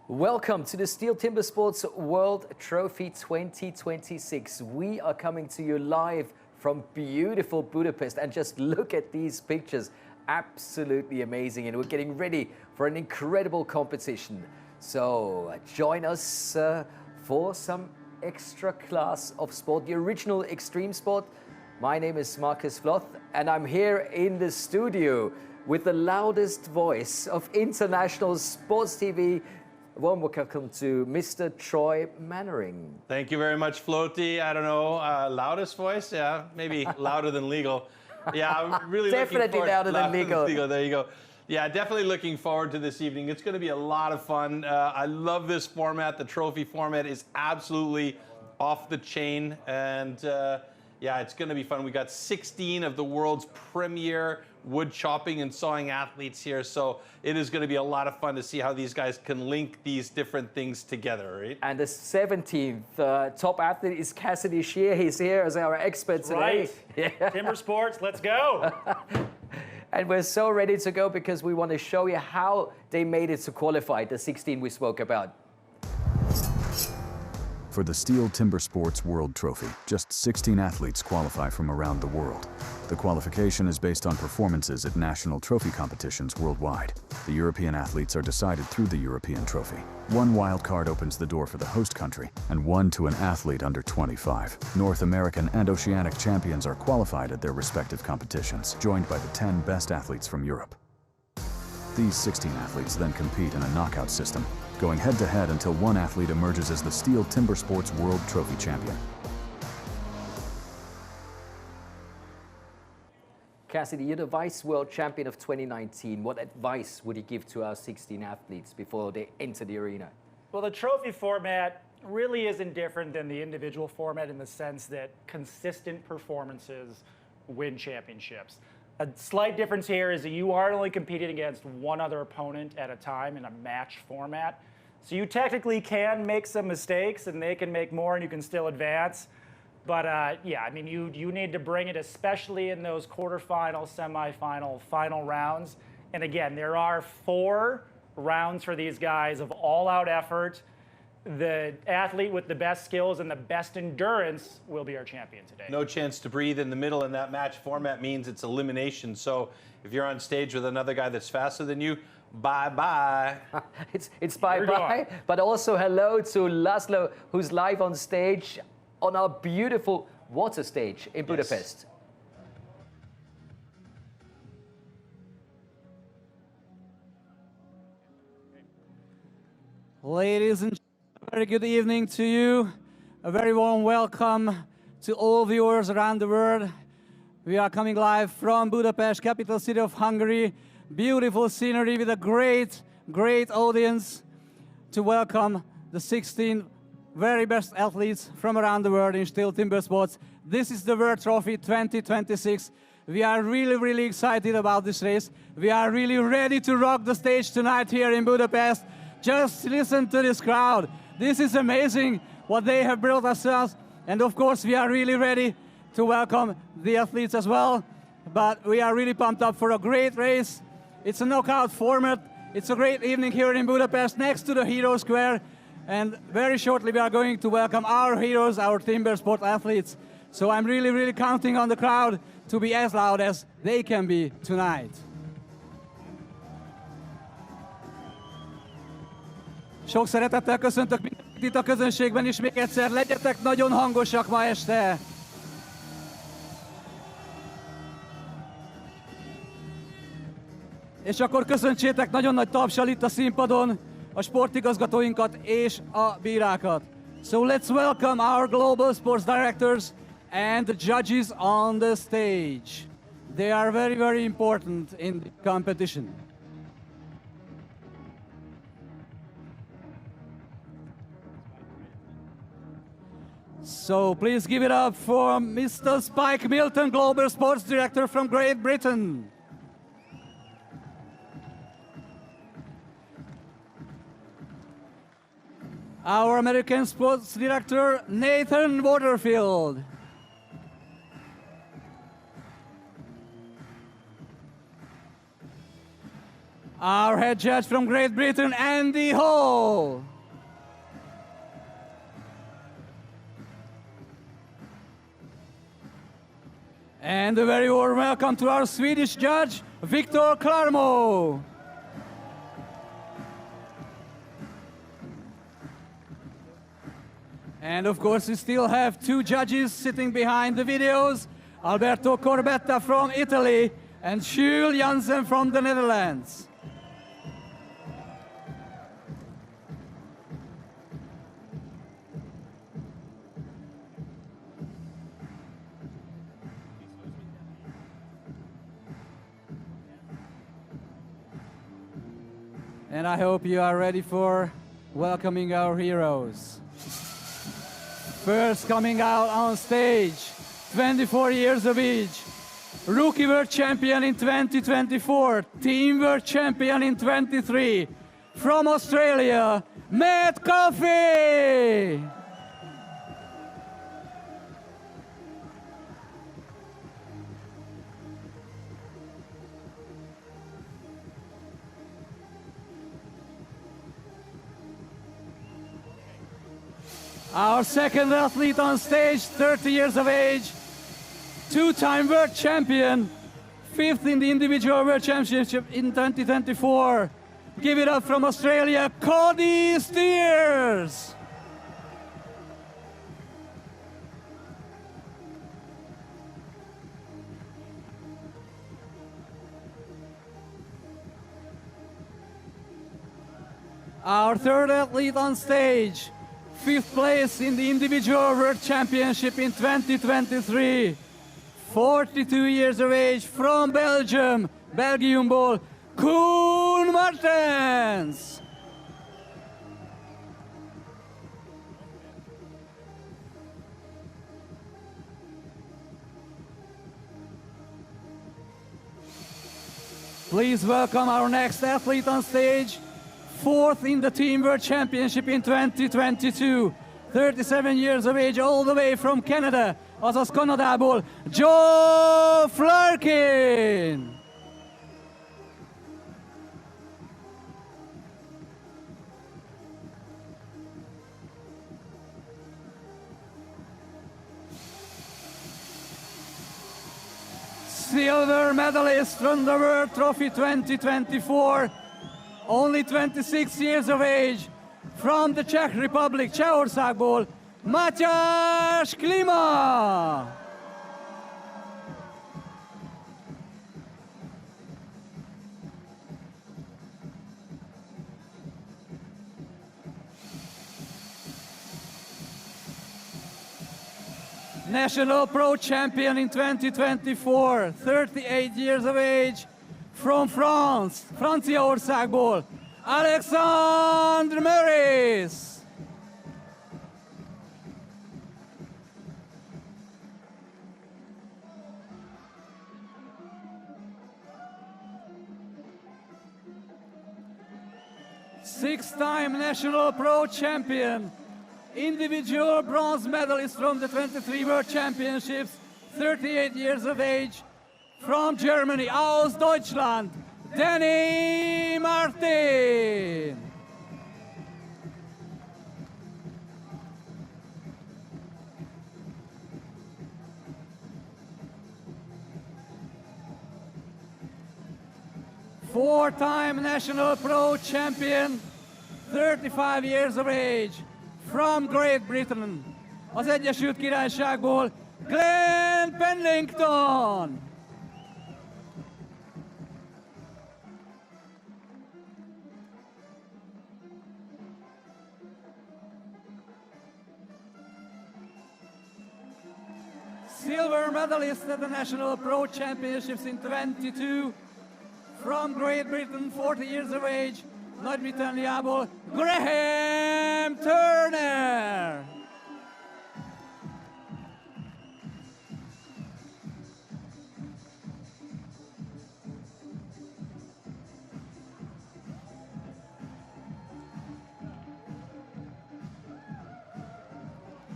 Welcome to the STIHL Timbersports World Trophy 2026. We are coming to you live from beautiful Budapest, and just look at these pictures. Absolutely amazing, and we're getting ready for an incredible competition. So join us for some extra class of sport, the original extreme sport. My name is Marcus Floth, and I'm here in the studio with the loudest voice of international sports TV. Warm welcome to Mr. Troy Mannering. Thank you very much, Floaty. I don't know, loudest voice? Yeah, maybe louder than legal. Yeah, I'm really Definitely louder than legal. There you go. Yeah, definitely looking forward to this evening. It's going to be a lot of fun. I love this format. The trophy format is absolutely off the chain. And yeah, it's going to be fun. We got 16 of the world's premier wood chopping and sawing athletes here, so it is going to be a lot of fun to see how these guys can link these different things together, right? And the 17th top athlete is Cassidy Shear. He's here as our expert today. Right. Yeah. Timber Sports, let's go. And we're so ready to go because we want to show you how they made it to qualify, the 16 we spoke about. For the STIHL Timbersports World Trophy, just 16 athletes qualify from around the world. The qualification is based on performances at national trophy competitions worldwide. The European athletes are decided through the European Trophy. One wild card opens the door for the host country, and one to an athlete under 25. North American and Oceanic champions are qualified at their respective competitions, joined by the 10 best athletes from Europe. These 16 athletes then compete in a knockout system, going head-to-head until one athlete emerges as the STIHL Timbersports World Trophy champion. Cassidy, you're the Vice World Champion of 2019. What advice would you give to our 16 athletes before they enter the arena? Well, the trophy format really isn't different than the individual format in the sense that consistent performances win championships. A slight difference here is that you are only competing against one other opponent at a time in a match format. So you technically can make some mistakes and they can make more and you can still advance. But yeah, I mean, you need to bring it, especially in those quarterfinal, semifinal, final rounds. And again, there are 4 rounds for these guys of all-out effort. The athlete with the best skills and the best endurance will be our champion today. No chance to breathe in the middle, and that match format means it's elimination. So if you're on stage with another guy that's faster than you, bye-bye. It's bye-bye, but also hello to Laszlo, who's live on stage on our beautiful water stage in Budapest. Ladies and gentlemen, very good evening to you. A very warm welcome to all viewers around the world. We are coming live from Budapest, capital city of Hungary. Beautiful scenery with a great audience to welcome the 16 very best athletes from around the world in STIHL Timbersports. This is the World Trophy 2026. We are really excited about this race. We are really ready to rock the stage tonight here in Budapest. Just listen to this crowd. This is amazing what they have built ourselves. And of course, we are really ready to welcome the athletes as well. But we are really pumped up for a great race. It's a knockout format. It's a great evening here in Budapest next to the Hero Square. And very shortly we are going to welcome our heroes, our timber sport athletes. So I'm really counting on the crowd to be as loud as they can be tonight. Sok szeretettel köszöntök mindenkit itt a közönségben is még egyszer. Legyetek nagyon hangosak ma este! És akkor köszöntsétek nagyon nagy tapssal itt a színpadon a sportigazgatóinkat és a bírákat. So let's welcome our global sports directors and the judges on the stage. They are very important in the competition. So please give it up for Mr. Spike Milton, Global Sports Director from Great Britain. Our American Sports Director, Nathan Waterfield. Our head judge from Great Britain, Andy Hall. And a very warm welcome to our Swedish judge, Victor Klarmo. And of course, we still have two judges sitting behind the videos, Alberto Corbetta from Italy and Jules Jansen from the Netherlands. And I hope you are ready for welcoming our heroes. First coming out on stage, 24 years of age, Rookie World Champion in 2024, Team World Champion in 23, from Australia, Matt Coffey! Our second athlete on stage, 30 years of age, two-time world champion, fifth in the individual world championship in 2024. Give it up from Australia, Cody Steers. Our third athlete on stage, fifth place in the individual world championship in 2023. 42 years of age, from Belgium, Belgium ball, Koen Martens. Please welcome our next athlete on stage, fourth in the Team World Championship in 2022. 37 years of age, all the way from Canada, azaz Kanadából, Joe Flarkin. Silver medalist from the World Trophy 2024. Only 26 years of age, from the Czech Republic, Csehországból, Matyáš Klima. National Pro Champion in 2024, 38 years of age, from France, Franciaországból, Alexandre Meurice. Six-time National Pro Champion, individual bronze medalist from the 23 World Championships, 38 years of age, from Germany, aus Deutschland, Danny Martin. Four-time National Pro Champion, 35 years of age, from Great Britain, az Egyesült Királyságból, Glenn Pennington. Silver medalist at the National Pro Championships in 22, from Great Britain, 40 years of age, Nagy-Britanniából, Graham Turner.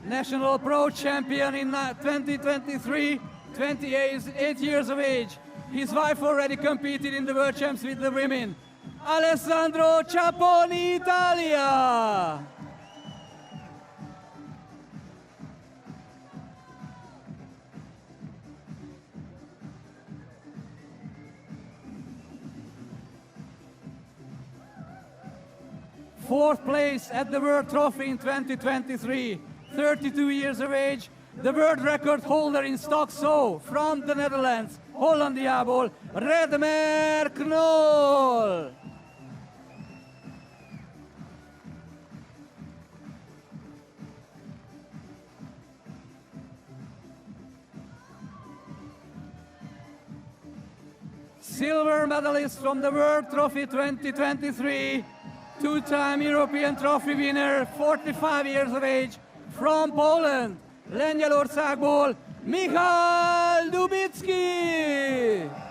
National Pro Champion in 2023, 28 years of age. His wife already competed in the World Champs with the women. Alessandro Ciapponi, Italia. Fourth place at the World Trophy in 2023, 32 years of age, the world record holder in stock so from the Netherlands, Hollandiabol, Redmer Knoll. Silver medalist from the World Trophy 2023, two-time European Trophy winner, 45 years of age, from Poland, Lengyelországból, Michała Dubickiego.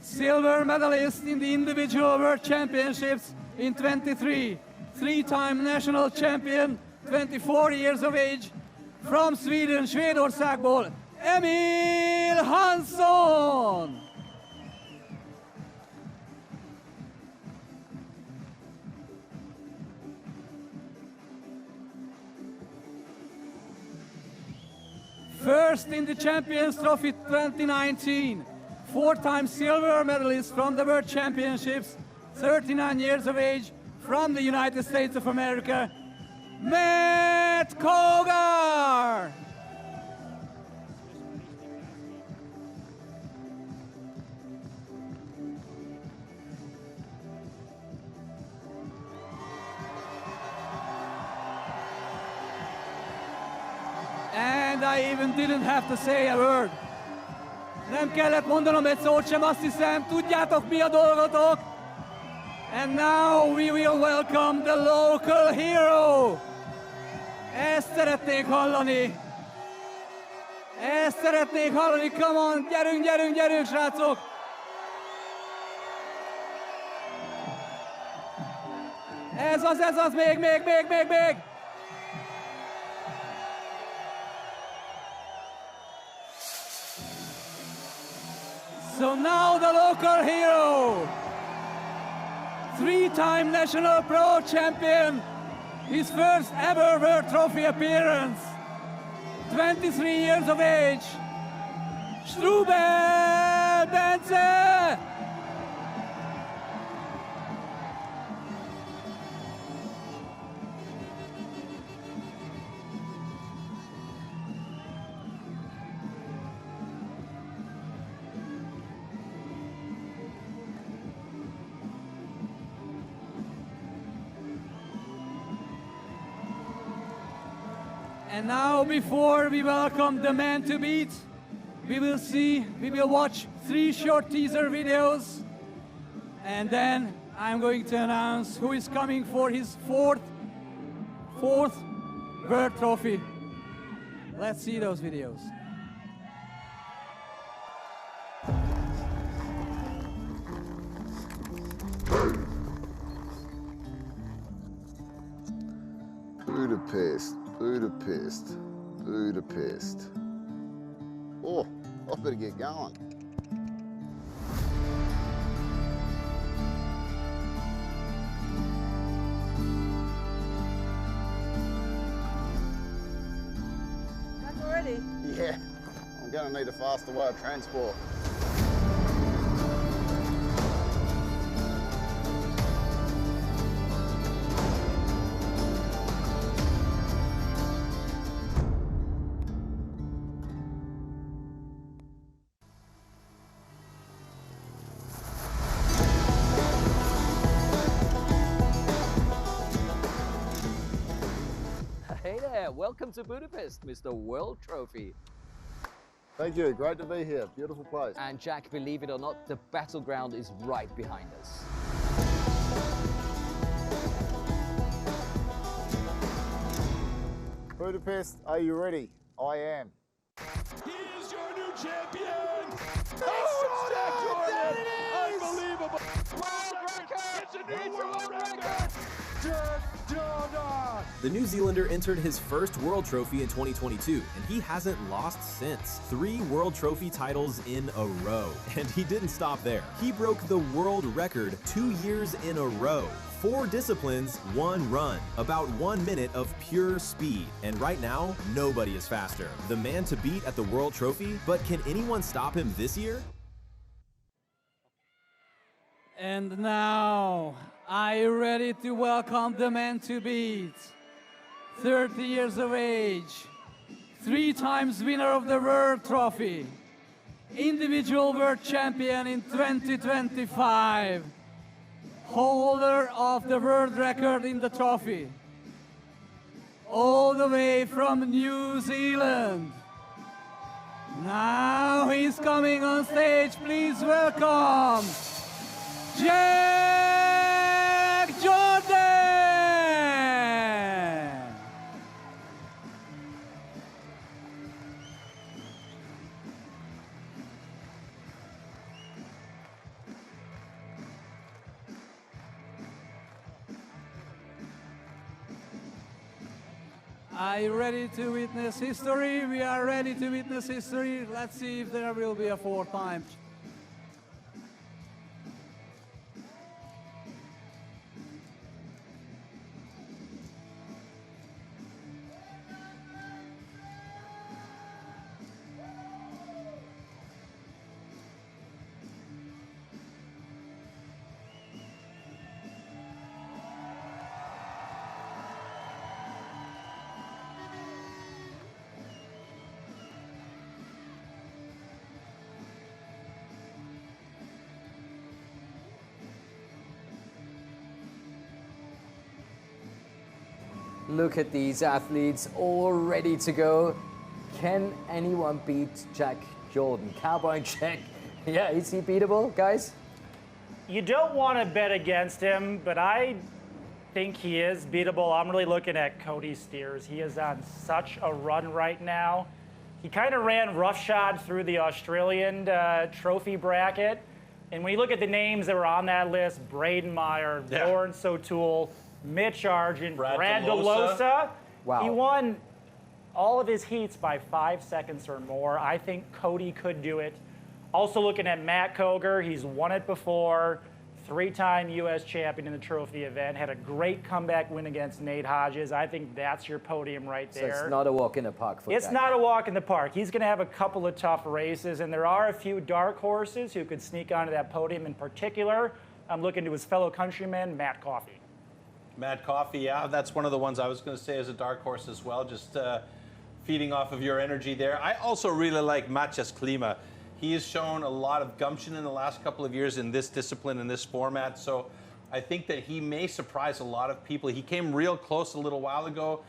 Silver medalist in the individual World Championships in 23, three-time national champion, 24 years of age, from Sweden, Svédországból, Emil Hansson. First in the Champions Trophy 2019, four-time silver medalist from the World Championships, 39 years of age, from the United States of America, Matt Kogar. And I even didn't have to say a word. Nem kellett mondanom egy szót sem, azt hiszem, tudjátok mi a dolgotok. And now we will welcome the local hero. Ezt szeretnék hallani. Ezt szeretnék hallani. Come on, gyerünk, gyerünk, gyerünk, srácok. Ez az, még. So now the local hero, three-time national pro champion, his first ever World Trophy appearance, 23 years of age, Strubel Bence. And now, before we welcome the man to beat, we will watch 3 short teaser videos, and then I'm going to announce who is coming for his fourth World Trophy. Let's see those videos. Budapest. Oh, I better get going. Back already? Yeah, I'm gonna need a faster way of transport. Hey there, welcome to Budapest, Mr. World Trophy. Thank you, great to be here, beautiful place. And Jack, believe it or not, the battleground is right behind us. Budapest, are you ready? I am. He is your new champion! Oh, Unbelievable! World record! It's a The New Zealander entered his first World Trophy in 2022, and he hasn't lost since. 3 World Trophy titles in a row. And he didn't stop there. He broke the world record 2 years in a row. 4 disciplines, 1 run. About 1 minute of pure speed. And right now, nobody is faster. The man to beat at the World Trophy, but can anyone stop him this year? And now, are you ready to welcome the man to beat? 30 years of age, 3 times winner of the World Trophy, individual world champion in 2025, holder of the world record in the trophy, all the way from New Zealand. Now he's coming on stage, please welcome Jack Jordan! Are you ready to witness history? We are ready to witness history. Let's see if there will be a 4th time. Look at these athletes all ready to go. Can anyone beat Jack Jordan? Cowboy Jack. Yeah, is he beatable, guys? You don't want to bet against him, but I think he is beatable. I'm really looking at Cody Steers. He is on such a run right now. He kind of ran roughshod through the Australian trophy bracket. And when you look at the names that were on that list, Braden Meyer, Lawrence O'Toole, Mitch Argent, Brad DeLosa. Wow. He won all of his heats by 5 seconds or more. I think Cody could do it. Also looking at Matt Koger, he's won it before. 3-time U.S. champion in the trophy event. Had a great comeback win against Nate Hodges. I think that's your podium right there. So it's not a walk in the park for It's Jack. not a walk in the park. He's going to have a couple of tough races, and there are a few dark horses who could sneak onto that podium. In particular, I'm looking to his fellow countryman, Matt Coffey. Matt Coffey, yeah, that's one of the ones I was going to say as a dark horse as well, just feeding off of your energy there. I also really like Matthias Klima. He has shown a lot of gumption in the last couple of years in this discipline, in this format, so I think that he may surprise a lot of people. He came real close a little while ago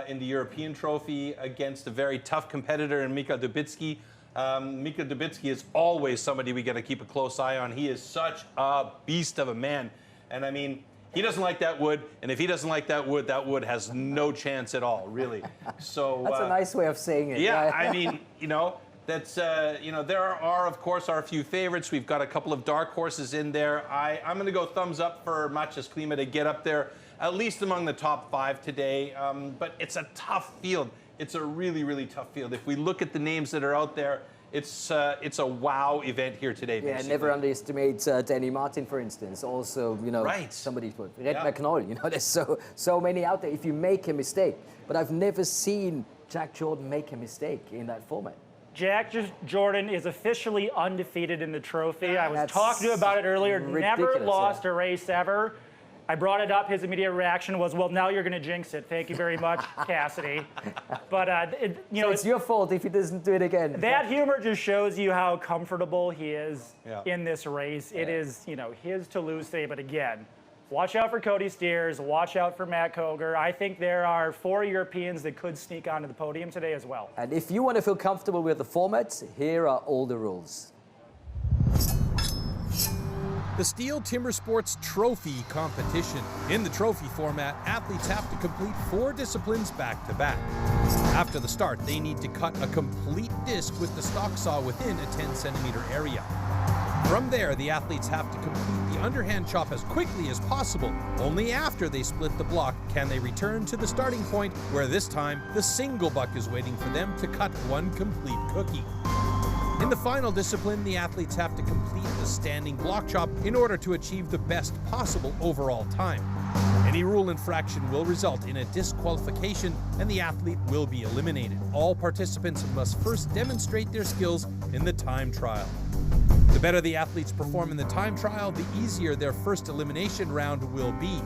in the European Trophy against a very tough competitor in Michał Dubicki. Michał Dubicki is always somebody we got to keep a close eye on. He is such a beast of a man, and I mean, he doesn't like that wood, and if he doesn't like that wood has no chance at all, really. So that's a nice way of saying it. Yeah, I mean, you know, that's there are of course our few favorites. We've got a couple of dark horses in there. I'm going to go thumbs up for Matthias Klima to get up there at least among the top 5 today. But it's a tough field. It's a really, really tough field. If we look at the names that are out there, it's a wow event here today. Yeah, basically. never underestimate Danny Martin, for instance. Also, you know, somebody put Red McNoll. You know, there's so many out there. If you make a mistake, but I've never seen Jack Jordan make a mistake in that format. Jack Jordan is officially undefeated in the trophy. I was talking to you about it earlier. Never lost a race ever. I brought it up. His immediate reaction was, well, now you're going to jinx it. Thank you very much, Cassidy. But, you know, it's your fault if he doesn't do it again. That humor just shows you how comfortable he is in this race. It is, you know, his to lose today. But again, watch out for Cody Steers. Watch out for Matt Koger. I think there are 4 Europeans that could sneak onto the podium today as well. And if you want to feel comfortable with the format, here are all the rules. The STIHL Timbersports Trophy competition. In the trophy format, athletes have to complete 4 disciplines back-to-back. After the start, they need to cut a complete disc with the stock saw within a 10-centimeter area. From there, the athletes have to complete the underhand chop as quickly as possible. Only after they split the block can they return to the starting point, where this time the single buck is waiting for them to cut one complete cookie. In the final discipline, the athletes have to complete the standing block chop in order to achieve the best possible overall time. Any rule infraction will result in a disqualification and the athlete will be eliminated. All participants must first demonstrate their skills in the time trial. The better the athletes perform in the time trial, the easier their first elimination round will be.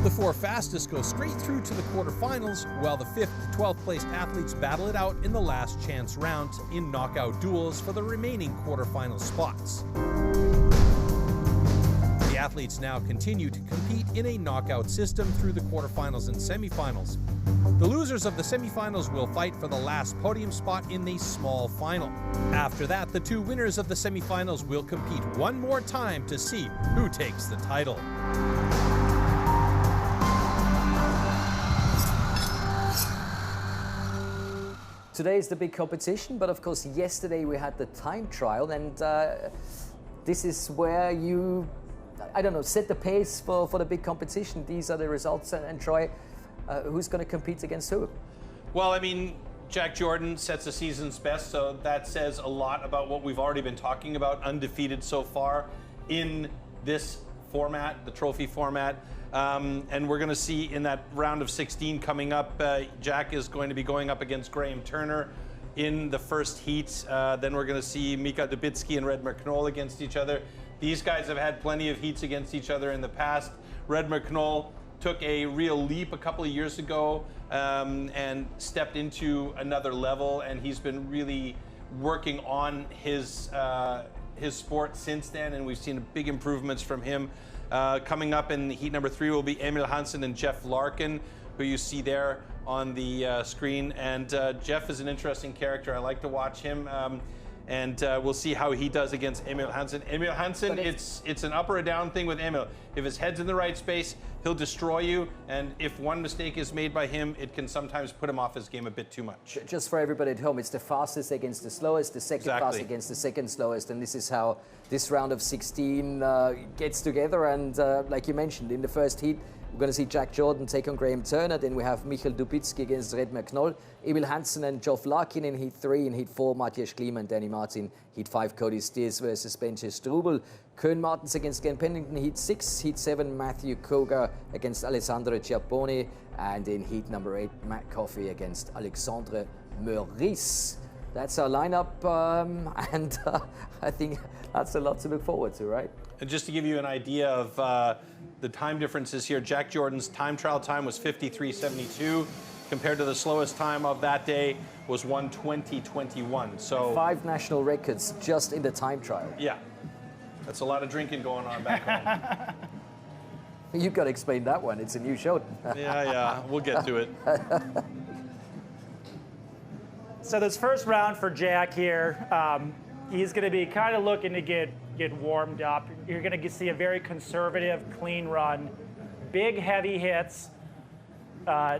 The 4 fastest go straight through to the quarterfinals, while the 5th to 12th placed athletes battle it out in the last chance round in knockout duels for the remaining quarterfinal spots. The athletes now continue to compete in a knockout system through the quarterfinals and semifinals. The losers of the semifinals will fight for the last podium spot in the small final. After that, the 2 winners of the semifinals will compete one more time to see who takes the title. Today is the big competition, but of course yesterday we had the time trial, and this is where you, I don't know, set the pace for the big competition. These are the results, and Troy, who's going to compete against who? Well, I mean, Jack Jordan sets the season's best, so that says a lot about what we've already been talking about, undefeated so far in this format, the trophy format. And we're going to see in that round of 16 coming up, Jack is going to be going up against Graham Turner in the first heat. Then we're going to see Michała Dubickiego and Redmer Knoll against each other. These guys have had plenty of heats against each other in the past. Redmer Knoll took a real leap a couple of years ago and stepped into another level, and he's been really working on his sport since then, and we've seen big improvements from him. Coming up in heat number 3 will be Emil Hansen and Jeff Larkin, who you see there on the screen. And Jeff is an interesting character. I like to watch him. And we'll see how he does against Emil Hansen. Emil Hansen, it's an up or a down thing with Emil. If his head's in the right space, he'll destroy you. And if one mistake is made by him, it can sometimes put him off his game a bit too much. Just for everybody at home, it's the fastest against the slowest, the second fastest against the second slowest. And this is how this round of 16 gets together. And like you mentioned, in the first heat, we're going to see Jack Jordan take on Graham Turner. Then we have Michał Dubickiego against Redmer Knoll. Emil Hansen and Geoff Larkin in heat 3. In heat 4, Matthias Klima and Danny Martin. Heat 5, Cody Steers versus Spencer Strubel. Koen Martens against Glenn Pennington. Heat 6. Heat 7, Matthew Koga against Alessandro Ciappone. And in heat number 8, Matt Coffey against Alexandre Meurice. That's our lineup, and I think that's a lot to look forward to, right? And just to give you an idea of the time differences here, Jack Jordan's time trial time was 53.72, compared to the slowest time of that day was 1:20.21. So 5 national records just in the time trial. Yeah, that's a lot of drinking going on back home. You've got to explain that one. It's a new show. Yeah, we'll get to it. So this first round for Jack here, he's going to be kind of looking to get warmed up. You're going to see a very conservative, clean run, big, heavy hits,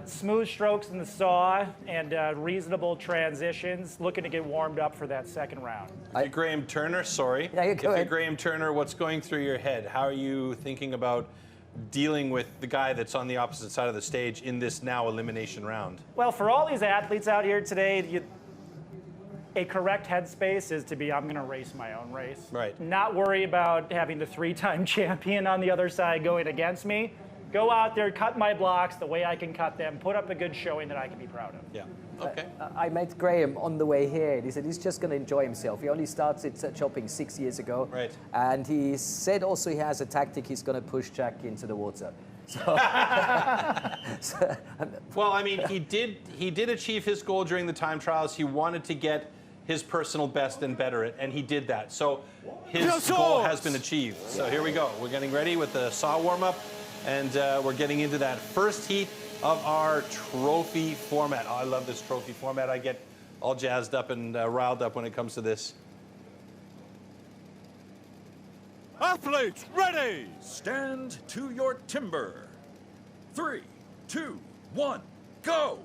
smooth strokes in the saw, and reasonable transitions, looking to get warmed up for that second round. If you're Graham Turner, sorry. Yeah, if you're Graham Turner, what's going through your head? How are you thinking about dealing with the guy that's on the opposite side of the stage in this now elimination round? Well, for all these athletes out here today, a correct headspace is to be, I'm going to race my own race. Right. Not worry about having the 3-time champion on the other side going against me. Go out there, cut my blocks the way I can cut them, put up a good showing that I can be proud of. Yeah. Okay. I met Graham on the way here. He said he's just going to enjoy himself. He only started chopping 6 years ago. Right. And he said also he has a tactic. He's going to push Jack into the water. So, well, I mean, he did achieve his goal during the time trials. He wanted to get his personal best and better it, and he did that. So his goal has been achieved. So here we go. We're getting ready with the saw warm-up, and we're getting into that first heat of our trophy format. Oh, I love this trophy format. I get all jazzed up and riled up when it comes to this. Athletes ready! Stand to your timber. 3, 2, 1, go!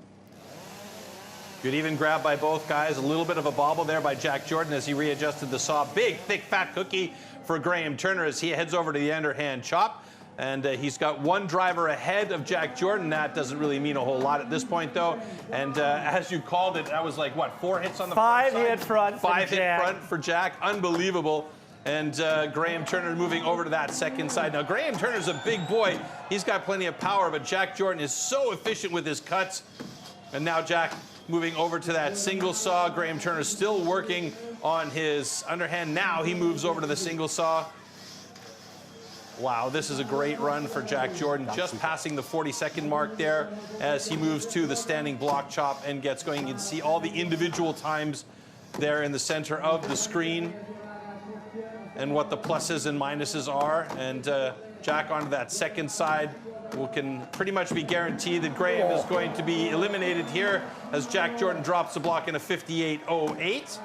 Good even grab by both guys. A little bit of a bobble there by Jack Jordan as he readjusted the saw. Big, thick, fat cookie for Graham Turner as he heads over to the underhand chop. And he's got one driver ahead of Jack Jordan. That doesn't really mean a whole lot at this point, though. And as you called it, that was like, what, 4 hits on the front side? 5 hit front for Jack. 5 hit front for Jack. Unbelievable. And Graham Turner moving over to that second side. Now, Graham Turner's a big boy. He's got plenty of power, but Jack Jordan is so efficient with his cuts. And now Jack moving over to that single saw. Graham Turner still working on his underhand. Now he moves over to the single saw. Wow, this is a great run for Jack Jordan, just passing the 40-second mark there as he moves to the standing block chop and gets going. You can see all the individual times there in the center of the screen and what the pluses and minuses are. And Jack onto that second side. We can pretty much be guaranteed that Graham is going to be eliminated here as Jack Jordan drops the block in a 58.08.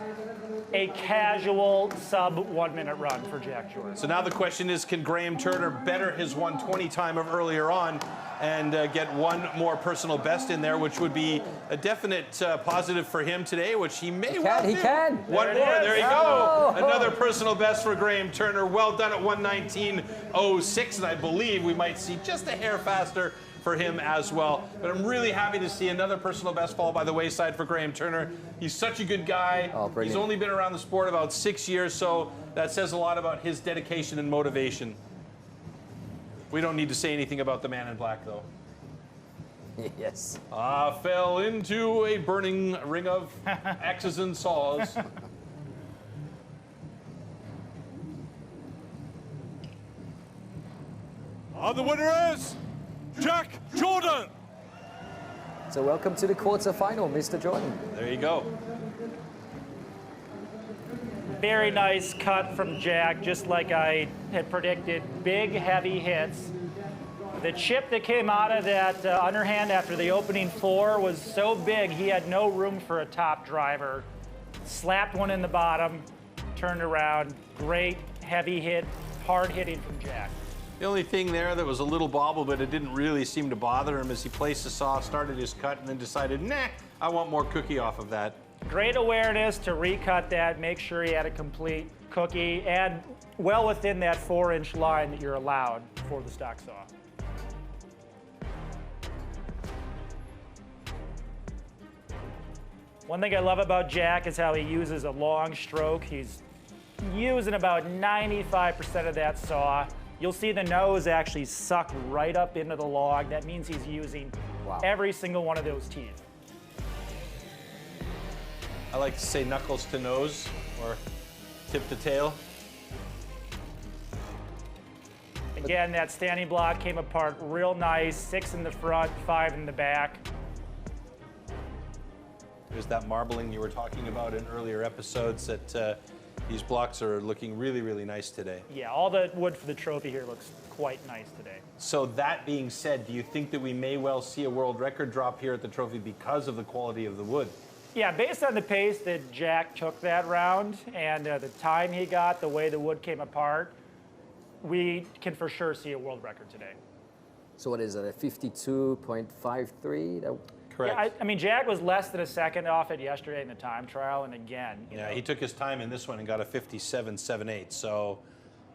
A casual sub 1 minute run for Jack Jordan. So now the question is, can Graham Turner better his 1:20 time of earlier on and get one more personal best in there, which would be a definite positive for him today, which he may well do. He can. One more. There you go. Another personal best for Graham Turner. Well done at 1:19.06, and I believe we might see just a hair faster for him as well. But I'm really happy to see another personal best fall by the wayside for Graham Turner. He's such a good guy. He's only been around the sport about 6 years, so that says a lot about his dedication and motivation. We don't need to say anything about the man in black, though. Yes. Fell into a burning ring of axes and saws. The winner is Jack Jordan. So welcome to the quarterfinal, Mr. Jordan. There you go. Very nice cut from Jack, just like I had predicted. Big, heavy hits. The chip that came out of that underhand after the opening 4 was so big, he had no room for a top driver. Slapped one in the bottom, turned around. Great, heavy hit, hard hitting from Jack. The only thing there that was a little bobble, but it didn't really seem to bother him as he placed the saw, started his cut, and then decided, nah, I want more cookie off of that. Great awareness to recut that, make sure he had a complete cookie, and well within that 4-inch line that you're allowed for the stock saw. One thing I love about Jack is how he uses a long stroke. He's using about 95% of that saw. You'll see the nose actually suck right up into the log. That means he's using every single one of those teeth. I like to say knuckles to nose or tip to tail. Again, that standing block came apart real nice. 6 in the front, 5 in the back. There's that marbling you were talking about in earlier episodes that these blocks are looking really, really nice today. Yeah, all the wood for the trophy here looks quite nice today. So that being said, do you think that we may well see a world record drop here at the trophy because of the quality of the wood? Yeah, based on the pace that Jack took that round and the time he got, the way the wood came apart, we can for sure see a world record today. So what is it, a 52.53? Correct. Yeah, I mean, Jack was less than a second off it yesterday in the time trial, and again, you know, he took his time in this one and got a 57.78. So,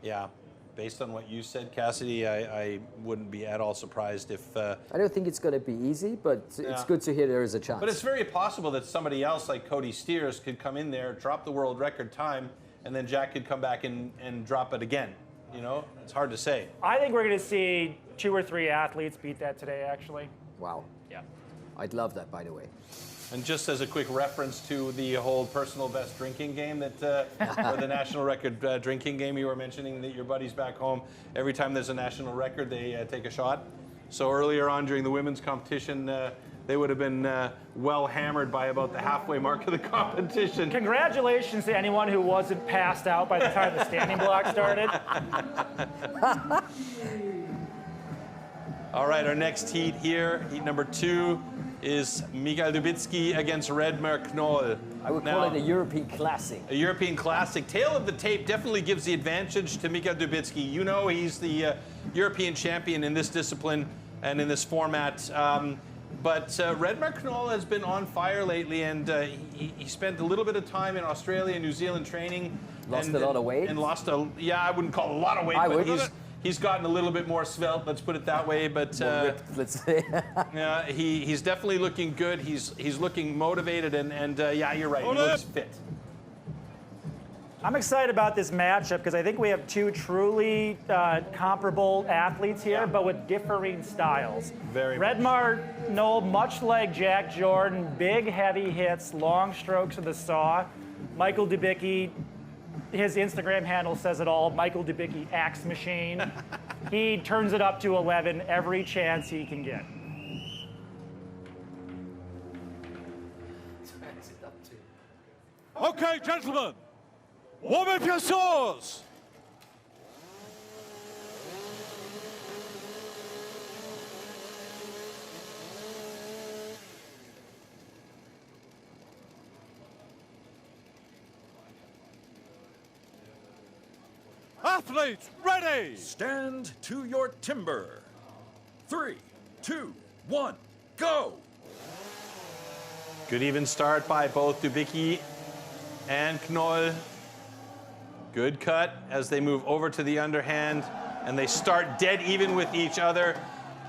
yeah, based on what you said, Cassidy, I wouldn't be at all surprised if... I don't think it's going to be easy, but it's good to hear there is a chance. But it's very possible that somebody else like Cody Steers could come in there, drop the world record time, and then Jack could come back and drop it again. You know, it's hard to say. I think we're going to see 2 or 3 athletes beat that today, actually. Wow. Yeah. I'd love that, by the way. And just as a quick reference to the whole personal best drinking game that, or the national record drinking game you were mentioning, that your buddies back home, every time there's a national record, they take a shot. So earlier on during the women's competition, they would have been well hammered by about the halfway mark of the competition. Congratulations to anyone who wasn't passed out by the time the standing block started. All right, our next heat here, heat number 2, is Michał Dubicki against Redmer Knoll. I would call it a European classic. A European classic. Tail of the tape definitely gives the advantage to Michał Dubicki. You know he's the European champion in this discipline and in this format. But Redmar Knoll has been on fire lately, and he spent a little bit of time in Australia and New Zealand training. Lost a lot of weight? And lost I wouldn't call it a lot of weight, but he's gotten a little bit more svelte, let's put it that way. But let's say. yeah, he's definitely looking good. He's looking motivated, and yeah, you're right, he looks fit. I'm excited about this matchup because I think we have two truly comparable athletes here, but with differing styles. Redmar Knoll, much like Jack Jordan, big heavy hits, long strokes of the saw. Michael Dubicki, his Instagram handle says it all, Michael Dubicki axe machine. He turns it up to 11 every chance he can get. Okay, gentlemen, warm up your saws. Athletes, ready! Stand to your timber. 3, 2, 1, go! Good even start by both Dubicki and Knoll. Good cut as they move over to the underhand, and they start dead even with each other.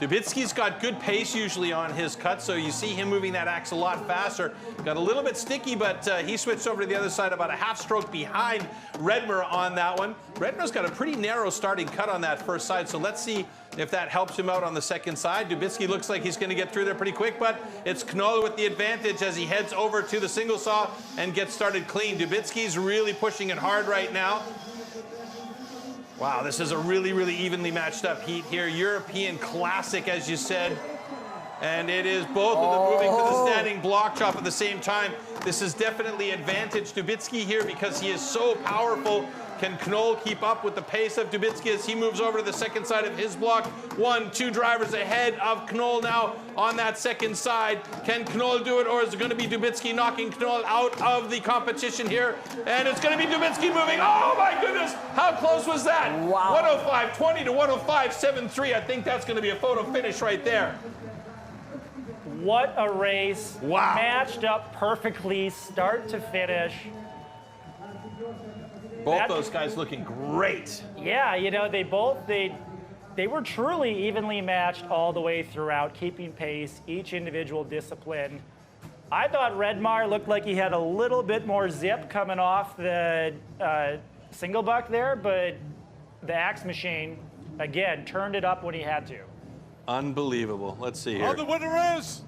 Dubicki's got good pace usually on his cut, so you see him moving that axe a lot faster. Got a little bit sticky, but he switched over to the other side about a half stroke behind Redmar on that one. Redmar's got a pretty narrow starting cut on that first side, so let's see if that helps him out on the second side. Dubicki looks like he's going to get through there pretty quick, but it's Knoll with the advantage as he heads over to the single saw and gets started clean. Dubicki's really pushing it hard right now. Wow, this is a really, really evenly matched up heat here. European classic, as you said. And it is both of them moving to the standing block chop at the same time. This is definitely advantage Dubicki here because he is so powerful. Can Knoll keep up with the pace of Dubicki as he moves over to the second side of his block? 1, 2 drivers ahead of Knoll now on that second side. Can Knoll do it, or is it going to be Dubicki knocking Knoll out of the competition here? And it's going to be Dubicki moving. Oh my goodness, how close was that? Wow. 105.20 to 105.73. I think that's going to be a photo finish right there. What a race. Wow. Matched up perfectly, start to finish. Both those guys looking great. Yeah, you know, they were truly evenly matched all the way throughout, keeping pace, each individual discipline. I thought Redmar looked like he had a little bit more zip coming off the single buck there, but the axe machine, again, turned it up when he had to. Unbelievable. Let's see here. And the winner is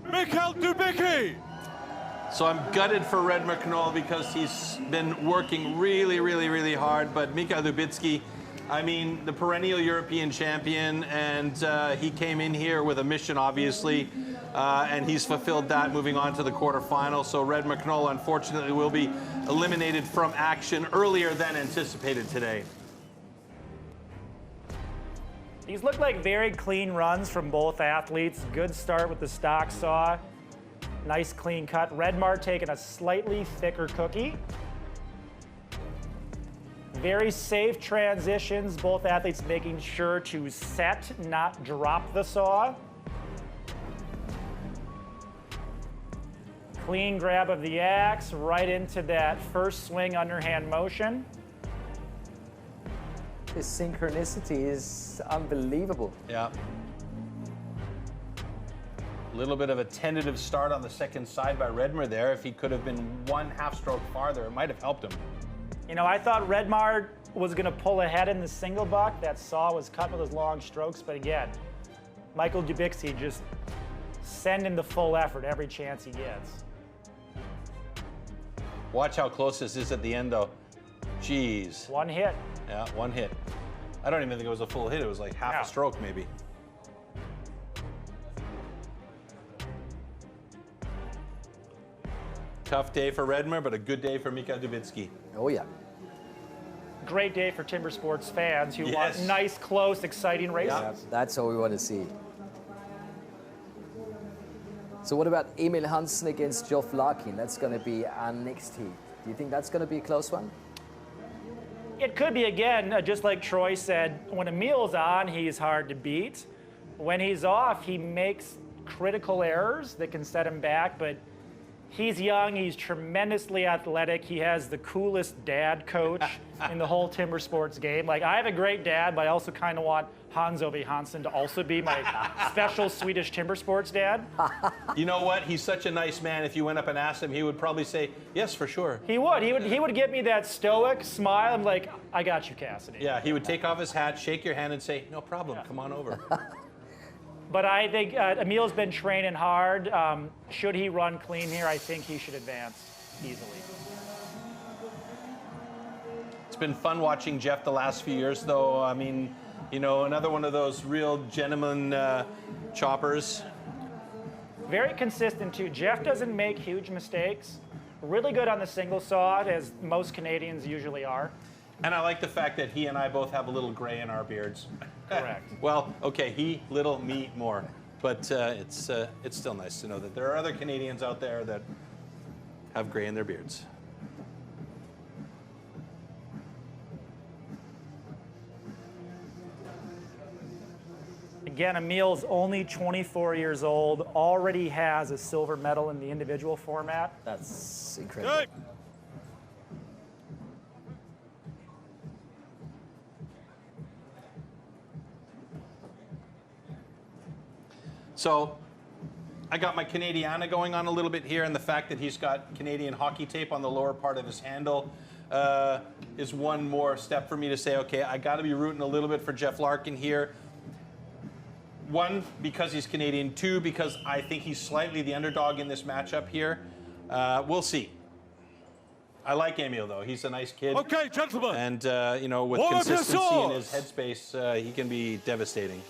Michał Dubicki. So I'm gutted for Redmar Knoll because he's been working really, really, really hard. But Michał Dubicki, I mean, the perennial European champion, and he came in here with a mission, obviously, and he's fulfilled that, moving on to the quarterfinal. So Redmar Knoll, unfortunately, will be eliminated from action earlier than anticipated today. These look like very clean runs from both athletes. Good start with the stock saw. Nice clean cut. Redmar taking a slightly thicker cookie. Very safe transitions. Both athletes making sure to set, not drop the saw. Clean grab of the axe right into that first swing underhand motion. This synchronicity is unbelievable. Yeah. A little bit of a tentative start on the second side by Redmar there. If he could have been 1 half stroke farther, it might have helped him. You know, I thought Redmar was going to pull ahead in the single buck. That saw was cut with his long strokes, but again, Michael Dubicki just sending the full effort every chance he gets. Watch how close this is at the end, though. Jeez. One hit. Yeah, 1 hit. I don't even think it was a full hit. It was like half a stroke, maybe. Tough day for Redmar, but a good day for Michał Dubicki. Oh, yeah. Great day for Timber Sports fans who want nice, close, exciting races. Yeah, that's all we want to see. So what about Emil Hansen against Geoff Larkin? That's going to be our next heat. Do you think that's going to be a close one? It could be, again, just like Troy said, when Emil's on, he's hard to beat. When he's off, he makes critical errors that can set him back, but he's young, he's tremendously athletic, he has the coolest dad coach in the whole timber sports game. Like, I have a great dad, but I also kind of want Hans Ove Hansen to also be my special Swedish timber sports dad. You know what? He's such a nice man. If you went up and asked him, he would probably say, yes, for sure. He would give me that stoic smile. I'm like, I got you, Cassidy. Yeah, he would take off his hat, shake your hand, and say, no problem, come on over. But I think Emil's been training hard. Should he run clean here, I think he should advance easily. It's been fun watching Jeff the last few years, though. I mean, you know, another one of those real gentleman choppers. Very consistent, too. Jeff doesn't make huge mistakes. Really good on the single saw, as most Canadians usually are. And I like the fact that he and I both have a little gray in our beards. Correct. Well, okay, he little, me more. But it's still nice to know that there are other Canadians out there that have gray in their beards. Again, Emil's only 24 years old, already has a silver medal in the individual format. That's incredible. Good. So I got my Canadiana going on a little bit here, and the fact that he's got Canadian hockey tape on the lower part of his handle is one more step for me to say, okay, I got to be rooting a little bit for Jeff Larkin here. One, because he's Canadian. Two, because I think he's slightly the underdog in this matchup here. We'll see. I like Emil, though. He's a nice kid. Okay, gentlemen. And, you know, with consistency in his headspace, he can be devastating.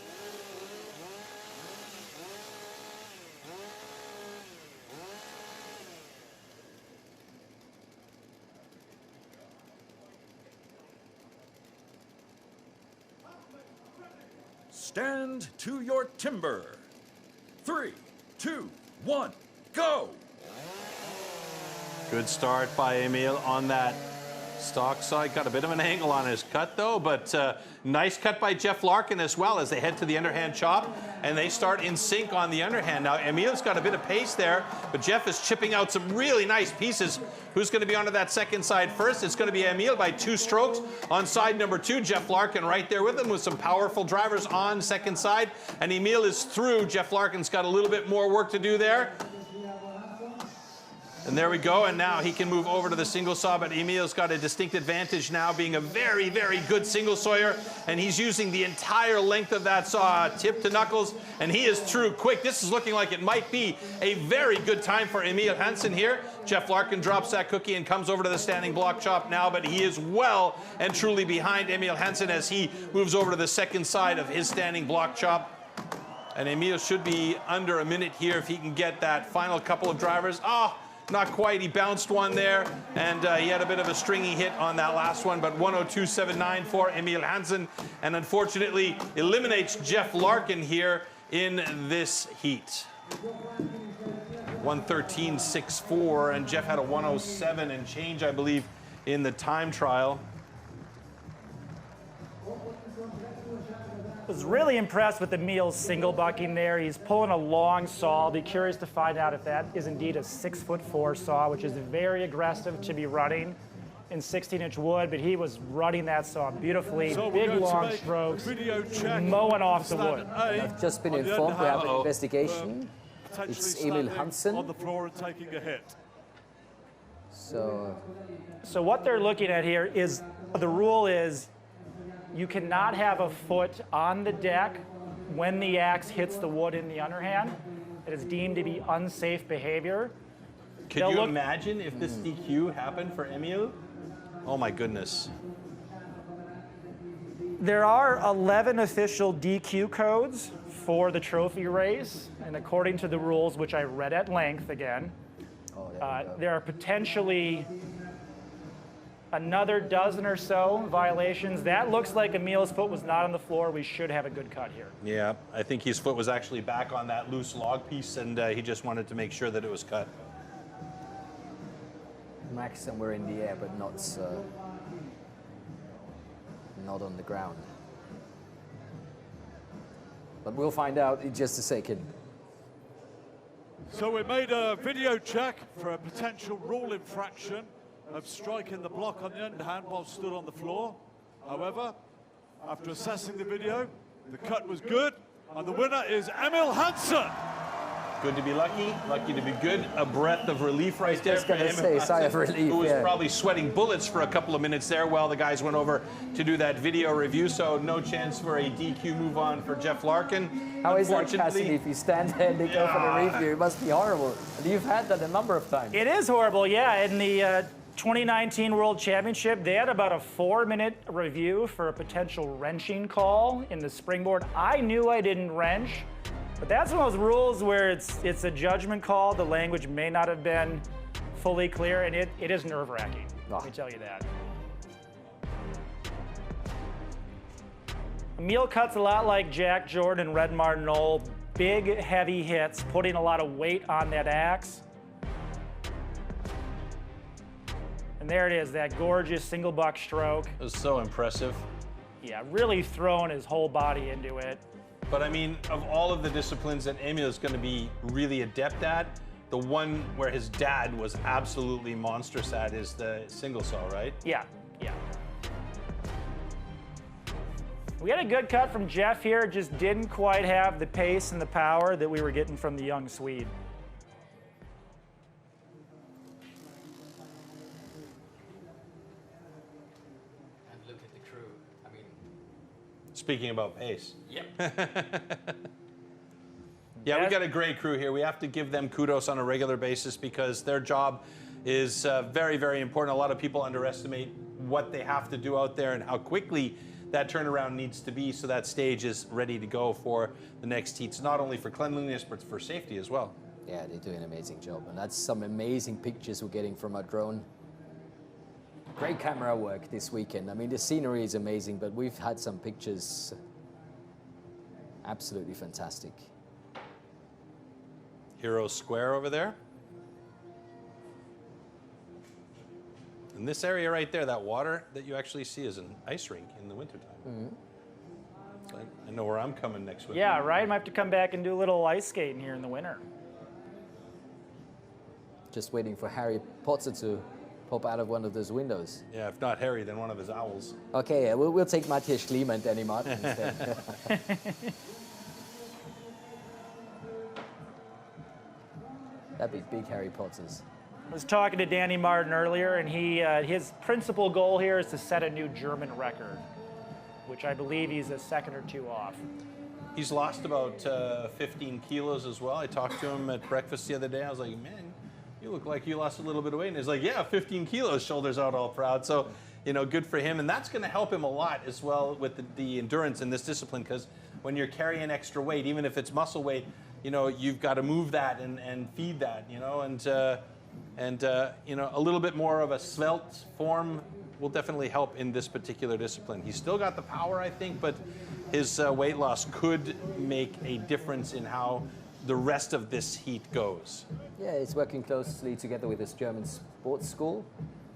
Stand to your timber. 3, 2, 1, go! Good start by Emil on that stock side. Got a bit of an angle on his cut, though, but nice cut by Jeff Larkin as well as they head to the underhand chop, and they start in sync on the underhand. Now, Emil's got a bit of pace there, but Jeff is chipping out some really nice pieces. Who's going to be onto that second side first? It's going to be Emil by 2 strokes on side number 2. Jeff Larkin right there with him with some powerful drivers on second side, and Emil is through. Jeff Larkin's got a little bit more work to do there. And there we go, and now he can move over to the single saw, but Emil's got a distinct advantage now, being a very, very good single sawyer, and he's using the entire length of that saw, tip to knuckles, and he is through quick. This is looking like it might be a very good time for Emil Hansen here. Jeff Larkin drops that cookie and comes over to the standing block chop now, but he is well and truly behind Emil Hansen as he moves over to the second side of his standing block chop. And Emil should be under a minute here if he can get that final couple of drivers. Oh, not quite. He bounced one there, and he had a bit of a stringy hit on that last one, but 102.79 for Emil Hansen, and unfortunately eliminates Jeff Larkin here in this heat. 113.64, and Jeff had a 107 and change, I believe, in the time trial. Was really impressed with Emil's single bucking there. He's pulling a long saw. I'll be curious to find out if that is indeed a 6'4" saw, which is very aggressive to be running in 16-inch wood, but he was running that saw beautifully. So big long strokes, mowing off the wood. I've just been informed we have an investigation. It's Emil Hansen. On the floor and taking a hit. So what they're looking at here is, the rule is you cannot have a foot on the deck when the axe hits the wood in the underhand. It is deemed to be unsafe behavior. Could you imagine if this DQ happened for Emil? Oh my goodness. There are 11 official DQ codes for the trophy race, and according to the rules, which I read at length again, there are potentially another dozen or so violations. That looks like Emil's foot was not on the floor. We should have a good cut here. Yeah, I think his foot was actually back on that loose log piece, and he just wanted to make sure that it was cut. Max somewhere in the air, but not on the ground. But we'll find out in just a second. So we made a video check for a potential rule infraction of striking the block on the underhand while stood on the floor. However, after assessing the video, the cut was good, and the winner is Emil Hansen. Good to be lucky, lucky to be good. A breath of relief right there. Just gonna say, sigh of relief, who was yeah. probably sweating bullets for a couple of minutes there while the guys went over to do that video review. So no chance for a DQ move on for Jeff Larkin. How is that, Cassidy, if you stand there and they go for the review? It must be horrible. And you've had that a number of times. It is horrible, yeah. In the 2019 World Championship, they had about a 4-minute review for a potential wrenching call in the springboard. I knew I didn't wrench, but that's one of those rules where it's a judgment call. The language may not have been fully clear, and it is nerve-wracking, let me tell you that. Emil cuts a lot like Jack Jordan and Red Martinol. Big, heavy hits, putting a lot of weight on that axe. And there it is, that gorgeous single buck stroke. It was so impressive. Yeah, really throwing his whole body into it. But I mean, of all of the disciplines that Emil is going to be really adept at, the one where his dad was absolutely monstrous at is the single saw, right? Yeah, yeah. We had a good cut from Jeff here, just didn't quite have the pace and the power that we were getting from the young Swede. Speaking about pace. Yep. Yeah, we got a great crew here. We have to give them kudos on a regular basis because their job is very, very important. A lot of people underestimate what they have to do out there and how quickly that turnaround needs to be so that stage is ready to go for the next heats, not only for cleanliness, but for safety as well. Yeah, they do an amazing job. And that's some amazing pictures we're getting from our drone. Great camera work this weekend. I mean, the scenery is amazing, but we've had some pictures absolutely fantastic. Hero Square over there. And this area right there, that water that you actually see is an ice rink in the wintertime. Mm-hmm. So I know where I'm coming next week. Yeah, right. Might have to come back and do a little ice skating here in the winter. Just waiting for Harry Potter to pop out of one of those windows. Yeah, if not Harry, then one of his owls. Okay, yeah, we'll take Matthias Klima and Danny Martin instead. That'd be big Harry Potters. I was talking to Danny Martin earlier, and his principal goal here is to set a new German record, which I believe he's a second or two off. He's lost about 15 kilos as well. I talked to him at breakfast the other day. I was like, man, you look like you lost a little bit of weight. And he's like, yeah, 15 kilos, shoulders out all proud. So, you know, good for him. And that's going to help him a lot as well with the endurance in this discipline, because when you're carrying extra weight, even if it's muscle weight, you know, you've got to move that and feed that, you know, and you know, a little bit more of a svelte form will definitely help in this particular discipline. He's still got the power, I think, but his weight loss could make a difference in how the rest of this heat goes. Yeah, he's working closely together with his German sports school,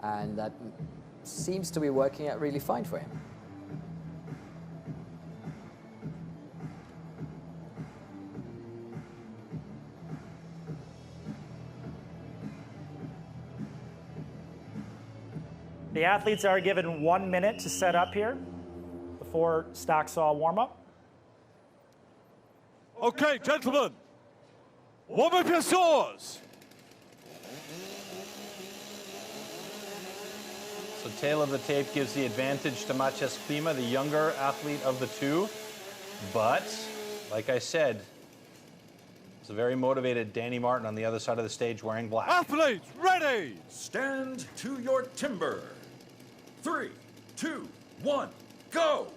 and that seems to be working out really fine for him. The athletes are given 1 minute to set up here before stock saw warm-up. Okay, gentlemen, warm up your saws. So tail of the tape gives the advantage to Matthias Klima, the younger athlete of the two. But, like I said, it's a very motivated Danny Martin on the other side of the stage wearing black. Athletes, ready! Stand to your timber. 3, 2, 1, go!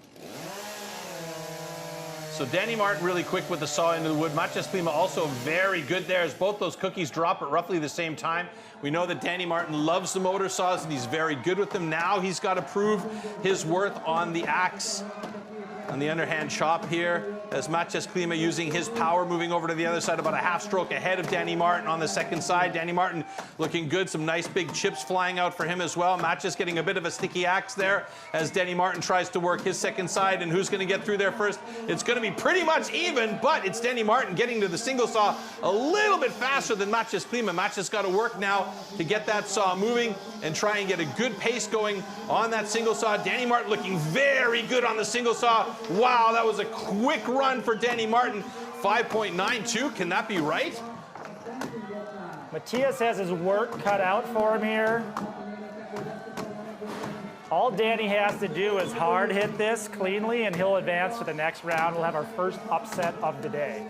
So Danny Martin really quick with the saw into the wood. Matthias Klima also very good there as both those cookies drop at roughly the same time. We know that Danny Martin loves the motor saws and he's very good with them. Now he's got to prove his worth on the axe, on the underhand chop here. as Matthias Klima using his power, moving over to the other side, about a half stroke ahead of Danny Martin on the second side. Danny Martin looking good, some nice big chips flying out for him as well. Matthias getting a bit of a sticky axe there as Danny Martin tries to work his second side, and who's going to get through there first? It's going to be pretty much even, but it's Danny Martin getting to the single saw a little bit faster than Matthias Klima. Matthias got to work now to get that saw moving and try and get a good pace going on that single saw. Danny Martin looking very good on the single saw. Wow, that was a quick run for Danny Martin. 5.92, can that be right? Matthias has his work cut out for him here. All Danny has to do is hard hit this cleanly, and he'll advance to the next round. We'll have our first upset of the day.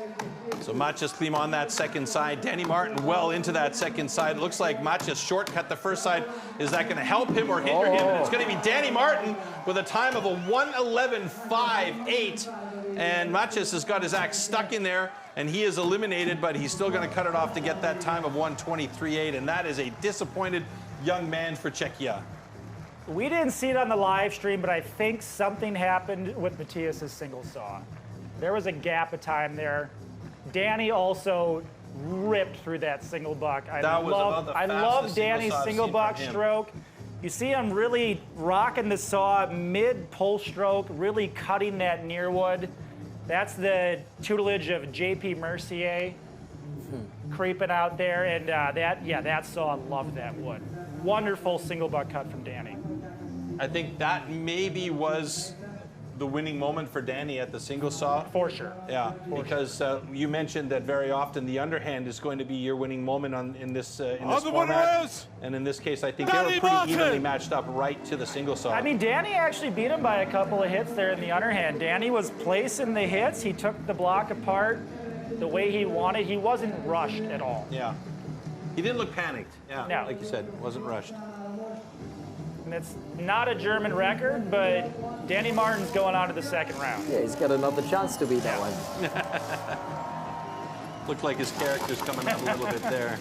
So Matthias Klima on that second side. Danny Martin well into that second side. Looks like Matthias shortcut the first side. Is that going to help him or hinder him? And it's going to be Danny Martin with a time of a 1:11.58. And Matthias has got his axe stuck in there, and he is eliminated, but he's still going to cut it off to get that time of 1:23.8. And that is a disappointed young man for Czechia. We didn't see it on the live stream, but I think something happened with Matthias' single saw. There was a gap of time there. Danny also ripped through that single buck. I love Danny's single buck stroke. You see him really rocking the saw mid pull stroke, really cutting that near wood. That's the tutelage of J.P. Mercier creeping out there, and that saw loved that wood. Wonderful single buck cut from Danny. I think that maybe was the winning moment for Danny at the single saw. For sure. Yeah, because you mentioned that very often the underhand is going to be your winning moment in this format. And in this case, I think they were pretty evenly matched up right to the single saw. I mean, Danny actually beat him by a couple of hits there in the underhand. Danny was placing the hits. He took the block apart the way he wanted. He wasn't rushed at all. Yeah. He didn't look panicked. Yeah, no. Like you said, wasn't rushed. And it's not a German record, but Danny Martin's going on to the second round. Yeah, he's got another chance to beat that one. Looked like his character's coming out a little bit there.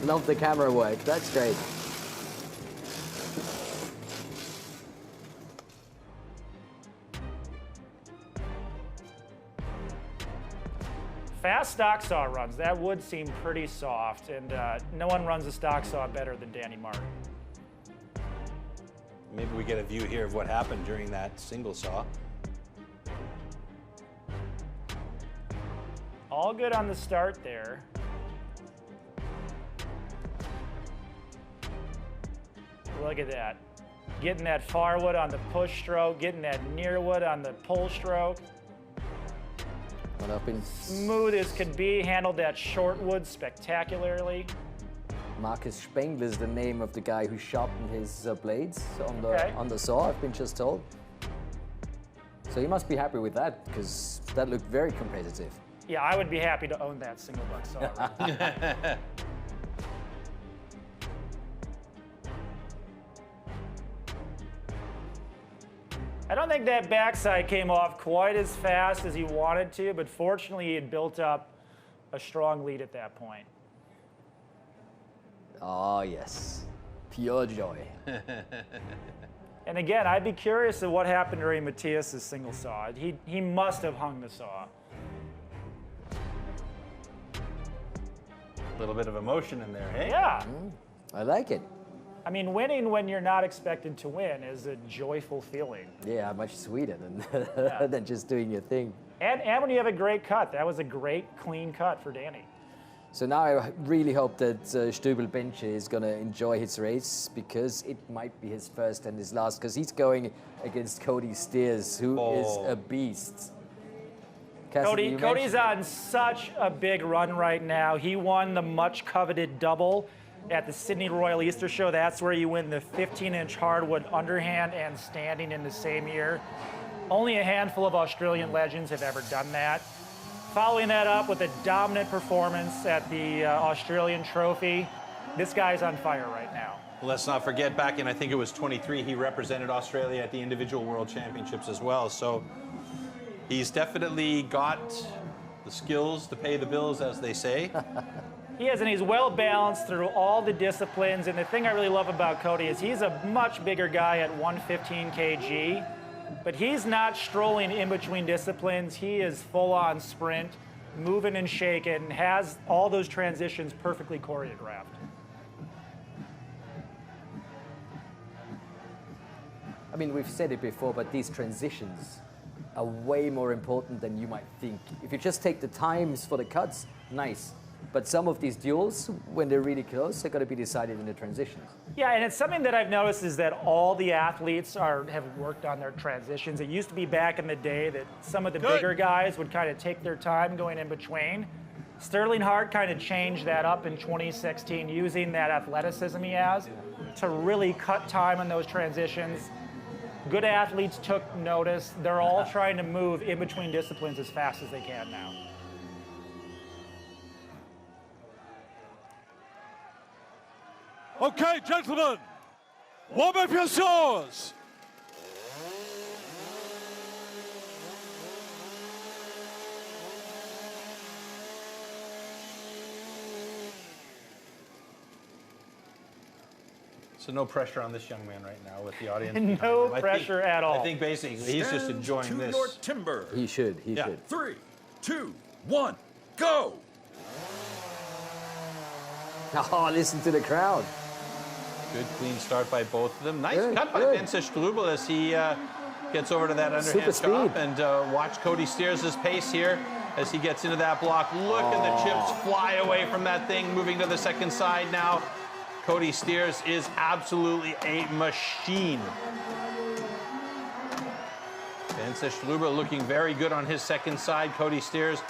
Love the camera work. That's great. Fast stock saw runs. That would seem pretty soft, and no one runs a stock saw better than Danny Martin. Maybe we get a view here of what happened during that single saw. All good on the start there. Look at that. Getting that far wood on the push stroke, getting that near wood on the pull stroke. Smooth as could be, handled that short wood spectacularly. Marcus Spengler is the name of the guy who sharpened his blades on the saw, I've been just told. So he must be happy with that, because that looked very competitive. Yeah, I would be happy to own that single buck saw. I don't think that backside came off quite as fast as he wanted to, but fortunately he had built up a strong lead at that point. Oh, yes. Pure joy. And again, I'd be curious of what happened during Matthias' single saw. He must have hung the saw. A little bit of emotion in there, hey? Yeah. I like it. I mean, winning when you're not expected to win is a joyful feeling. Yeah, much sweeter than just doing your thing. And when you have a great cut. That was a great, clean cut for Danny. So now I really hope that Stubel Benche is going to enjoy his race, because it might be his first and his last, because he's going against Cody Steers, who is a beast. Cody's on such a big run right now. He won the much coveted double at the Sydney Royal Easter Show. That's where you win the 15-inch hardwood underhand and standing in the same year. Only a handful of Australian legends have ever done that. Following that up with a dominant performance at the Australian Trophy. This guy's on fire right now. Let's not forget, back in, I think it was 23, he represented Australia at the individual world championships as well. So he's definitely got the skills to pay the bills, as they say. He is, and he's well balanced through all the disciplines. And the thing I really love about Cody is he's a much bigger guy at 115 kg But he's not strolling in between disciplines. He is full-on sprint, moving and shaking, has all those transitions perfectly choreographed. I mean, we've said it before, but these transitions are way more important than you might think. If you just take the times for the cuts, nice. But some of these duels, when they're really close, they're going to be decided in the transitions. Yeah, and it's something that I've noticed is that all the athletes have worked on their transitions. It used to be back in the day that some of the bigger guys would kind of take their time going in between. Sterling Hart kind of changed that up in 2016, using that athleticism he has to really cut time on those transitions. Good athletes took notice. They're all trying to move in between disciplines as fast as they can now. Okay, gentlemen, warm up your saws. So no pressure on this young man right now with the audience. No pressure at all. I think basically he's just enjoying to this. your timber. He should, he Yeah. should. 3, 2, 1, go! Oh, listen to the crowd. Good clean start by both of them. Nice Good, cut by good. Bence Strubel as he gets over to that Super underhand speed. chop. And watch Cody Steers' pace here as he gets into that block. Look at the chips fly away from that thing, moving to the second side now. Cody Steers is absolutely a machine. Bence Strubel looking very good on his second side. Cody Steers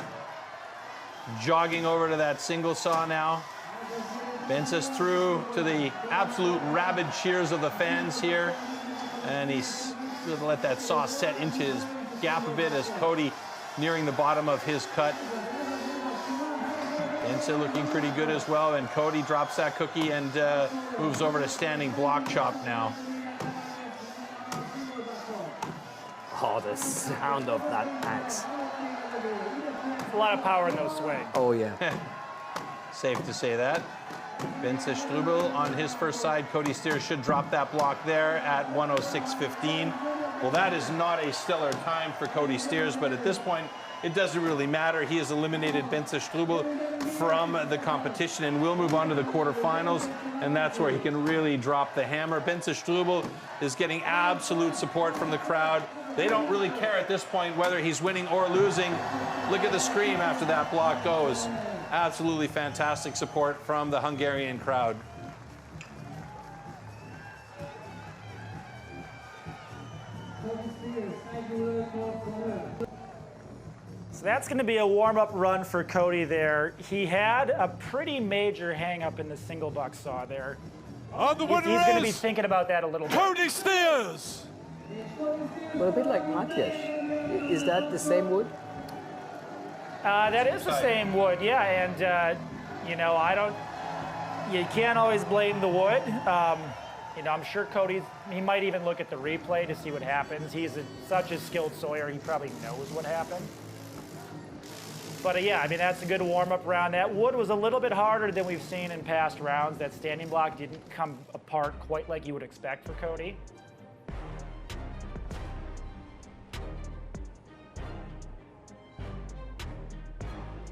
jogging over to that single saw now. Bence is through to the absolute rabid cheers of the fans here. And he's going to let that saw set into his gap a bit as Cody nearing the bottom of his cut. Bence looking pretty good as well. And Cody drops that cookie and moves over to standing block chop now. Oh, the sound of that axe. A lot of power in those swings. Oh, yeah. Safe to say that. Bence Strubel on his first side. Cody Steers should drop that block there at 106.15. Well, that is not a stellar time for Cody Steers, but at this point, it doesn't really matter. He has eliminated Bence Strubel from the competition and will move on to the quarterfinals, and that's where he can really drop the hammer. Bence Strubel is getting absolute support from the crowd. They don't really care at this point whether he's winning or losing. Look at the scream after that block goes. Absolutely fantastic support from the Hungarian crowd. So that's going to be a warm-up run for Cody there. He had a pretty major hang-up in the single buck saw there. And the winner He's going to be is thinking about that a little bit. Cody Steers. Well, a bit like Matthias. Is that the same wood? That is the same wood, yeah. And, you know, you can't always blame the wood. You know, I'm sure he might even look at the replay to see what happens. He's such a skilled sawyer, he probably knows what happened. But yeah, I mean, that's a good warm-up round. That wood was a little bit harder than we've seen in past rounds. That standing block didn't come apart quite like you would expect for Cody.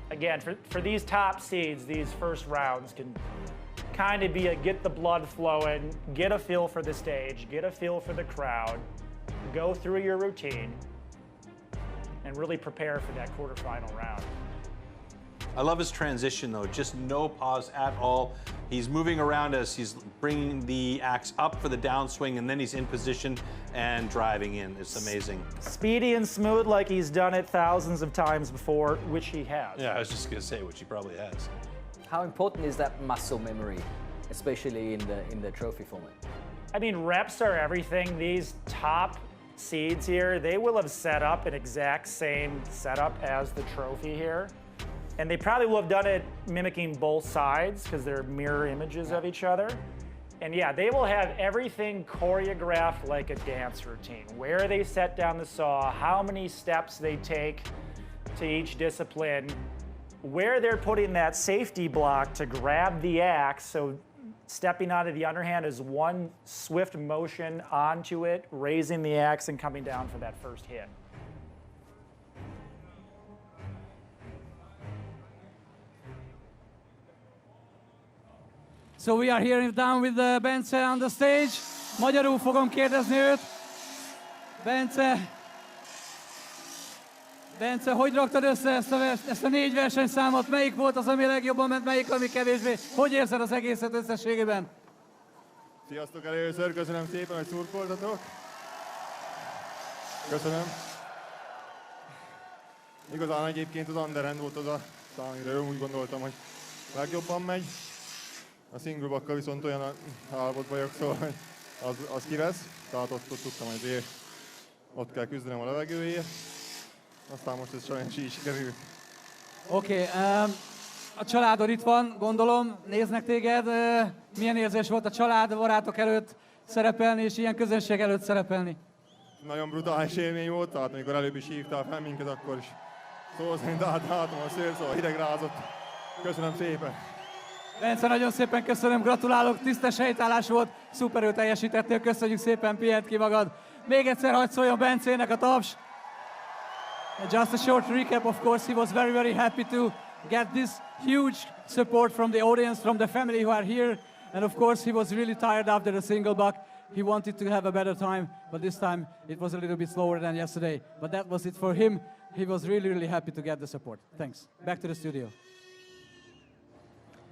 Again, for these top seeds, these first rounds can kind of be a get the blood flowing, get a feel for the stage, get a feel for the crowd, go through your routine, and really prepare for that quarterfinal round. I love his transition though, just no pause at all. He's moving around as he's bringing the axe up for the downswing, and then he's in position and driving in. It's amazing. Speedy and smooth like he's done it thousands of times before, which he has. Yeah, I was just gonna say, which he probably has. How important is that muscle memory, especially in the trophy format? I mean, reps are everything. These top seeds here, they will have set up an exact same setup as the trophy here. And they probably will have done it mimicking both sides because they're mirror images of each other. And yeah, they will have everything choreographed like a dance routine. Where they set down the saw, how many steps they take to each discipline, where they're putting that safety block to grab the axe so stepping onto the underhand is one swift motion onto it, raising the axe and coming down for that first hit. So we are here down with Bence on the stage. Magyarul fogom kérdezni őt. Bence, hogy raktad össze ezt a 4 versenyszámot? Melyik volt az, ami legjobban ment, melyik, ami kevésbé? Hogy érzed az egészet összességében? Sziasztok először, köszönöm szépen, hogy szurkoltatok. Köszönöm. Igazán egyébként az underhand volt az a szám, amire úgy gondoltam, hogy legjobban megy. A singlebakkal viszont olyan állapotban vagyok, szóval az kivesz. Tehát ott tudtam, hogy ott kell küzdenem a levegőért. Aztán most ez sajnos így sikerült. Oké, a családod itt van, gondolom, néznek téged. Milyen érzés volt a család, a barátok előtt szerepelni, és ilyen közönség előtt szerepelni? Nagyon brutális élmény volt, tehát amikor előbb is hívtál fel minket, akkor is szó szerint álltam a szőr, szóval hidegrázott. Köszönöm szépen. Bence, nagyon szépen köszönöm, gratulálok, tisztes helytállás volt, szuperül teljesítettél, köszönjük szépen, pihent ki magad. Még egyszer hadd szóljon Bencének a taps. Just a short recap, of course, he was very, very happy to get this huge support from the audience, from the family who are here. And of course, he was really tired after the single buck. He wanted to have a better time, but this time it was a little bit slower than yesterday. But that was it for him. He was really, really happy to get the support. Thanks. Back to the studio.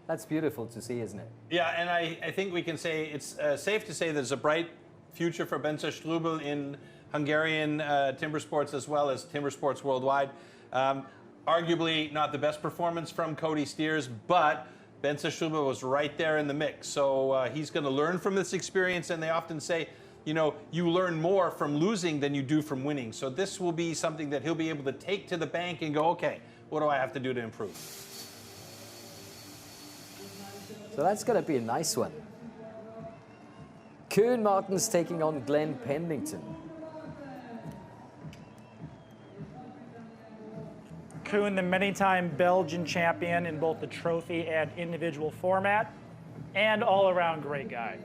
That's beautiful to see, isn't it? Yeah, and I think we can say it's safe to say there's a bright future for Bence Strubel in Hungarian timber sports as well as timber sports worldwide. Arguably not the best performance from Cody Steers, but Bence Strubel was right there in the mix. So he's going to learn from this experience, and they often say, you know, you learn more from losing than you do from winning. So this will be something that he'll be able to take to the bank and go, okay, what do I have to do to improve? So that's going to be a nice one. Koen Martens taking on Glenn Pendleton. Koen, the many-time Belgian champion in both the trophy and individual format, and all-around great guy.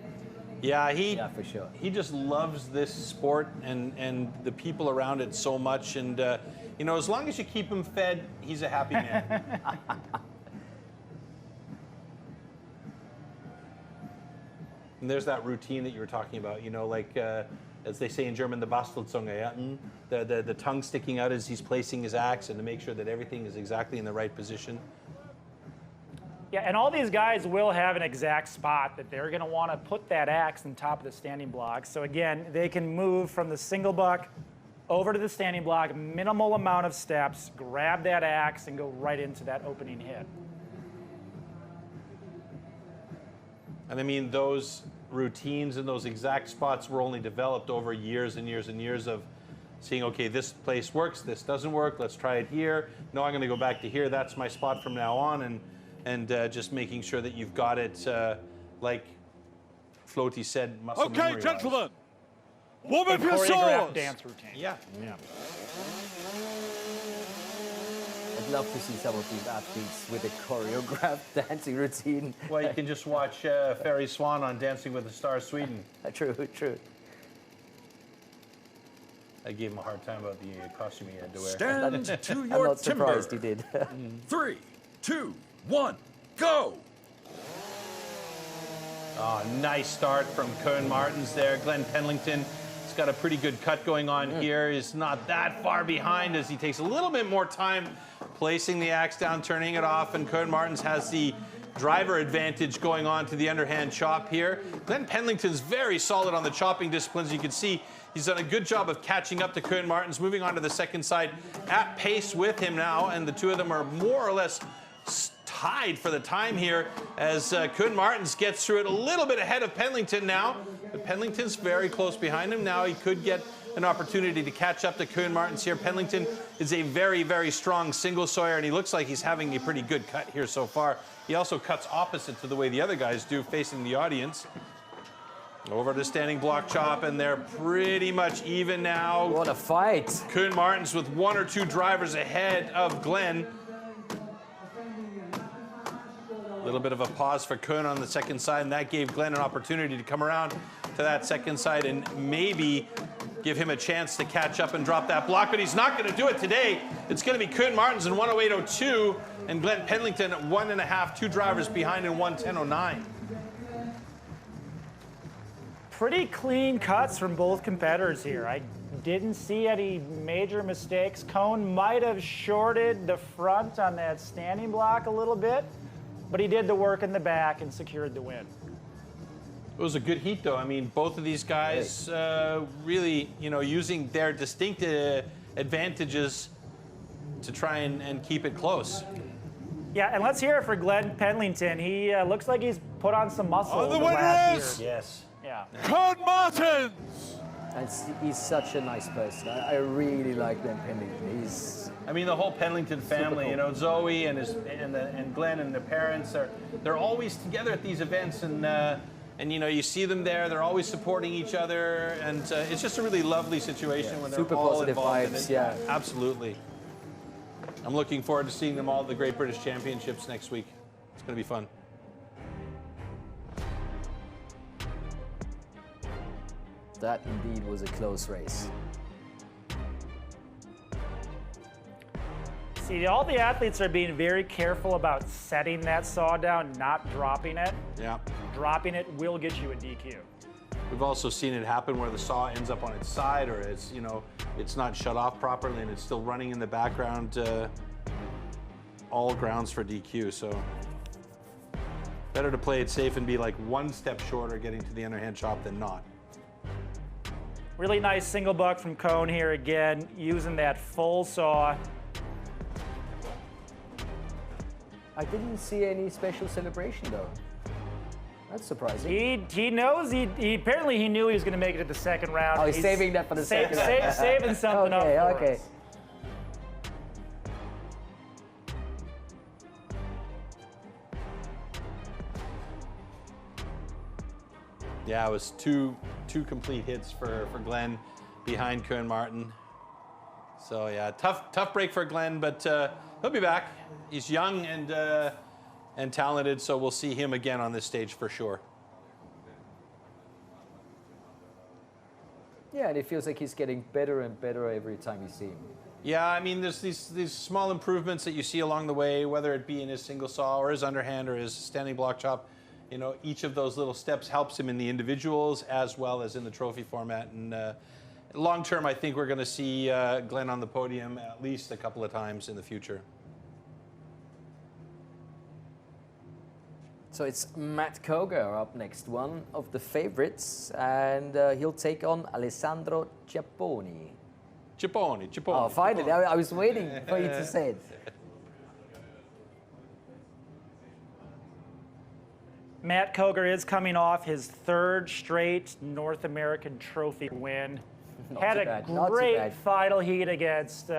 Yeah, for sure. He just loves this sport and the people around it so much. And, you know, as long as you keep him fed, he's a happy man. And there's that routine that you were talking about, you know, like, as they say in German, the Bastelzunge, yeah? The tongue sticking out as he's placing his axe and to make sure that everything is exactly in the right position. Yeah, and all these guys will have an exact spot that they're going to want to put that axe on top of the standing block. So again, they can move from the single buck over to the standing block, minimal amount of steps, grab that axe, and go right into that opening hit. And I mean, those routines and those exact spots were only developed over years and years and years of seeing, okay, this place works, this doesn't work, let's try it here. No, I'm going to go back to here, that's my spot from now on, and just making sure that you've got it, like Floaty said, muscle memory. Okay, gentlemen, warm up your Choreographed swords. dance routine. Yeah. I'd love to see some of these athletes with a choreographed dancing routine. Well, you can just watch Ferry Swan on Dancing with the Stars Sweden. True, true. I gave him a hard time about the costume he had to wear. Stand to I'm your not surprised timber. he did. 3, 2, 1, go! Oh, nice start from Koen Martens there. Glenn Pendleton has got a pretty good cut going on here. He's not that far behind as he takes a little bit more time placing the axe down, turning it off, and Koen Martens has the driver advantage going on to the underhand chop here. Glenn Pendleton's very solid on the chopping disciplines. You can see he's done a good job of catching up to Koen Martens, moving on to the second side at pace with him now, and the two of them are more or less tied for the time here as Koen Martens gets through it a little bit ahead of Pendleton now, but Pendleton's very close behind him now. He could get an opportunity to catch up to Koen Martens here. Pendleton is a very, very strong single sawyer, and he looks like he's having a pretty good cut here so far. He also cuts opposite to the way the other guys do, facing the audience. Over to standing block chop, and they're pretty much even now. What a fight. Koen Martens with one or two drivers ahead of Glenn. A little bit of a pause for Koen on the second side, and that gave Glenn an opportunity to come around to that second side and maybe give him a chance to catch up and drop that block, but he's not going to do it today. It's going to be Koen Martens in 1:08.02 and Glenn Pendleton at 1.5, 2 drivers behind in 1:10.09. Pretty clean cuts from both competitors here. I didn't see any major mistakes. Koen might have shorted the front on that standing block a little bit, but he did the work in the back and secured the win. It was a good heat, though. I mean, both of these guys really, you know, using their distinct advantages to try and keep it close. Yeah, and let's hear it for Glenn Pendleton. He looks like he's put on some muscle Oh, the over winner last is- year. Yes. Yeah. Koen Martens! And he's such a nice person. I really like Glenn Pendleton. He's I mean, the whole Pendleton family, cool. you know, Zoe and Glenn and their parents, they're always together at these events, and you know, you see them there. They're always supporting each other, and it's just a really lovely situation when they're super all positive involved in vibes, it. yeah. Absolutely. I'm looking forward to seeing them all at the Great British Championships next week. It's going to be fun. That indeed was a close race. See, all the athletes are being very careful about setting that saw down, not dropping it. Yeah. Dropping it will get you a DQ. We've also seen it happen where the saw ends up on its side, or it's, you know, it's not shut off properly and it's still running in the background. All grounds for DQ, so better to play it safe and be like one step shorter getting to the underhand chop than not. Really nice single buck from Koen here again, using that full saw. I didn't see any special celebration though. That's surprising. He knows, he apparently he knew he was going to make it to the second round. Oh, he's saving that for the second round. Saving something Okay, up for okay. us. Yeah, it was two complete hits for Glenn behind Koen Martin. So yeah, tough break for Glenn, but he'll be back. He's young and talented, so we'll see him again on this stage for sure. Yeah, and it feels like he's getting better and better every time you see him. Yeah, I mean, there's these small improvements that you see along the way, whether it be in his single saw or his underhand or his standing block chop. You know, each of those little steps helps him in the individuals as well as in the trophy format. And long term, I think we're going to see Glenn on the podium at least a couple of times in the future. So it's Matt Koger up next, one of the favorites, and he'll take on Alessandro Ciapponi. Ciapponi. Oh, finally, I was waiting for you to say it. Matt Koger is coming off his third straight North American trophy win. Had a great final heat against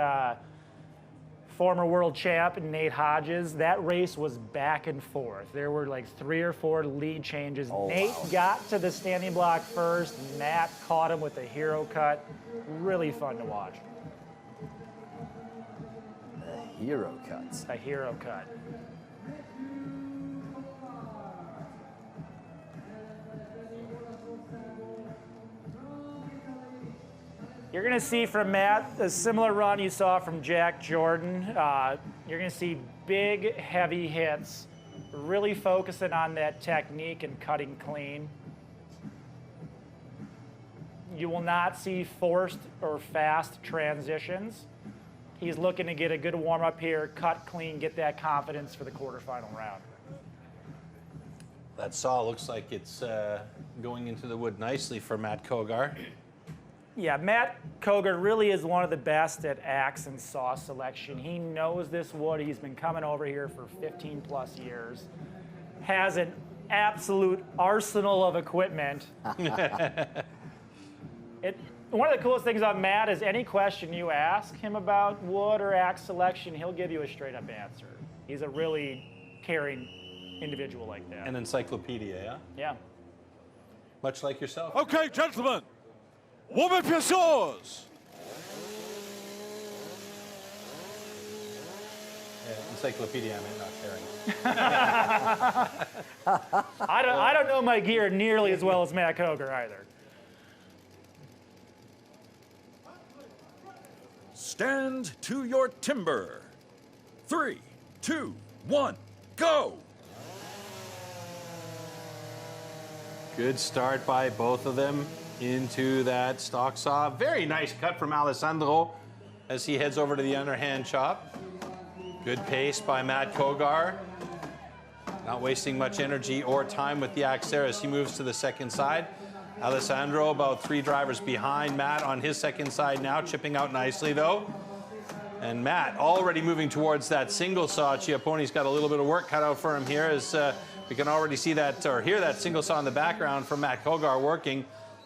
former world champ Nate Hodges. That race was back and forth. There were like 3 or 4 lead changes. Nate got to the standing block first. Matt caught him with a hero cut. Really fun to watch. A hero cut. A hero cut. You're going to see from Matt a similar run you saw from Jack Jordan. You're going to see big, heavy hits, really focusing on that technique and cutting clean. You will not see forced or fast transitions. He's looking to get a good warm-up here, cut clean, get that confidence for the quarterfinal round. That saw looks like it's going into the wood nicely for Matt Kogar. Yeah, Matt Koger really is one of the best at axe and saw selection. He knows this wood. He's been coming over here for 15 plus years. Has an absolute arsenal of equipment. One of the coolest things about Matt is any question you ask him about wood or axe selection, he'll give you a straight up answer. He's a really caring individual like that. An encyclopedia, yeah? Yeah. Much like yourself. Okay, gentlemen. Warm up your saws. Encyclopedia, I meant, not sharing. I don't know my gear nearly as well as Matt Koger either. Stand to your timber. 3, 2, 1, go! Good start by both of them into that stock saw. Very nice cut from Alessandro as he heads over to the underhand chop. Good pace by Matt Kogar. Not wasting much energy or time with the axe there as he moves to the second side. Alessandro about 3 drivers behind Matt on his second side now, chipping out nicely though. And Matt already moving towards that single saw. Chiappone's got a little bit of work cut out for him here as we can already see that or hear that single saw in the background from Matt Kogar working.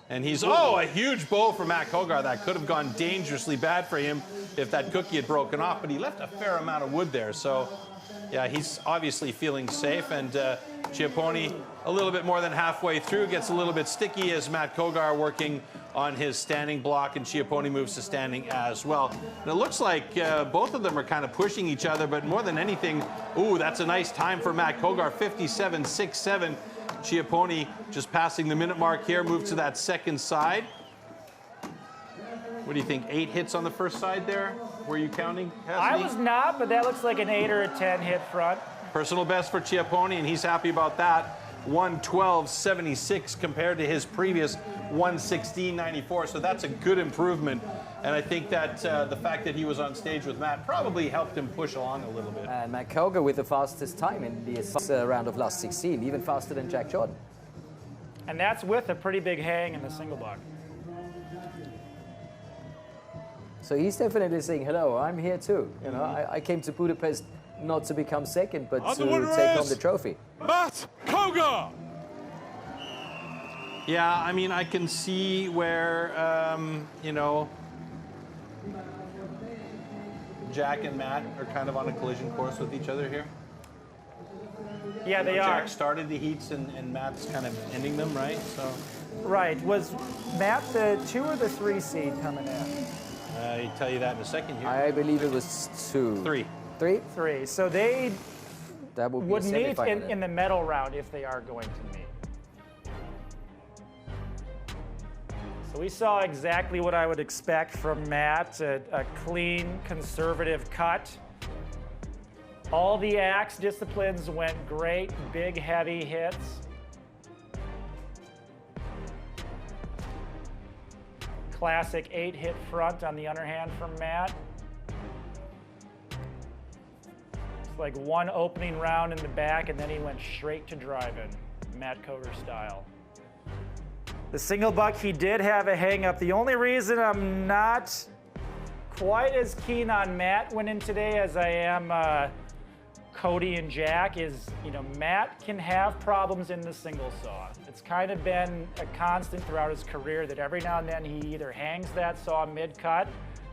And he's, a huge bow for Matt Kogar. That could have gone dangerously bad for him if that cookie had broken off, but he left a fair amount of wood there. So, yeah, he's obviously feeling safe. And Chiappone, a little bit more than halfway through, gets a little bit sticky as Matt Kogar working on his standing block, and Chiappone moves to standing as well. And it looks like both of them are kind of pushing each other, but more than anything, that's a nice time for Matt Kogar, 57.67. Chiappone just passing the minute mark here, moves to that second side. What do you think, 8 hits on the first side there? Were you counting, Hasni? I was not, but that looks like an 8 or a 10 hit front. Personal best for Chiappone, and he's happy about that. 112.76 compared to his previous 116.94, so that's a good improvement. And I think that the fact that he was on stage with Matt probably helped him push along a little bit. And Matt Koger with the fastest time in the round of last 16, even faster than Jack Jordan. And that's with a pretty big hang in the single block. So he's definitely saying, hello, I'm here too. You know, I came to Budapest not to become second, but to take home the trophy. Matt Koger! Yeah, I mean, I can see where, Jack and Matt are kind of on a collision course with each other here. Yeah, they are. Jack started the heats and Matt's kind of ending them, right? So. Right. Was Matt the 2 or the 3 seed coming in? I'll tell you that in a second here. I believe it was 2. 3. 3? 3. So they would meet in the medal round if they are going to meet. So we saw exactly what I would expect from Matt, a clean, conservative cut. All the axe disciplines went great, big, heavy hits. Classic 8-hit front on the underhand from Matt. It's like one opening round in the back, and then he went straight to driving, Matt Koger style. The single buck, he did have a hang-up. The only reason I'm not quite as keen on Matt winning today as I am Cody and Jack is, Matt can have problems in the single saw. It's kind of been a constant throughout his career that every now and then he either hangs that saw mid-cut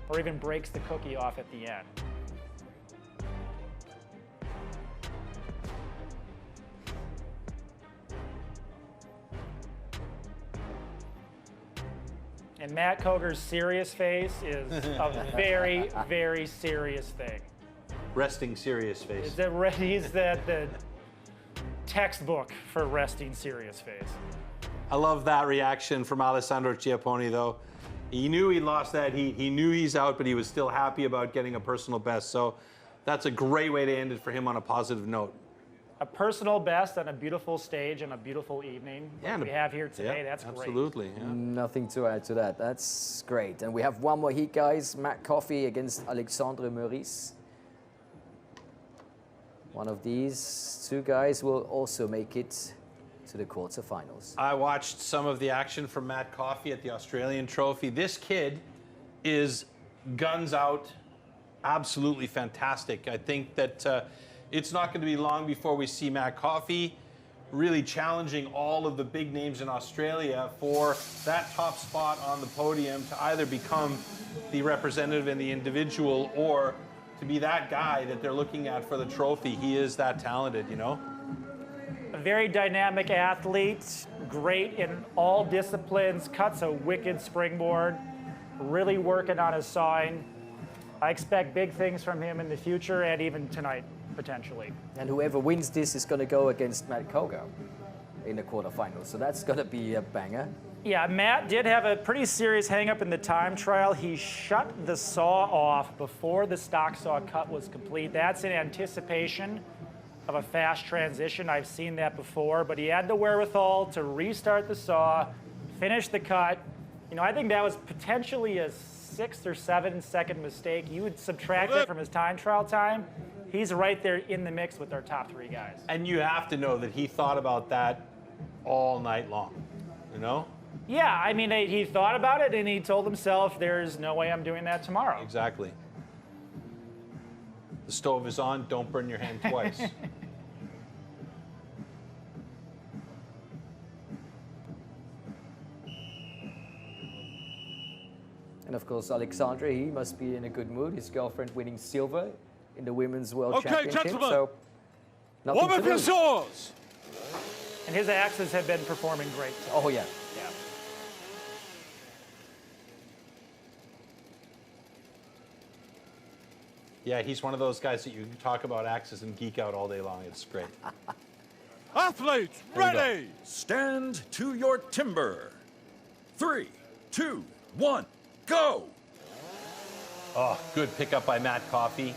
or even breaks the cookie off at the end. And Matt Koger's serious face is a very, very serious thing. Resting serious face. He's the textbook for resting serious face. I love that reaction from Alessandro Chiappone, though. He knew he lost that heat. He knew he's out, but he was still happy about getting a personal best. So that's a great way to end it for him on a positive note. A personal best on a beautiful stage and a beautiful evening like we have here today. That's great. Absolutely. Yeah. Nothing to add to that. That's great. And we have one more heat, guys. Matt Coffey against Alexandre Meurice. One of these 2 guys will also make it to the quarterfinals. I watched some of the action from Matt Coffey at the Australian Trophy. This kid is guns out, absolutely fantastic. I think that it's not going to be long before we see Matt Coffey really challenging all of the big names in Australia for that top spot on the podium to either become the representative in the individual or to be that guy that they're looking at for the trophy. He is that talented, A very dynamic athlete, great in all disciplines, cuts a wicked springboard, really working on his sawing. I expect big things from him in the future and even tonight, potentially. And whoever wins this is going to go against Matt Kogar in the quarterfinals. So that's going to be a banger. Yeah, Matt did have a pretty serious hang-up in the time trial. He shut the saw off before the stock saw cut was complete. That's in anticipation of a fast transition. I've seen that before, but he had the wherewithal to restart the saw, finish the cut. You know, I think that was potentially a 6 or 7 second mistake. You would subtract it from his time trial time. He's right there in the mix with our top 3 guys. And you have to know that he thought about that all night long, you know? Yeah, I mean, he thought about it and he told himself, there's no way I'm doing that tomorrow. Exactly. The stove is on, don't burn your hand twice. And of course, Alexandra, he must be in a good mood. His girlfriend winning silver in the Women's World Championship. Gentlemen, so nothing warm up your saws. And his axes have been performing great. Oh, yeah. Yeah. Yeah, he's one of those guys that you can talk about axes and geek out all day long. It's great. Athletes, ready! Stand to your timber. 3, 2, 1, go! Oh, good pickup by Matt Coffey.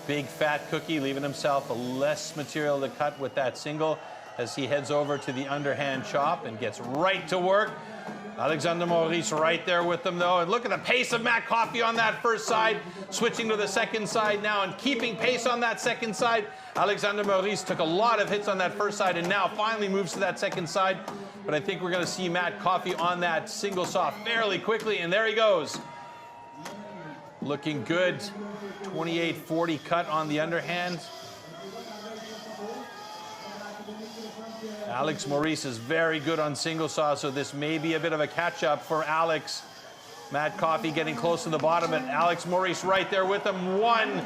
Big fat cookie, leaving himself a less material to cut with that single as he heads over to the underhand chop and gets right to work. Alexander Maurice right there with them, though. And look at the pace of Matt Coffey on that first side, switching to the second side now and keeping pace on that second side. Alexander Maurice took a lot of hits on that first side and now finally moves to that second side. But I think we're going to see Matt Coffey on that single saw fairly quickly, and there he goes. Looking good. 28-40 cut on the underhand. Alex Maurice is very good on single saw, so this may be a bit of a catch-up for Alex. Matt Coffey getting close to the bottom, and Alex Maurice right there with him. One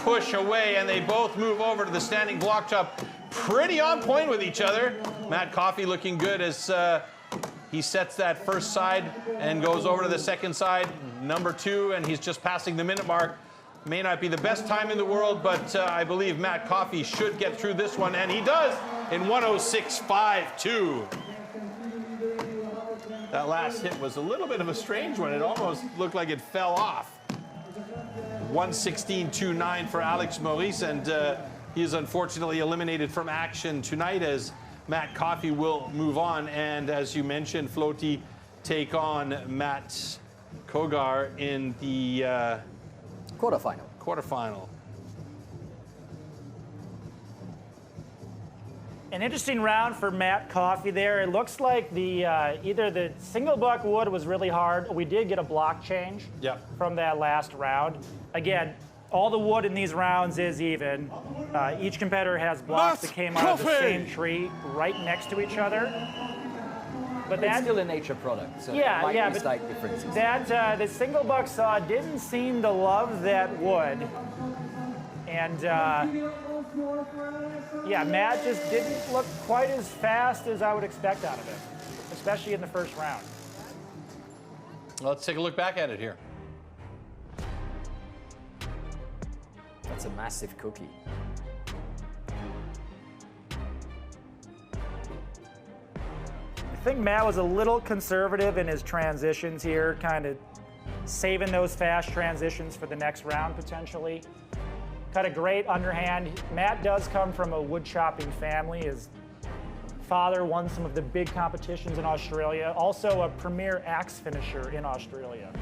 push away, and they both move over to the standing block chop. Pretty on point with each other. Matt Coffey looking good as he sets that first side and goes over to the second side, number 2, and he's just passing the minute mark. May not be the best time in the world, but I believe Matt Coffey should get through this one, and he does in 106.52. That last hit was a little bit of a strange one. It almost looked like it fell off. 116.29 for Alex Maurice, and he is unfortunately eliminated from action tonight as Matt Coffey will move on, and as you mentioned, Floaty take on Matt Kogar in the quarterfinal. An interesting round for Matt Coffey there. It looks like the either the single buck wood was really hard. We did get a block change from that last round. Again, all the wood in these rounds is even. Each competitor has blocks that came out of the same tree right next to each other. But it's still a nature product, so yeah, there might be but slight differences. That the single buck saw didn't seem to love that wood, and yeah, Matt just didn't look quite as fast as I would expect out of him, especially in the first round. Let's take a look back at it here. That's a massive cookie. I think Matt was a little conservative in his transitions here, kind of saving those fast transitions for the next round potentially. Cut a great underhand. Matt does come from a wood chopping family. His father won some of the big competitions in Australia, also a premier axe finisher in Australia.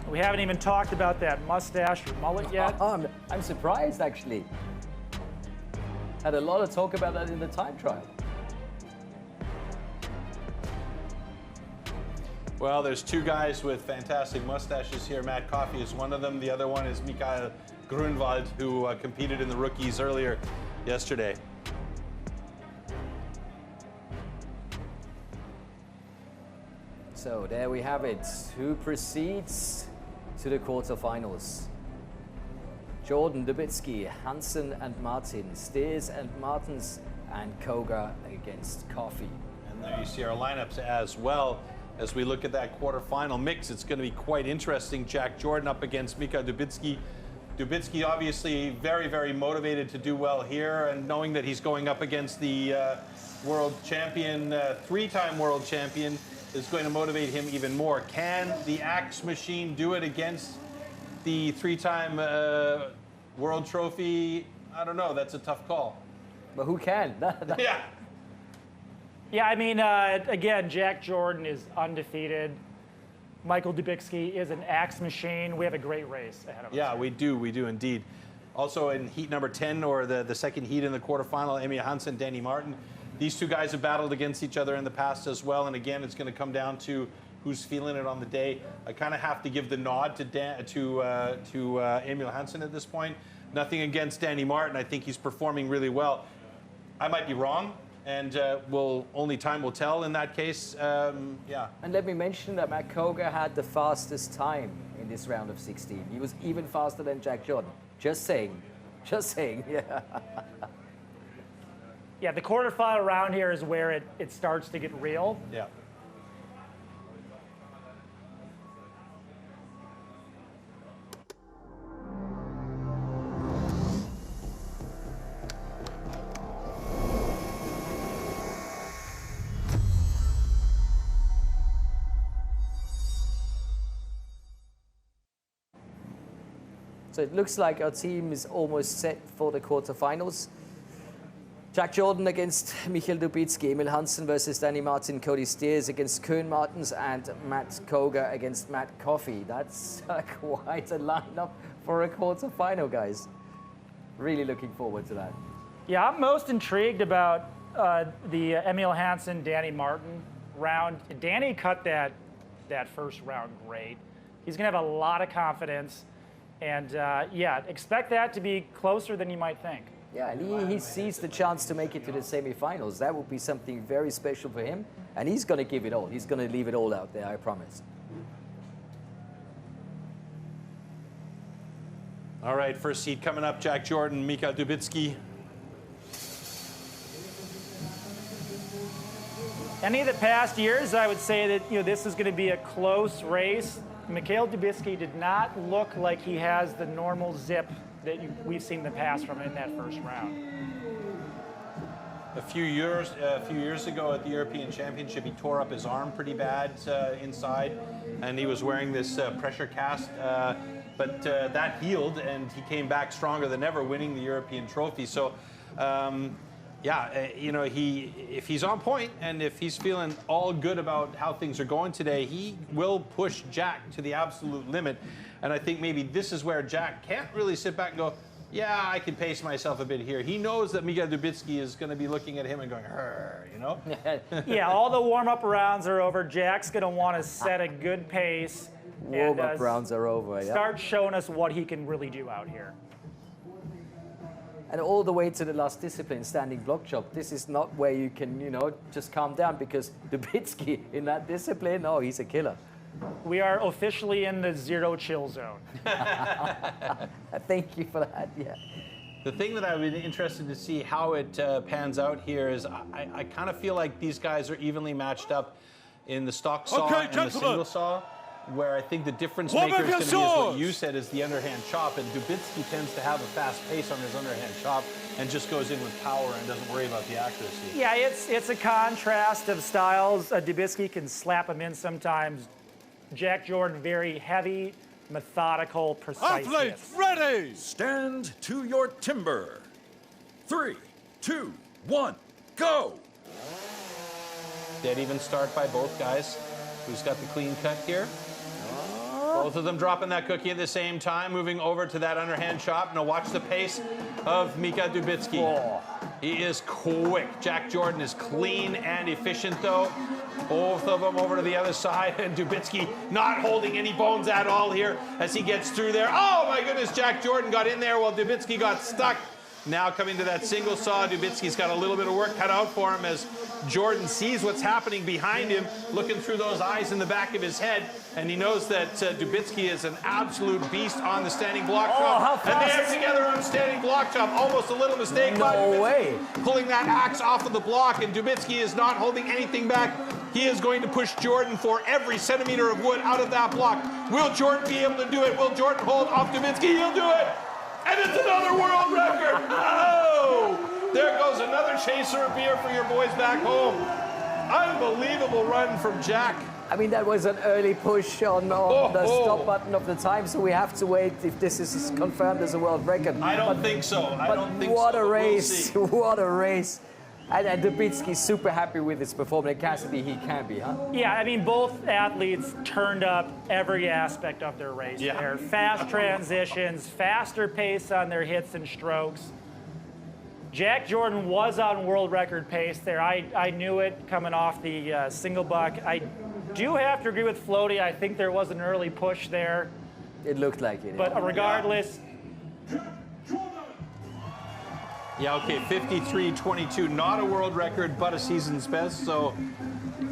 We haven't even talked about that mustache or mullet yet. I'm surprised, actually. Had a lot of talk about that in the time trial. Well, there's 2 guys with fantastic mustaches here. Matt Coffey is one of them. The other one is Michael Grunwald, who competed in the rookies earlier yesterday. So there we have it. Who proceeds to the quarterfinals? Jordan, Dubicki, Hansen and Martin, Steers and Martens and Koga against Coffee. And there you see our lineups as well. As we look at that quarterfinal mix, it's going to be quite interesting. Jack Jordan up against Michał Dubicki. Dubicki obviously very, very motivated to do well here, and knowing that he's going up against the world champion, three-time world champion, is going to motivate him even more. Can the Axe Machine do it against the three-time world trophy? I don't know. That's a tough call. But who can? Yeah. Yeah, I mean, again, Jack Jordan is undefeated. Michał Dubicki is an axe machine. We have a great race ahead of us. Yeah, we do indeed. Also in heat number 10, or the second heat in the quarterfinal, Emil Hansen, Danny Martin. These two guys have battled against each other in the past as well, and again, it's going to come down to who's feeling it on the day. I kind of have to give the nod to Emil Hansen at this point. Nothing against Danny Martin. I think he's performing really well. I might be wrong, and only time will tell in that case. Yeah. And let me mention that Matt Koga had the fastest time in this round of 16. He was even faster than Jack Jordan. Just saying. Just saying. Yeah. Yeah, the quarterfinal round here is where it starts to get real. Yeah. So it looks like our team is almost set for the quarterfinals. Jack Jordan against Michał Dubicki, Emil Hansen versus Danny Martin, Cody Steers against Koen Martens, and Matt Koga against Matt Coffey. That's quite a lineup for a quarterfinal, guys. Really looking forward to that. Yeah, I'm most intrigued about the Emil Hansen, Danny Martin round. Danny cut that first round great. He's going to have a lot of confidence. And yeah, expect that to be closer than you might think. Yeah, and he sees the chance to make it to the semifinals. That would be something very special for him. And he's going to give it all. He's going to leave it all out there, I promise. All right, first seed coming up, Jack Jordan, Michał Dubicki. Any of the past years, I would say that this is going to be a close race. Michał Dubicki did not look like he has the normal zip that we've seen in the past from him in that first round. A few years ago at the European Championship, he tore up his arm pretty bad inside, and he was wearing this pressure cast. But that healed, and he came back stronger than ever, winning the European trophy. So, yeah, if he's on point and if he's feeling all good about how things are going today, he will push Jack to the absolute limit. And I think maybe this is where Jack can't really sit back and go, yeah, I can pace myself a bit here. He knows that Michał Dubicki is going to be looking at him and going, Yeah, all the warm-up rounds are over. Jack's going to want to set a good pace. Warm-up rounds are over, yeah. Start showing us what he can really do out here. And all the way to the last discipline, standing block chop. This is not where you can, just calm down, because Dubicki in that discipline, oh, he's a killer. We are officially in the zero chill zone. Thank you for that, yeah. The thing that I've been interested to see how it pans out here is I kind of feel like these guys are evenly matched up in the stock saw and the single saw, where I think the difference maker is going to be, is what you said, is the underhand chop, and Dubicki tends to have a fast pace on his underhand chop and just goes in with power and doesn't worry about the accuracy. Yeah, it's a contrast of styles. Dubicki can slap him in sometimes. Jack Jordan, very heavy, methodical, precise. Athletes, ready! Stand to your timber. 3, 2, 1, go! Dead even start by both guys. Who's got the clean cut here? Both of them dropping that cookie at the same time, moving over to that underhand chop. Now watch the pace of Michał Dubicki. Oh. He is quick. Jack Jordan is clean and efficient, though. Both of them over to the other side, and Dubicki not holding any bones at all here as he gets through there. Oh my goodness, Jack Jordan got in there while Dubicki got stuck. Now coming to that single saw, Dubicki's got a little bit of work cut out for him as Jordan sees what's happening behind him, looking through those eyes in the back of his head, and he knows that Dubicki is an absolute beast on the standing block top. And they are together on standing block top. Almost a little mistake. No way. Pulling that axe off of the block, and Dubicki is not holding anything back. He is going to push Jordan for every centimeter of wood out of that block. Will Jordan be able to do it? Will Jordan hold off Dubicki? He'll do it. And it's another world record. Oh, there goes another chaser of beer for your boys back home. Unbelievable run from Jack. I mean, that was an early push on the stop button of the time, so we have to wait if this is confirmed as a world record. I don't think so. I don't think so. What a race. What a race. And Dubicki's super happy with his performance. And Cassidy, he can be, huh? Yeah, I mean, both athletes turned up every aspect of their race. Yeah. Their fast transitions, faster pace on their hits and strokes. Jack Jordan was on world record pace there. I knew it coming off the single buck. I do have to agree with Floaty. I think there was an early push there. It looked like it. But regardless... Yeah, okay, 53.22, not a world record, but a season's best. So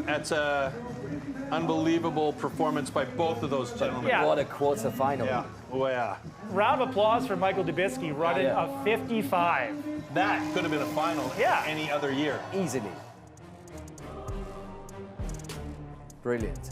that's a unbelievable performance by both of those gentlemen. Yeah. What a quarterfinal. Yeah. Oh, yeah. Round of applause for Michael Dubicki running a 55. That could have been a final any other year. Easily. Brilliant.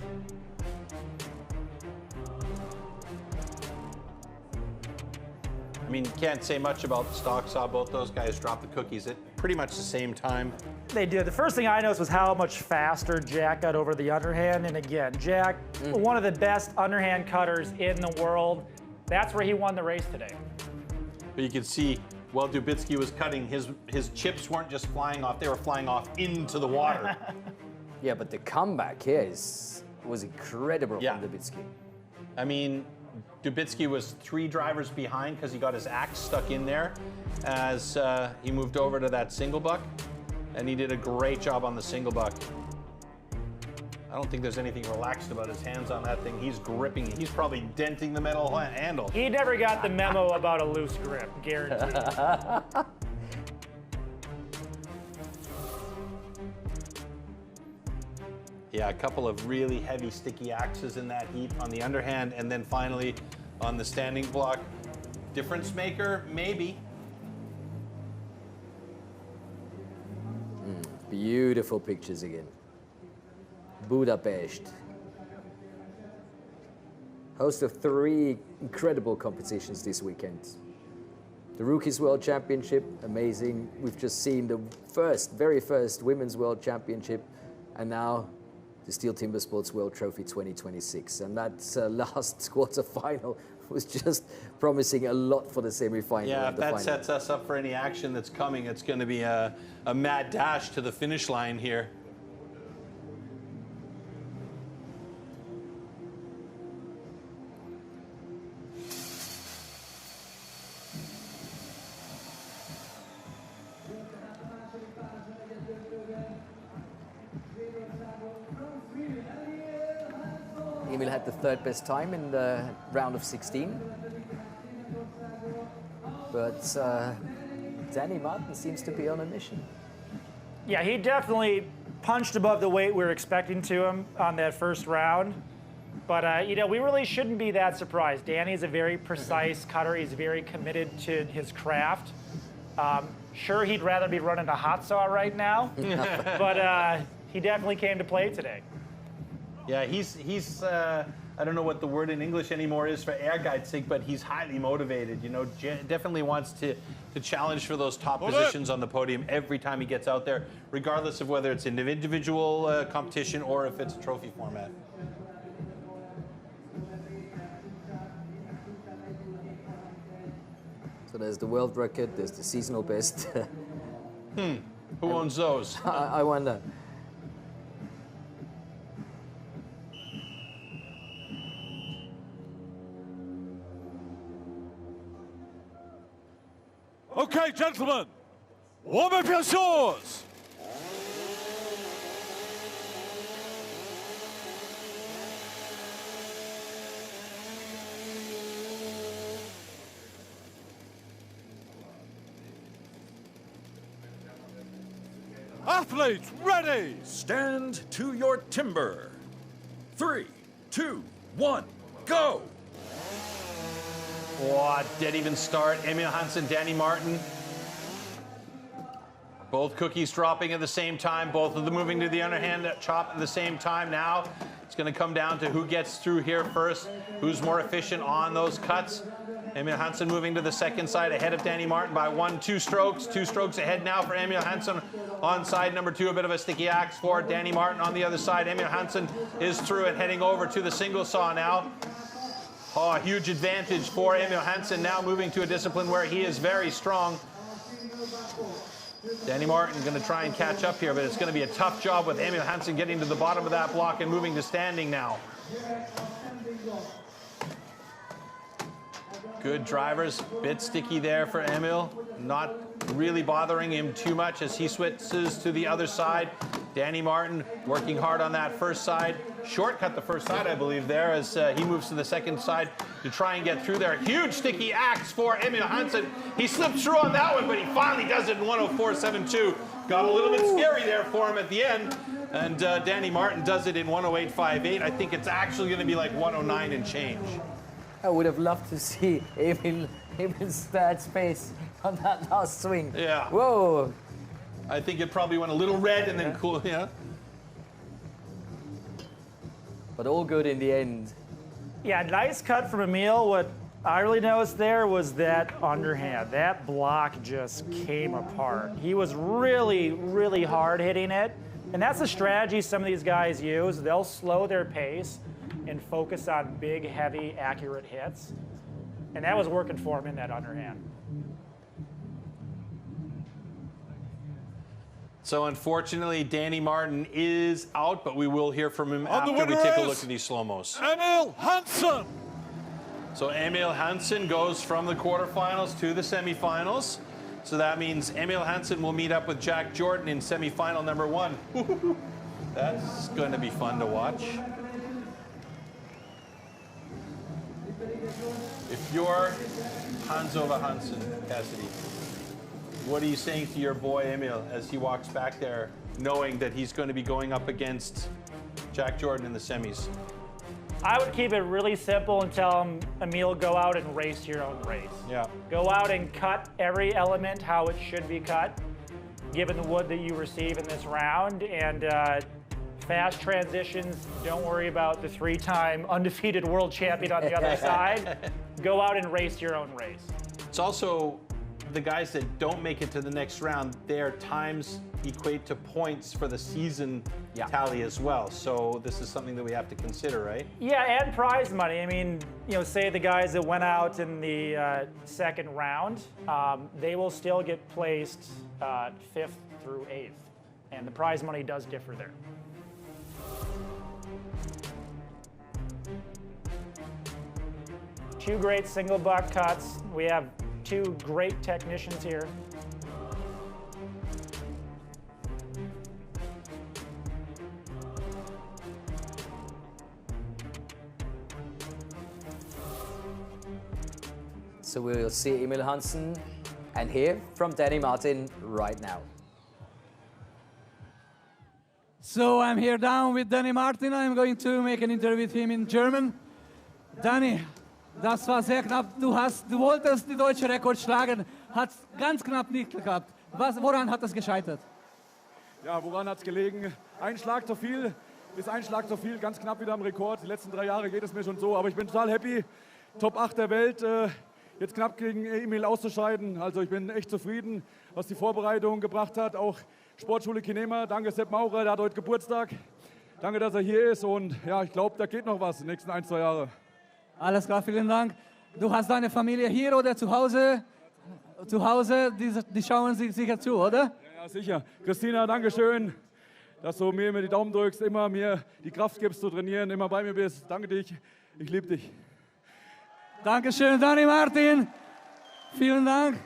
I mean, you can't say much about the stock saw. Both those guys dropped the cookies at pretty much the same time. They did. The first thing I noticed was how much faster Jack got over the underhand. And again, Jack, one of the best underhand cutters in the world. That's where he won the race today. But you can see, while Dubicki was cutting, his chips weren't just flying off, they were flying off into the water. Yeah, but the comeback here was incredible from Dubicki. I mean, Dubicki was 3 drivers behind because he got his axe stuck in there as he moved over to that single buck, and he did a great job on the single buck. I don't think there's anything relaxed about his hands on that thing. He's gripping it. He's probably denting the metal handle. He never got the memo about a loose grip, guaranteed. Yeah, a couple of really heavy, sticky axes in that heat on the underhand, and then finally on the standing block. Difference maker, maybe. Beautiful pictures again. Budapest. Host of 3 incredible competitions this weekend. The Rookies World Championship, amazing. We've just seen the very first Women's World Championship, and now the STIHL Timbersports World Trophy 2026. And that last quarter-final was just promising a lot for the semi-final. Yeah, and if the that final. sets us up for any action that's coming, it's going to be a mad dash to the finish line here. Emil had the 3rd best time in the round of 16. But Danny Martin seems to be on a mission. Yeah, he definitely punched above the weight we were expecting to him on that first round. But, you know, we really shouldn't be that surprised. Danny's a very precise cutter. He's very committed to his craft. Sure, he'd rather be running a hot saw right now, but he definitely came to play today. Yeah, he's I don't know what the word in English anymore is for air guide sake, but he's highly motivated. You know, definitely wants to challenge for those top positions on the podium every time he gets out there, regardless of whether it's an individual competition or if it's a trophy format. So there's the world record, there's the seasonal best. Who owns those? I wonder. Okay, gentlemen, warm up your saws. Athletes, ready! Stand to your timber. 3, 2, 1, go! What? Didn't even start. Emil Hansen, Danny Martin. Both cookies dropping at the same time. Both of them moving to the underhand chop at the same time. Now it's going to come down to who gets through here first, who's more efficient on those cuts. Emil Hansen moving to the second side ahead of Danny Martin by 2 strokes. 2 strokes ahead now for Emil Hansen on side number 2. A bit of a sticky axe for Danny Martin on the other side. Emil Hansen is through it, heading over to the single saw now. Oh, a huge advantage for Emil Hansen now moving to a discipline where he is very strong. Danny Martin going to try and catch up here, but it's going to be a tough job with Emil Hansen getting to the bottom of that block and moving to standing now. Good drivers, bit sticky there for Emil. Not really bothering him too much as he switches to the other side. Danny Martin working hard on that first side. Shortcut the first side, I believe, there as he moves to the second side to try and get through there. Huge sticky axe for Emil Hansen. He slipped through on that one, but he finally does it in 104.72. Got a little bit scary there for him at the end. And Danny Martin does it in 108.58. I think it's actually going to be like 109 and change. I would have loved to see Emil's third space on that last swing. Yeah. Whoa. I think it probably went a little red and then cool, yeah. But all good in the end. Yeah, nice cut from Emil. What I really noticed there was that underhand. That block just came apart. He was really, really hard hitting it. And that's a strategy some of these guys use. They'll slow their pace and focus on big, heavy, accurate hits. And that was working for him in that underhand. So unfortunately, Danny Martin is out, but we will hear from him after we take a look at these slow-mos. Emil Hansen! So Emil Hansen goes from the quarterfinals to the semifinals. So that means Emil Hansen will meet up with Jack Jordan in semifinal number 1. That's going to be fun to watch. If you're Hans-Ove Hansen, Cassidy, what are you saying to your boy Emil as he walks back there, knowing that he's going to be going up against Jack Jordan in the semis? I would keep it really simple and tell him, Emil, go out and race your own race. Yeah. Go out and cut every element how it should be cut, given the wood that you receive in this round. And fast transitions, don't worry about the 3-time undefeated world champion on the other side. Go out and race your own race. It's also the guys that don't make it to the next round, their times equate to points for the season tally as well. So this is something that we have to consider, right? Yeah, and prize money. I mean, you know, say the guys that went out in the second round, they will still get placed 5th through 8th. And the prize money does differ there. Two great single buck cuts. We have 2 great technicians here. So we'll see Emil Hansen and hear from Danny Martin right now. So I'm here down with Danny Martin. I'm going to make an interview with him in German. Danny, das war sehr knapp. Du wolltest die deutsche Rekord schlagen, hat ganz knapp nicht geklappt. Woran hat das gescheitert? Ja, woran hat es gelegen? Ein Schlag zu viel, ganz knapp wieder am Rekord. Die letzten 3 Jahre geht es mir schon so, aber ich bin total happy. Top 8 der Welt, jetzt knapp gegen Emil auszuscheiden. Also ich bin echt zufrieden, was die Vorbereitung gebracht hat. Auch Sportschule Kinema, danke Sepp Maurer, der hat heute Geburtstag. Danke, dass er hier ist und ja, ich glaube, da geht noch was in den nächsten 1-2 Jahren. Alles klar, vielen Dank. Du hast deine Familie hier oder zu Hause? Zu Hause, die schauen sich sicher zu, oder? Ja, sicher. Christina, danke schön, dass du mir immer die Daumen drückst, immer mir die Kraft gibst zu trainieren, immer bei mir bist. Danke dich, ich liebe dich. Dankeschön, Danny Martin. Vielen Dank.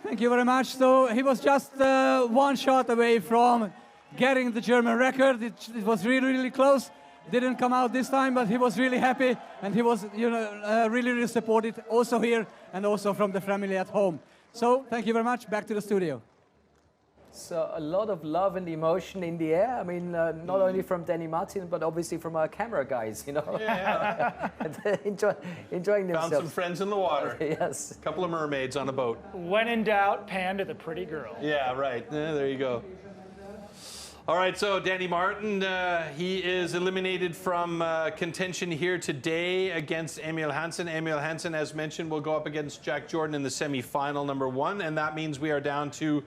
Thank you very much. So he was just 1 shot away from getting the German record. It was really, really close. Didn't come out this time, but he was really happy, and he was, really, really supported also here and also from the family at home. So thank you very much. Back to the studio. So a lot of love and emotion in the air. I mean, not only from Danny Martin, but obviously from our camera guys, you know. Yeah. Enjoying themselves. Found some friends in the water. Yes. A couple of mermaids on a boat. When in doubt, pan to the pretty girl. Yeah, right. There you go. All right, so Danny Martin, he is eliminated from contention here today against Emil Hansen. Emil Hansen, as mentioned, will go up against Jack Jordan in the semi-final number 1, and that means we are down to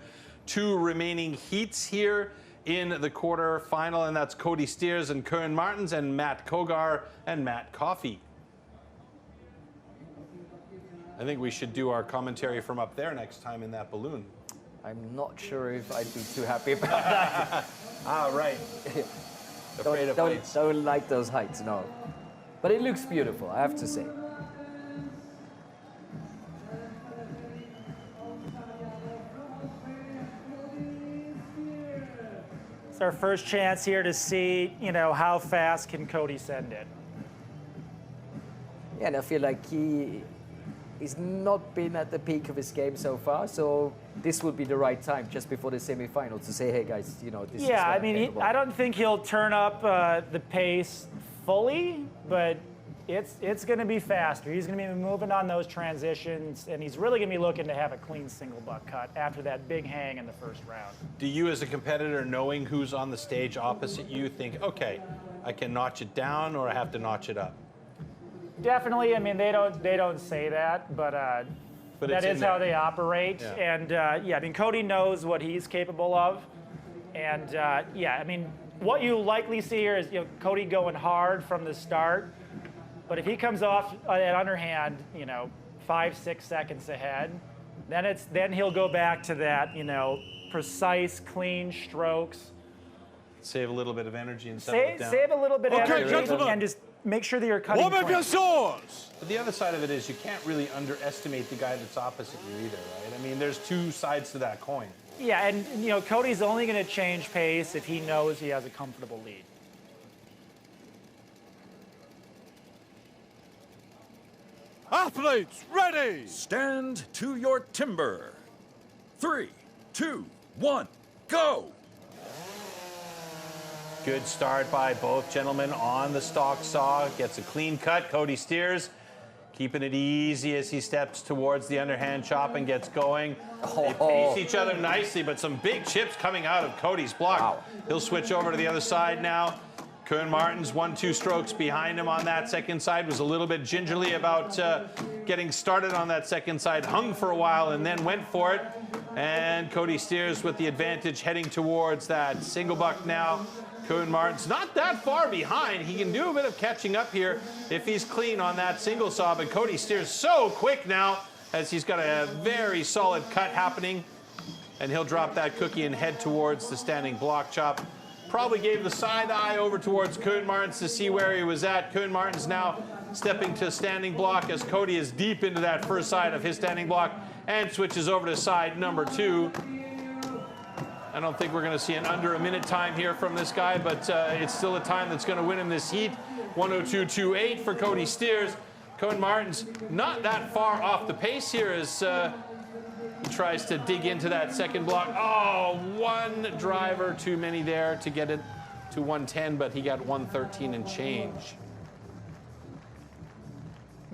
2 remaining heats here in the quarter-final, and that's Cody Steers and Koen Martens and Matt Kogar and Matt Coffey. I think we should do our commentary from up there next time in that balloon. I'm not sure if I'd be too happy about that. Right. Afraid of heights. Don't like those heights, no. But it looks beautiful, I have to say. It's our first chance here to see, you know, how fast can Cody send it. Yeah, and I feel like he's not been at the peak of his game so far, so this would be the right time just before the semi-final to say, hey guys, you know, this is Yeah, what I mean, I don't think he'll turn up the pace fully, but it's going to be faster. He's going to be moving on those transitions, and he's really going to be looking to have a clean single buck cut after that big hang in the first round. Do you, as a competitor, knowing who's on the stage opposite you, think, okay, I can notch it down or I have to notch it up? Definitely. I mean, they don't say that, but that is how they operate. Yeah. And yeah, I mean, Cody knows what he's capable of, and yeah, I mean, what you likely see here is, you know, Cody going hard from the start. But if he comes off at underhand, you know, 5-6 seconds ahead, then he'll go back to that, you know, precise, clean strokes. Save a little bit of energy and settle it down. Save a little bit of energy gentlemen. and just make sure that you're cutting. Warm up your swords! But the other side of it is you can't really underestimate the guy that's opposite you either, right? I mean, there's 2 sides to that coin. Yeah, and you know, Cody's only going to change pace if he knows he has a comfortable lead. Athletes, ready! Stand to your timber. 3, 2, 1, go! Good start by both gentlemen on the stalk saw. Gets a clean cut. Cody Steers keeping it easy as he steps towards the underhand chop and gets going. They pace each other nicely, but some big chips coming out of Cody's block. Wow. He'll switch over to the other side now. Koen Martens 1-2 strokes behind him on that second side. Was a little bit gingerly about getting started on that second side. Hung for a while and then went for it. And Cody Steers with the advantage heading towards that single buck now. Koen Martens not that far behind. He can do a bit of catching up here if he's clean on that single saw. But Cody Steers so quick now as he's got a very solid cut happening. And he'll drop that cookie and head towards the standing block chop. Probably gave the side eye over towards Koen Martens to see where he was at. Koen Martens now stepping to standing block as Cody is deep into that first side of his standing block and switches over to side number 2. I don't think we're going to see an under a minute time here from this guy, but it's still a time that's going to win him this heat. 1:02.28 for Cody Steers. Koen Martens not that far off the pace here as he tries to dig into that second block. Oh, 1 driver too many there to get it to 110, but he got 113 and change.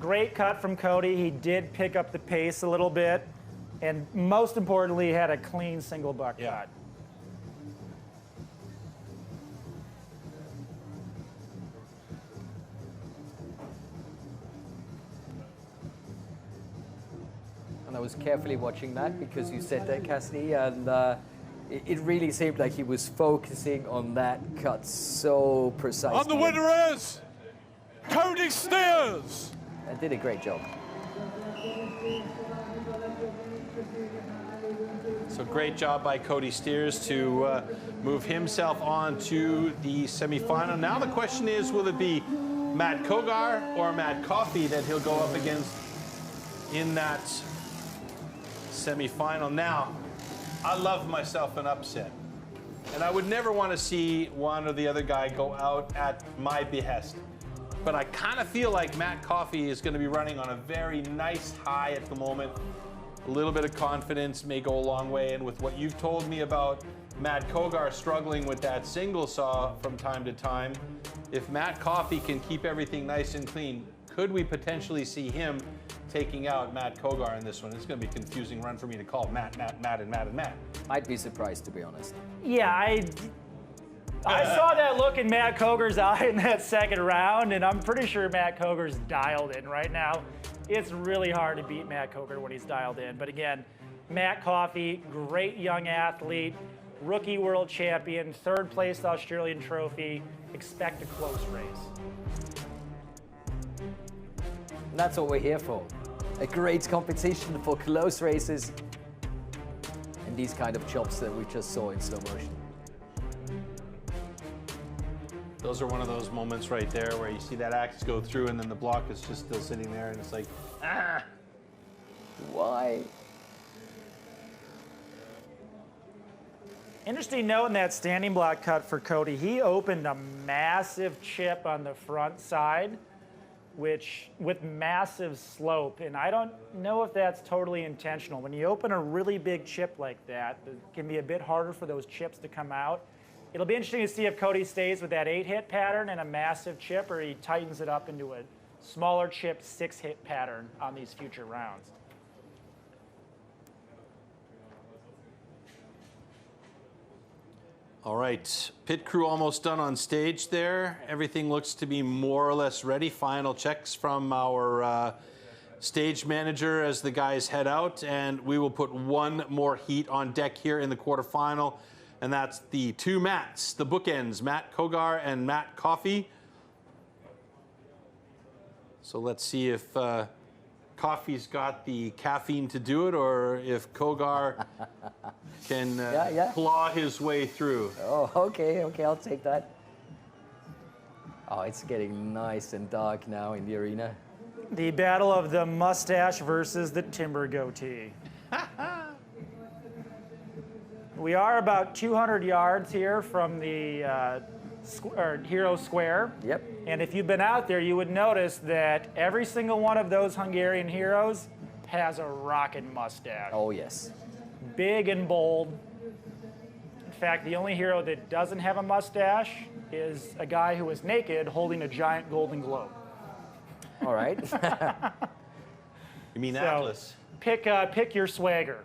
Great cut from Cody. He did pick up the pace a little bit, and most importantly, had a clean single buck cut. And I was carefully watching that because you said that, Cassidy, and it really seemed like he was focusing on that cut so precisely. And the winner is Cody Steers! And did a great job. So great job by Cody Steers to move himself on to the semifinal. Now the question is, will it be Matt Kogar or Matt Coffey that he'll go up against in that semifinal? Now, I love myself an upset. And I would never want to see one or the other guy go out at my behest. But I kind of feel like Matt Coffey is going to be running on a very nice high at the moment. A little bit of confidence may go a long way, and with what you've told me about Matt Kogar struggling with that single saw from time to time, if Matt Coffey can keep everything nice and clean, could we potentially see him taking out Matt Kogar in this one? It's going to be a confusing run for me to call Matt, and Matt. I'd be surprised, to be honest. Yeah, I saw that look in Matt Kogar's eye in that second round, and I'm pretty sure Matt Kogar's dialed in right now. It's really hard to beat Matt Kogar when he's dialed in. But again, Matt Coffey, great young athlete, rookie world champion, third place Australian trophy. Expect a close race. And that's what we're here for. A great competition for close races and these kind of chops that we just saw in slow motion. Those are one of those moments right there where you see that axe go through and then the block is just still sitting there and it's like, ah! Why? Interesting note in that standing block cut for Cody, he opened a massive chip on the front side, which with massive slope, and I don't know if that's totally intentional. When you open a really big chip like that, it can be a bit harder for those chips to come out. It'll be interesting to see if Cody stays with that 8-hit pattern and a massive chip, or he tightens it up into a smaller chip 6-hit pattern on these future rounds. All right, pit crew almost done on stage there. Everything looks to be more or less ready. Final checks from our stage manager as the guys head out, and we will put one more heat on deck here in the quarterfinal, and that's the two Matts, the bookends, Matt Kogar and Matt Coffey. So let's see if Coffey's got the caffeine to do it, or if Kogar can claw his way through. Oh, okay, I'll take that. Oh, it's getting nice and dark now in the arena. The battle of the mustache versus the timber goatee. We are about 200 yards here from the Hero Square. Yep. And if you've been out there, you would notice that every single one of those Hungarian heroes has a rockin' mustache. Oh, yes. Big and bold. In fact, the only hero that doesn't have a mustache is a guy who is naked holding a giant golden globe. All right. You mean Atlas? Pick your swagger.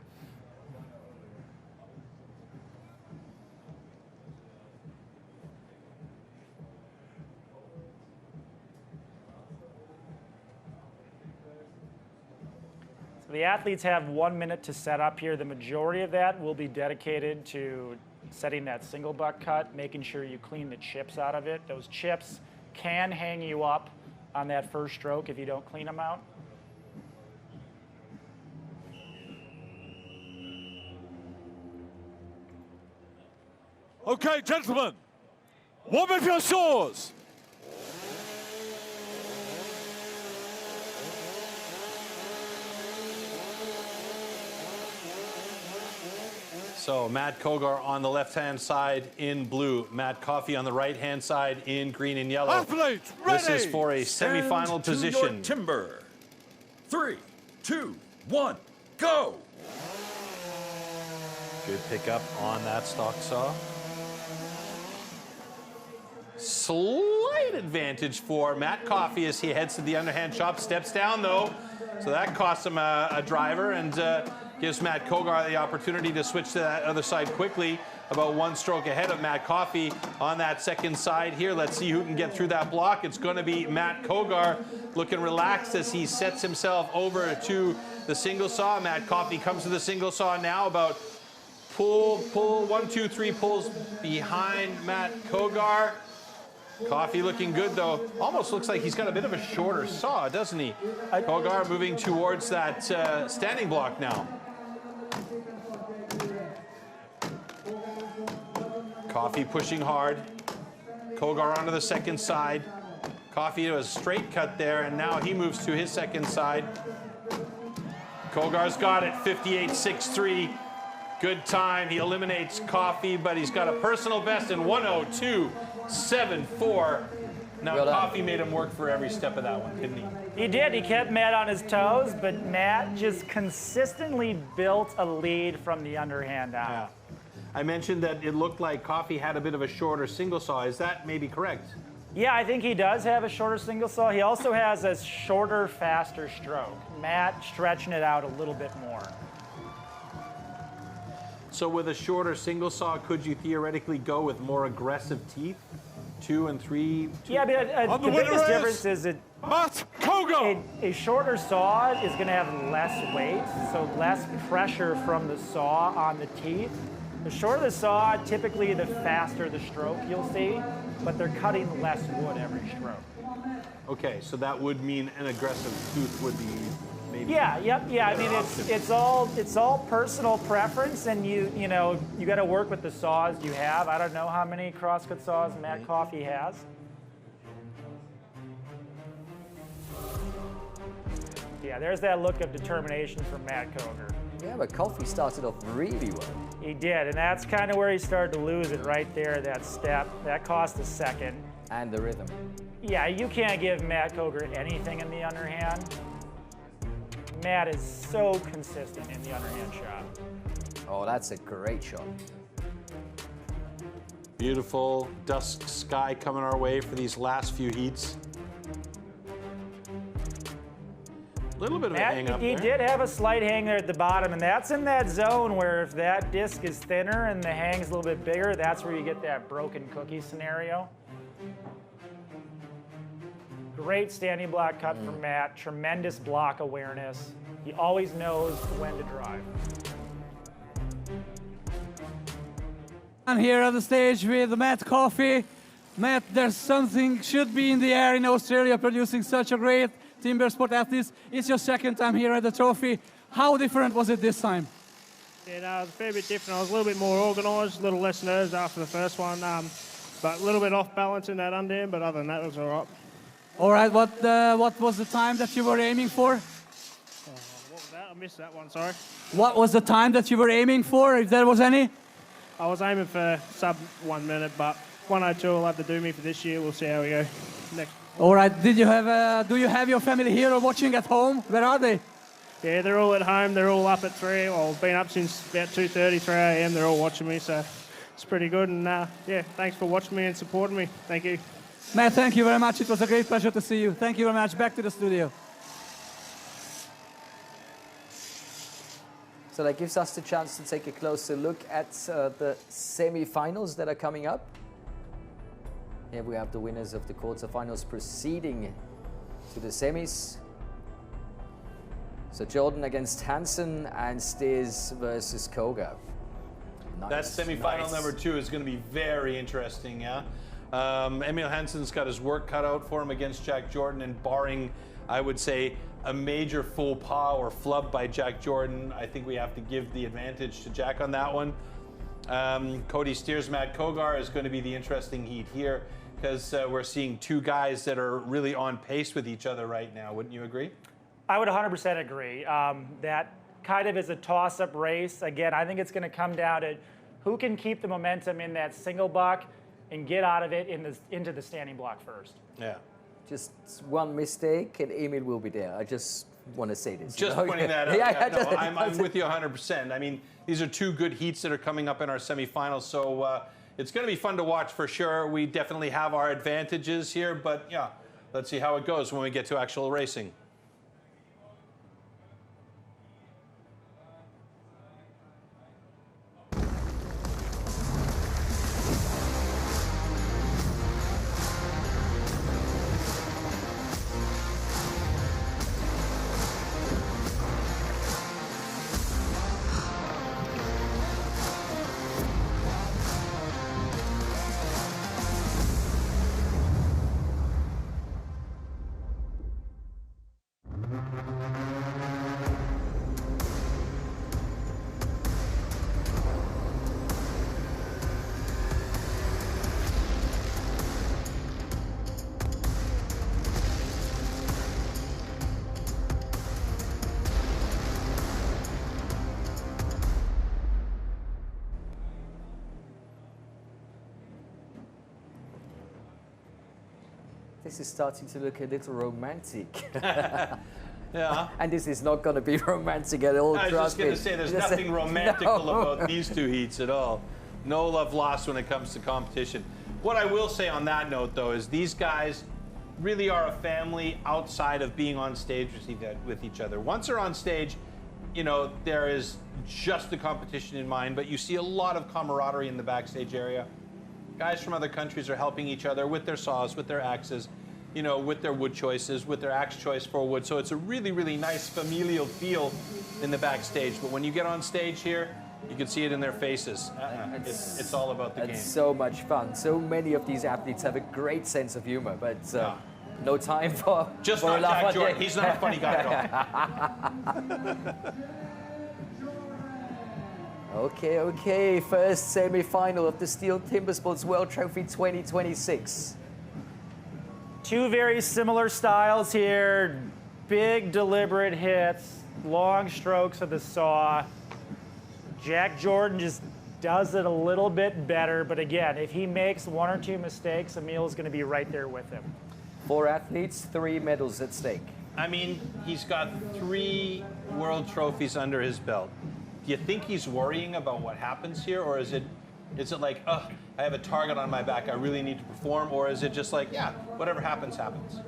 The athletes have 1 minute to set up here. The majority of that will be dedicated to setting that single buck cut, making sure you clean the chips out of it. Those chips can hang you up on that first stroke if you don't clean them out. Okay, gentlemen, warm up your saws. So Matt Kogar on the left-hand side in blue, Matt Coffey on the right-hand side in green and yellow. Athletes, ready. This is for a semifinal position. To your timber. 3, 2, 1, go! Good pickup on that stock saw. Slight advantage for Matt Coffey as he heads to the underhand chop. Steps down though, so that costs him a driver and gives Matt Kogar the opportunity to switch to that other side quickly. About one stroke ahead of Matt Coffey on that second side here. Let's see who can get through that block. It's going to be Matt Kogar looking relaxed as he sets himself over to the single saw. Matt Coffey comes to the single saw now, about pull, 1, 2, 3 pulls behind Matt Kogar. Coffey looking good though. Almost looks like he's got a bit of a shorter saw, doesn't he? Kogar moving towards that standing block now. Coffey pushing hard. Kogar onto the second side. Coffey to a straight cut there, and now he moves to his second side. Kogar's got it, 58.63. Good time. He eliminates Coffey, but he's got a personal best in 1:02.74. Now, Well done. Coffey made him work for every step of that one, didn't he? He did. He kept Matt on his toes, but Matt just consistently built a lead from the underhand out. Yeah. I mentioned that it looked like Coffey had a bit of a shorter single saw. Is that maybe correct? Yeah, I think he does have a shorter single saw. He also has a shorter, faster stroke. Matt stretching it out a little bit more. So with a shorter single saw, could you theoretically go with more aggressive teeth? 2 and 3? Yeah, but the biggest difference is that a shorter saw is going to have less weight, so less pressure from the saw on the teeth. The shorter the saw, typically the faster the stroke you'll see, but they're cutting less wood every stroke. Okay, so that would mean an aggressive tooth would be maybe. Yeah, I mean it's all personal preference, and you got to work with the saws you have. I don't know how many crosscut saws Matt Coffey has. Yeah, there's that look of determination from Matt Koger. Yeah, but Coffey started off really well. He did, and that's kind of where he started to lose it right there, that step. That cost a second. And the rhythm. Yeah, you can't give Matt Koger anything in the underhand. Matt is so consistent in the underhand shot. Oh, that's a great shot. Beautiful dusk sky coming our way for these last few heats. A little bit of a hang up He there. did have a slight hang there at the bottom, and that's in that zone where if that disc is thinner and the hang's a little bit bigger, that's where you get that broken cookie scenario. Great standing block cut from Matt, tremendous block awareness. He always knows when to drive. I'm here on the stage with Matt Coffey. Matt, there's something should be in the air in Australia producing such a great timber sport athletes. It's your second time here at the trophy. How different was it this time? Yeah, no, it was a fair bit different. I was a little bit more organised, a little less nerves after the first one, but a little bit off balance in that underhand, but other than that, it was all right. All right, what was the time that you were aiming for? What was that? I missed that one, sorry. What was the time that you were aiming for, if there was any? I was aiming for sub 1 minute, but 1:02 will have to do me for this year. We'll see how we go next. All right, do you have your family here or watching at home? Where are they? Yeah, they're all at home. They're all up at 3. Well, I've been up since about 2:30, 3 a.m. They're all watching me, so it's pretty good. And yeah, thanks for watching me and supporting me. Thank you. Matt, thank you very much. It was a great pleasure to see you. Thank you very much. Back to the studio. So that gives us the chance to take a closer look at the semi-finals that are coming up. Here we have the winners of the quarterfinals proceeding to the semis. So Jordan against Hansen and Stiz versus Koga. Nice, That semifinal nice. number 2 is going to be very interesting, yeah? Emil Hansen's got his work cut out for him against Jack Jordan, and barring, I would say, a major faux pas or flub by Jack Jordan, I think we have to give the advantage to Jack on that one. Cody Steers, Matt Kogar is going to be the interesting heat here, because we're seeing two guys that are really on pace with each other right now. Wouldn't you agree? I would 100% agree. That kind of is a toss-up race. Again, I think it's going to come down to who can keep the momentum in that single buck and get out of it into the standing block first. Yeah. Just one mistake and Emil will be there. I just want to say this. Just pointing that out. Yeah, no, I'm with you 100%. I mean, these are two good heats that are coming up in our semifinals, so it's going to be fun to watch for sure. We definitely have our advantages here, but yeah, let's see how it goes when we get to actual racing. This is starting to look a little romantic. Yeah. And this is not going to be romantic at all. I was just going to say, there's nothing romantical about these two heats at all. No love lost when it comes to competition. What I will say on that note, though, is these guys really are a family outside of being on stage with each other. Once they're on stage, you know, there is just the competition in mind, but you see a lot of camaraderie in the backstage area. Guys from other countries are helping each other with their saws, with their axes, you know, with their wood choices, with their axe choice for wood. So it's a really, really nice familial feel in the backstage. But when you get on stage here, you can see it in their faces. It's all about the game. It's so much fun. So many of these athletes have a great sense of humor, but no time for just for not a Jack Jordan. He's not a funny guy at all. Okay. First semi-final of the STIHL Timbersports World Trophy 2026. Two very similar styles here. Big, deliberate hits, long strokes of the saw. Jack Jordan just does it a little bit better, but again, if he makes one or two mistakes, Emil's going to be right there with him. 4 athletes, 3 medals at stake. I mean, he's got 3 world trophies under his belt. Do you think he's worrying about what happens here, or is it like, oh, I have a target on my back, I really need to perform, or is it just like, yeah, whatever happens, happens?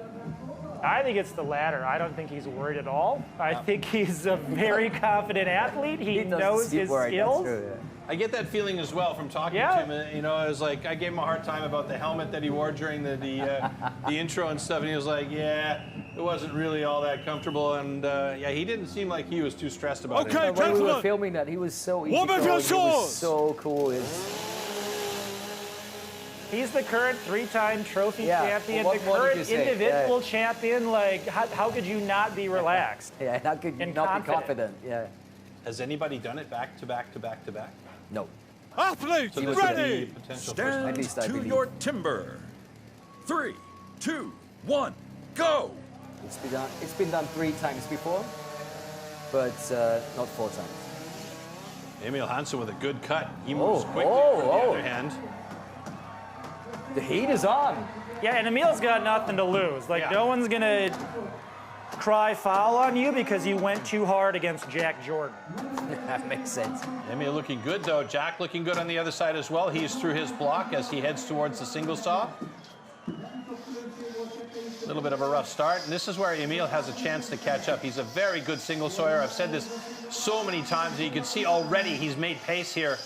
I think it's the latter. I don't think he's worried at all. I think he's a very confident athlete. He knows his skills. True, yeah. I get that feeling as well from talking to him. You know, I was like, I gave him a hard time about the helmet that he wore during the intro and stuff, and he was like, yeah, it wasn't really all that comfortable, and yeah, he didn't seem like he was too stressed about it. When we were filming that, he was so easy. He was so cool. He's the current 3-time trophy champion, well, the current individual champion. Like, how could you not be relaxed? Yeah, how could you not be confident? Yeah. Has anybody done it back to back to back to back? No. Athletes, so ready! Stand to your timber. 3, 2, 1, go! It's been done 3 times before, but not 4 times. Emil Hansen with a good cut. He moves quickly on the other hand. The heat is on. Yeah, and Emil's got nothing to lose. Like, no one's going to cry foul on you because you went too hard against Jack Jordan. That makes sense. Emil looking good, though. Jack looking good on the other side as well. He's through his block as he heads towards the single saw. A little bit of a rough start, and this is where Emil has a chance to catch up. He's a very good single sawyer. I've said this so many times that you can see already he's made pace here.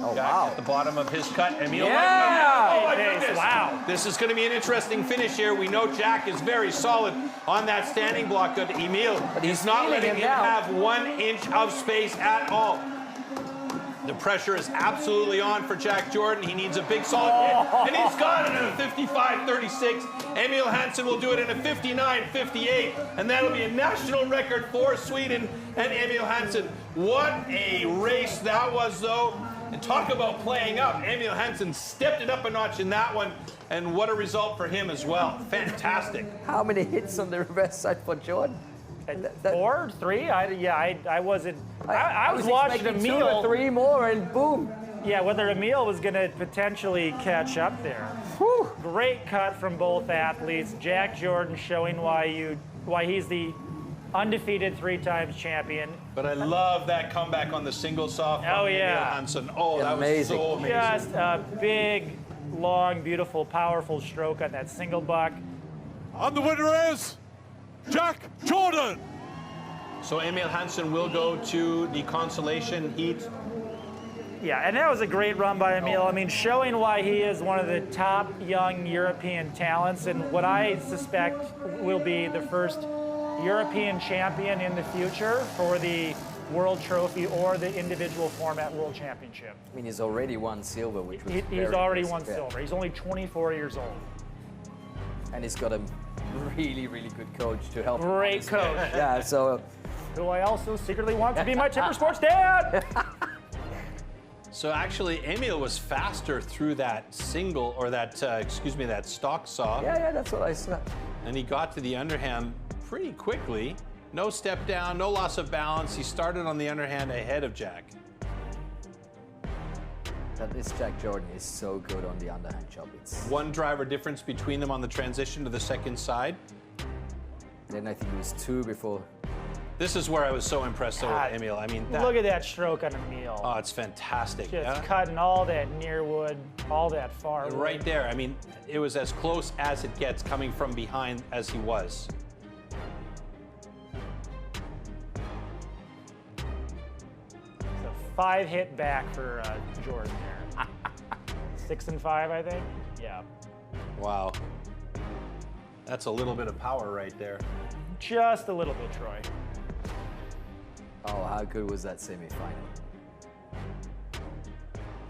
Oh, Jack wow. at the bottom of his cut. Emil, Yeah! oh my goodness. Wow. This is going to be an interesting finish here. We know Jack is very solid on that standing block. Good Emil, but he's not letting him have 1 inch of space at all. The pressure is absolutely on for Jack Jordan. He needs a big solid hit, and he's got it at a 55.36. Emil Hansen will do it in a 59.58, and that'll be a national record for Sweden and Emil Hansen. What a race that was, though. And talk about playing up. Emil Hansen stepped it up a notch in that one, and what a result for him as well. Fantastic. How many hits on the reverse side for Jordan? 4, 3? I wasn't. I was watching Emil. 2 or 3 more, and boom. Yeah, whether Emil was going to potentially catch up there. Whew. Great cut from both athletes. Jack Jordan showing why he's the undefeated 3-time champion. But I love that comeback on the single saw from Emil Hansen. Oh, that was so amazing. Just a big, long, beautiful, powerful stroke on that single buck. And the winner is Jack Jordan. So Emil Hansen will go to the consolation heat. Yeah, and that was a great run by Emil. I mean, showing why he is one of the top young European talents and what I suspect will be the first European champion in the future for the World Trophy or the individual format World Championship. I mean, he's already won silver, which was He's already won silver. He's only 24 years old. And he's got a really, really good coach to help him. Great coach. Yeah, so... Who I also secretly want to be my Timbersports dad! So actually, Emil was faster through that single, or that, that stock saw. Yeah, that's what I said. And he got to the underhand pretty quickly. No step down, no loss of balance. He started on the underhand ahead of Jack. This Jack Jordan is so good on the underhand chop. It's one driver difference between them on the transition to the second side. Then I think it was 2 before. This is where I was so impressed with Emil. I mean, look at that stroke on Emil. Oh, it's fantastic. Just cutting all that near wood, all that far wood. Right there. I mean, it was as close as it gets coming from behind as he was. So 5 hit back for Jordan there. 6 and 5, I think. Yeah. Wow. That's a little bit of power right there. Just a little bit, Troy. Oh, how good was that semi-final?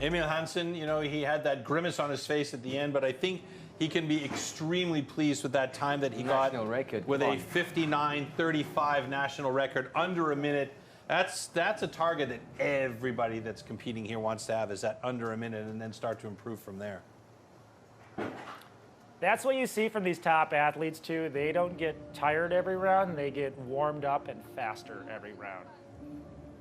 Emil Hansen, you know, he had that grimace on his face at the end, but I think he can be extremely pleased with that time that he got with a 59:35 national record, under a minute. That's a target that everybody that's competing here wants to have, is that under a minute, and then start to improve from there. That's what you see from these top athletes, too. They don't get tired every round. They get warmed up and faster every round.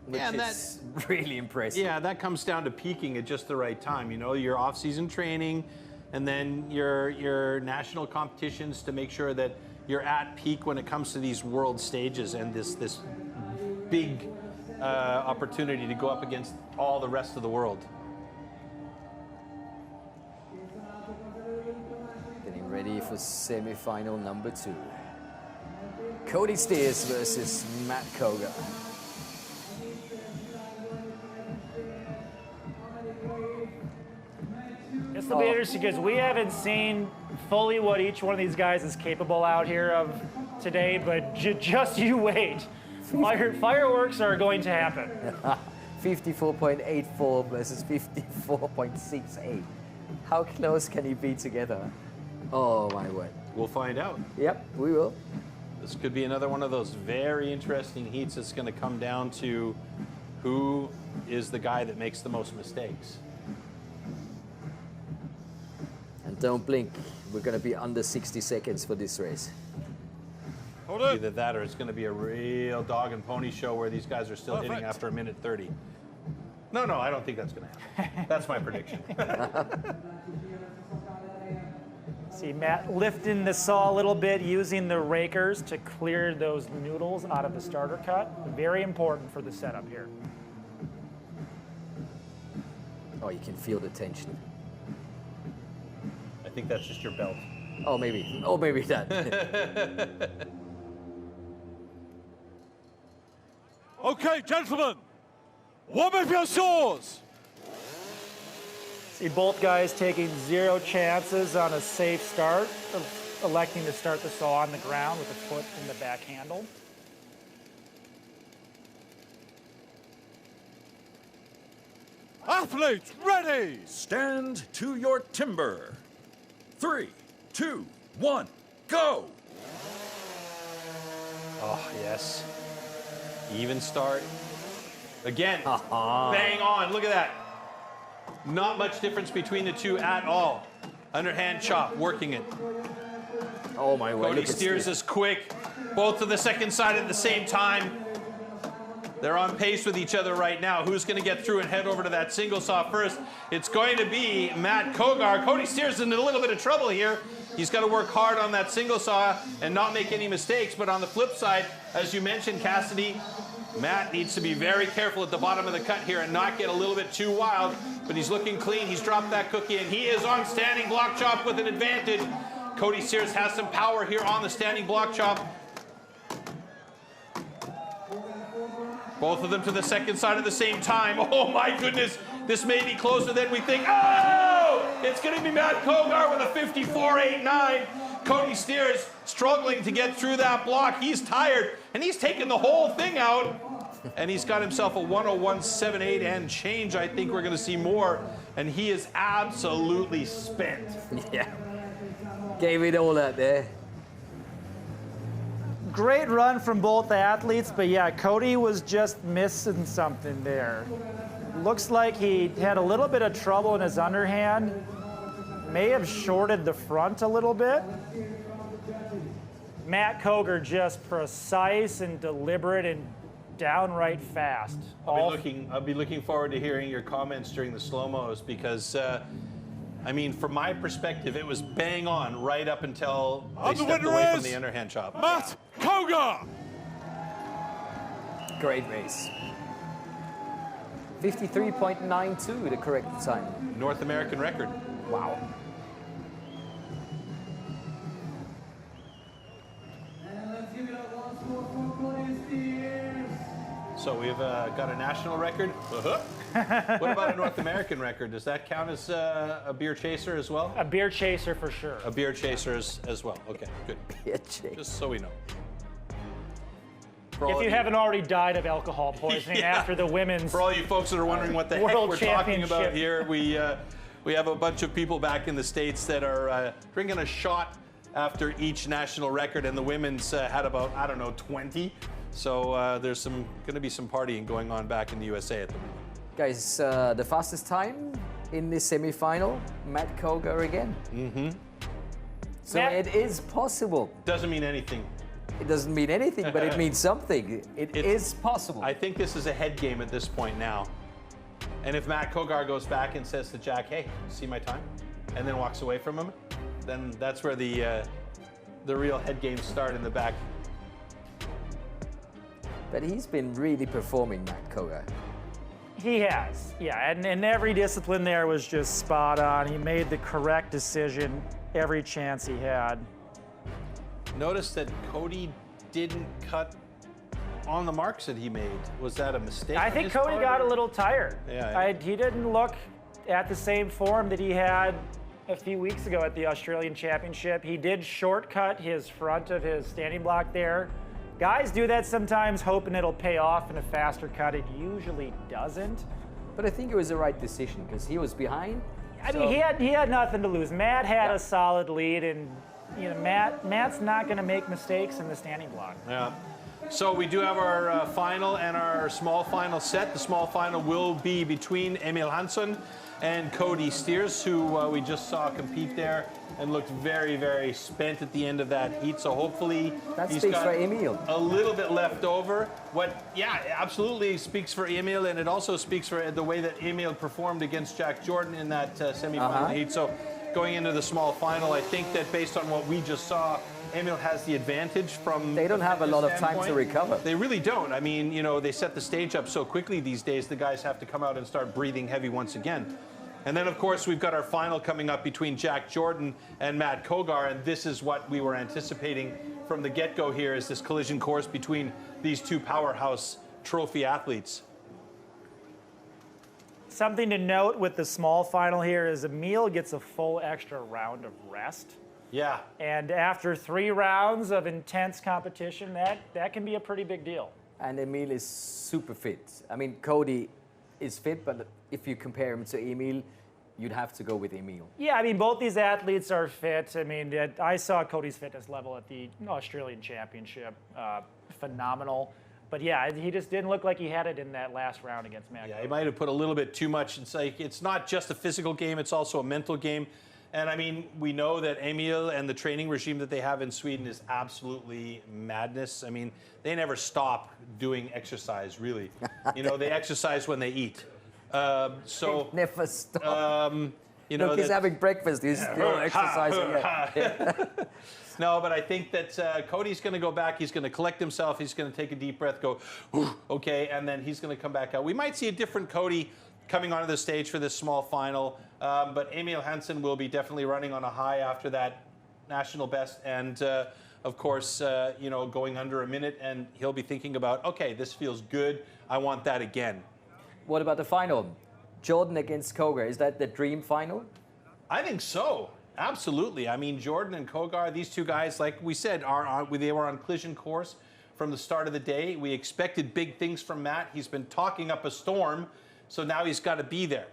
Which is really impressive. Yeah, that comes down to peaking at just the right time. You know, your off-season training, and then your national competitions to make sure that you're at peak when it comes to these world stages and this big opportunity to go up against all the rest of the world. Getting ready for semi-final number 2. Cody Steers versus Matt Koga. This will be interesting because we haven't seen fully what each one of these guys is capable out here of today, but just you wait. Fireworks are going to happen. 54.84 versus 54.68. How close can he be together? Oh my word. We'll find out. Yep, we will. This could be another one of those very interesting heats that's going to come down to who is the guy that makes the most mistakes. And don't blink. We're going to be under 60 seconds for this race. Either that or it's going to be a real dog and pony show where these guys are still hitting after a minute 30. No, I don't think that's going to happen. That's my prediction. See Matt lifting the saw a little bit, using the rakers to clear those noodles out of the starter cut. Very important for the setup here. Oh, you can feel the tension. I think that's just your belt. Oh, maybe. Oh, maybe that. Okay, gentlemen, warm up your saws. See both guys taking 0 chances on a safe start, electing to start the saw on the ground with a foot in the back handle. Athletes, ready! Stand to your timber. 3, 2, 1, go! Oh, yes. Even start. Again, bang on, look at that. Not much difference between the two at all. Underhand chop, working it. Oh my word. Cody Steers is quick. Both to the second side at the same time. They're on pace with each other right now. Who's going to get through and head over to that single saw first? It's going to be Matt Kogar. Cody Steers is in a little bit of trouble here. He's got to work hard on that single saw and not make any mistakes. But on the flip side, as you mentioned, Cassidy, Matt needs to be very careful at the bottom of the cut here and not get a little bit too wild. But he's looking clean. He's dropped that cookie, and he is on standing block chop with an advantage. Cody Steers has some power here on the standing block chop. Both of them to the second side at the same time. Oh my goodness, this may be closer than we think. Oh! It's going to be Matt Kogar with a 54.89. Cody Steers struggling to get through that block. He's tired, and he's taken the whole thing out. And he's got himself a 101.78 and change. I think we're going to see more. And he is absolutely spent. Yeah. Gave it all out there. Great run from both athletes, but yeah, Cody was just missing something there. Looks like he had a little bit of trouble in his underhand. May have shorted the front a little bit. Matt Kogar just precise and deliberate and downright fast. I'll be looking forward to hearing your comments during the slow-mos because, I mean, from my perspective, it was bang on right up until they stepped away from the underhand chop. Matt Kogar! Great race. 53.92, the correct time. North American record. Wow. So we've got a national record. What about a North American record? Does that count as a beer chaser as well? A beer chaser for sure. A beer chaser as well. Okay, good. Beer chaser. Just so we know. If you haven't already died of alcohol poisoning after the women's For all you folks that are wondering what the heck World we're talking about Championship. here, we have a bunch of people back in the States that are drinking a shot after each national record, and the women's had about, I don't know, 20. So there's going to be some partying going on back in the USA at the moment. Guys, the fastest time in the semi-final, Matt Kogar again. Mm-hmm. So it is possible. Doesn't mean anything. It doesn't mean anything, but it means something. It is possible. I think this is a head game at this point now. And if Matt Kogar goes back and says to Jack, hey, see my time? And then walks away from him, then that's where the real head games start in the back. But he's been really performing, Matt Kogar. He has, yeah, and every discipline there was just spot on. He made the correct decision every chance he had. Notice that Cody didn't cut on the marks that he made. Was that a mistake? I think Cody got a little tired. Yeah. He didn't look at the same form that he had a few weeks ago at the Australian Championship. He did shortcut his front of his standing block there. Guys do that sometimes, hoping it'll pay off in a faster cut. It usually doesn't. But I think it was the right decision because he was behind. I mean, he had nothing to lose. Matt had a solid lead, and you know, Matt's not going to make mistakes in the standing block. Yeah. So we do have our final and our small final set. The small final will be between Emil Hansson and Cody Steers, who we just saw compete there and looked very, very spent at the end of that heat. So hopefully he's got for Emil. A little bit left over. Yeah, absolutely speaks for Emil, and it also speaks for the way that Emil performed against Jack Jordan in that semi-final heat. So going into the small final, I think that based on what we just saw, Emil has the advantage from. They don't have a lot of time to recover. They really don't. I mean, you know, they set the stage up so quickly these days, the guys have to come out and start breathing heavy once again. And then, of course, we've got our final coming up between Jack Jordan and Matt Kogar, and this is what we were anticipating from the get-go here, is this collision course between these two powerhouse trophy athletes. Something to note with the small final here is Emil gets a full extra round of rest. Yeah. And after 3 rounds of intense competition, that can be a pretty big deal. And Emil is super fit. I mean, Cody is fit, but if you compare him to Emil, you'd have to go with Emil. Yeah, I mean, both these athletes are fit. I mean, I saw Cody's fitness level at the Australian Championship. Phenomenal. But yeah, he just didn't look like he had it in that last round against Matt. Yeah, he might have put a little bit too much. It's not just a physical game, it's also a mental game. And I mean, we know that Emil and the training regime that they have in Sweden is absolutely madness. I mean, they never stop doing exercise, really. You know, they exercise when they eat. They never stop. You know, look, he's having breakfast. He's still exercising. No, but I think that Cody's going to go back. He's going to collect himself. He's going to take a deep breath, go, okay, and then he's going to come back out. We might see a different Cody coming onto the stage for this small final, but Emil Hansson will be definitely running on a high after that national best, and of course, you know, going under a minute, and he'll be thinking about, okay, this feels good. I want that again. What about the final? Jordan against Kogar, is that the dream final? I think so. Absolutely. I mean, Jordan and Kogar, these two guys, like we said, they were on collision course from the start of the day. We expected big things from Matt. He's been talking up a storm, so now he's got to be there.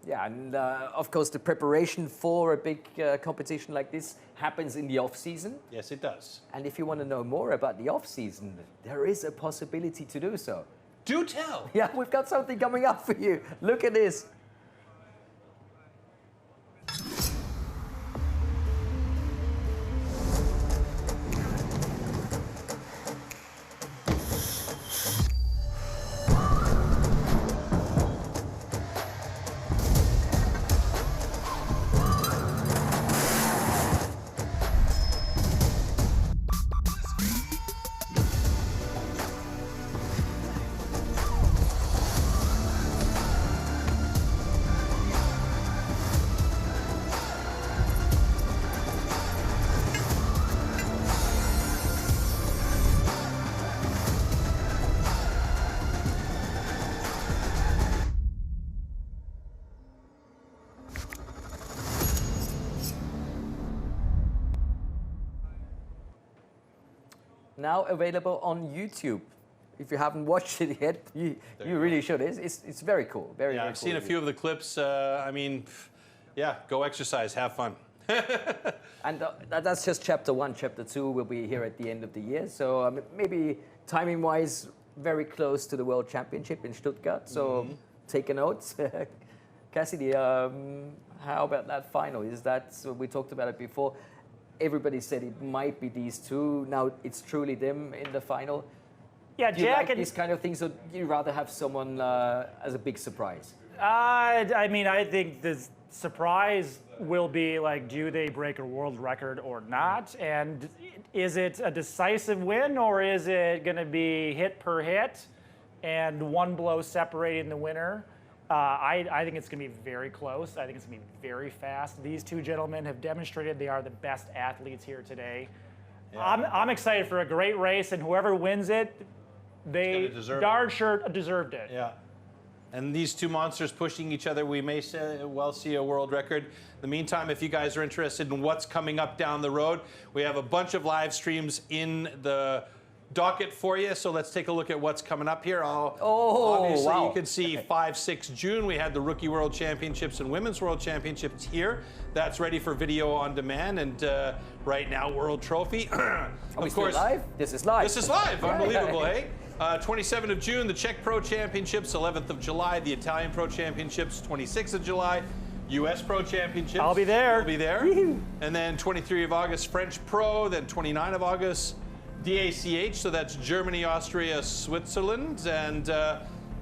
Yeah, and of course, the preparation for a big competition like this happens in the off-season. Yes, it does. And if you want to know more about the off-season, there is a possibility to do so. Do tell. Yeah, we've got something coming up for you. Look at this. now available on YouTube. If you haven't watched it yet, you really should. It's very cool. Very I've cool seen a few of the clips. I mean, yeah, go exercise, have fun. And that's just chapter 1. Chapter 2 will be here at the end of the year. So maybe timing-wise, very close to the World Championship in Stuttgart. So take a note. Cassidy, how about that final? Is that, so we talked about it before, everybody said it might be these two. Now it's truly them in the final. Yeah, do you Jack like and these kind of things, or do you rather have someone as a big surprise? I mean, I think the surprise will be like, do they break a world record or not? And is it a decisive win, or is it going to be hit per hit and one blow separating the winner? I think it's going to be very close. I think it's going to be very fast. These two gentlemen have demonstrated they are the best athletes here today. Yeah. I'm excited for a great race, and whoever wins it, they darn sure deserved it. Yeah. And these two monsters pushing each other, we may well see a world record. In the meantime, if you guys are interested in what's coming up down the road, we have a bunch of live streams in the docket for you. So let's take a look at what's coming up here. Obviously, wow. You can see 5-6 June. We had the Rookie World Championships and Women's World Championships here. That's ready for video on demand. And right now, World Trophy. Of course, live? This is live. This is live. Unbelievable, eh? 27th of June, the Czech Pro Championships. 11th of July, the Italian Pro Championships. 26th of July, U.S. Pro Championships. I'll be there. You'll be there. And then 23 of August, French Pro. Then 29 of August, DACH. So that's Germany, Austria, Switzerland. And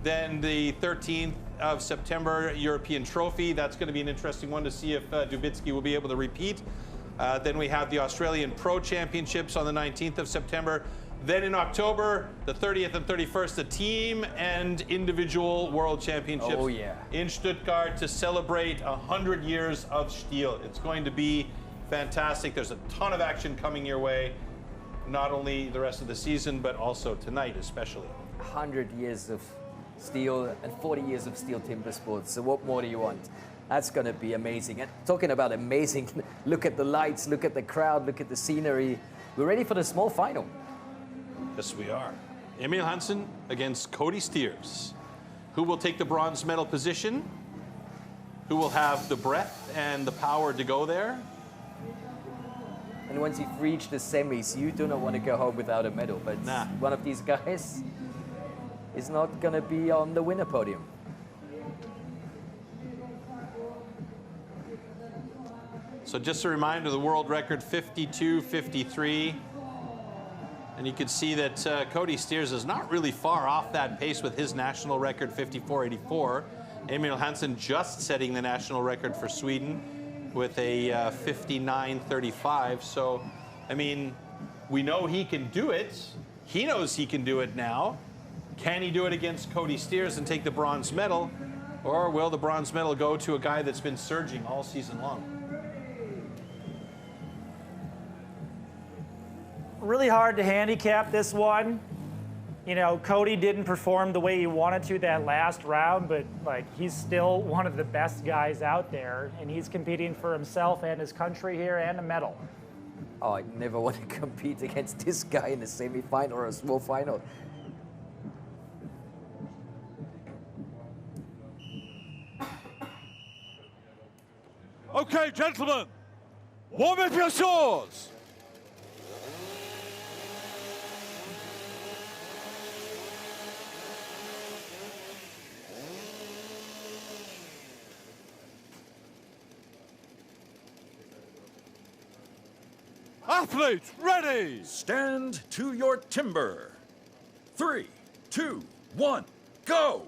then the 13th of September, European Trophy. That's going to be an interesting one to see if Dubicki will be able to repeat. Then we have the Australian Pro Championships on the 19th of September. Then in October, the 30th and 31st, the team and individual world championships in Stuttgart to celebrate 100 years of STIHL. It's going to be fantastic. There's a ton of action coming your way, not only the rest of the season, but also tonight especially. 100 years of STIHL and 40 years of STIHL Timbersports. So what more do you want? That's going to be amazing. And talking about amazing, look at the lights, look at the crowd, look at the scenery. We're ready for the small final. Yes, we are. Emil Hansen against Cody Steers. Who will take the bronze medal position? Who will have the breadth and the power to go there? And once you've reached the semis, you do not want to go home without a medal. But one of these guys is not going to be on the winner podium. So just a reminder, the world record 52-53. And you can see that Cody Steers is not really far off that pace with his national record 54.84. Emil Hansen just setting the national record for Sweden with a 59.35. So, I mean, we know he can do it. He knows he can do it now. Can he do it against Cody Steers and take the bronze medal? Or will the bronze medal go to a guy that's been surging all season long? Really hard to handicap this one. You know, Cody didn't perform the way he wanted to that last round, but like he's still one of the best guys out there, and he's competing for himself and his country here and a medal. Oh, I never want to compete against this guy in a semi-final or a small final. Okay, gentlemen, warm up your swords. Athletes, ready! Stand to your timber. 3, 2, 1, go!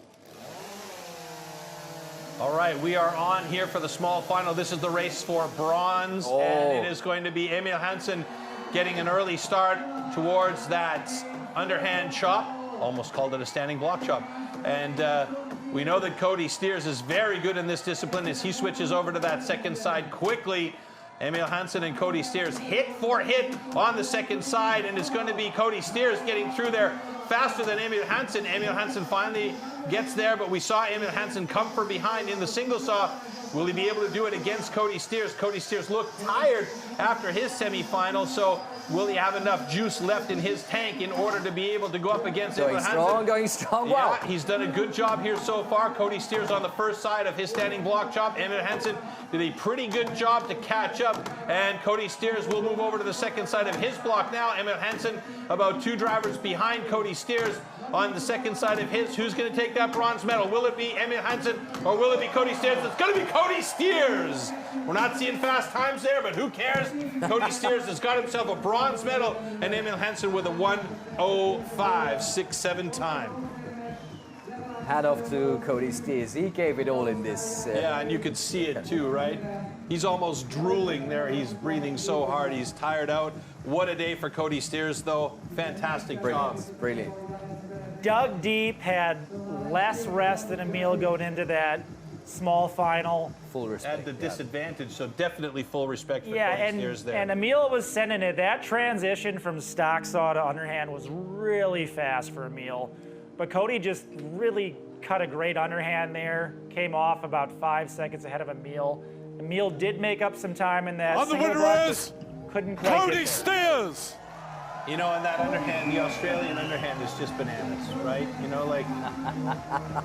All right, we are on here for the small final. This is the race for bronze, and it is going to be Emil Hansen getting an early start towards that underhand chop. Almost called it a standing block chop. And we know that Cody Steers is very good in this discipline as he switches over to that second side quickly. Emil Hansen and Cody Steers hit for hit on the second side, and it's going to be Cody Steers getting through there faster than Emil Hansen. Emil Hansen finally gets there, but we saw Emil Hansen come from behind in the single saw. Will he be able to do it against Cody Steers? Cody Steers looked tired after his semifinal, so will he have enough juice left in his tank in order to be able to go up against Emil Hansen? Going strong, yeah, wow. He's done a good job here so far. Cody Steers on the first side of his standing block chop. Emil Hansen did a pretty good job to catch up, and Cody Steers will move over to the second side of his block now. Emil Hansen about 2 drivers behind Cody Steers on the second side of his. Who's going to take that bronze medal? Will it be Emil Hansen or will it be Cody Steers? It's going to be Cody Steers. We're not seeing fast times there, but who cares? Cody Steers has got himself a bronze medal, and Emil Hansen with a 1:05.67 time. Hat off to Cody Steers. He gave it all in this. Yeah, and you could see it too, right? He's almost drooling there. He's breathing so hard. He's tired out. What a day for Cody Steers, though. Fantastic job. Brilliant. Dug deep, had less rest than Emil going into that small final. Full respect. At the disadvantage, so definitely full respect for Yeah, Cody Steers there. and Emil was sending it. That transition from stock saw to underhand was really fast for Emil. But Cody just really cut a great underhand there. Came off about 5 seconds ahead of Emil. Emil did make up some time in that. And the winner is couldn't quite Cody Steers. You know, and that underhand, the Australian underhand is just bananas, right? You know, like...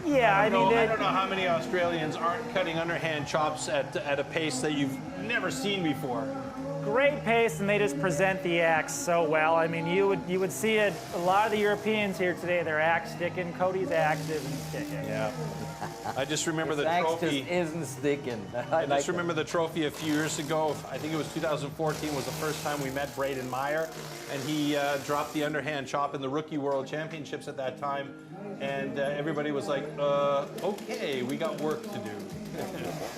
Yeah, I don't know how many Australians aren't cutting underhand chops at a pace that you've never seen before. Great pace, and they just present the axe so well. I mean, you would see it. A lot of the Europeans here today, their axe sticking. Cody's axe isn't sticking. Yeah. I just remember His the axe trophy. just isn't sticking. I just remember the trophy a few years ago. I think it was 2014 was the first time we met Braden Meyer, and he dropped the underhand chop in the Rookie World Championships at that time, and everybody was like, okay, we got work to do.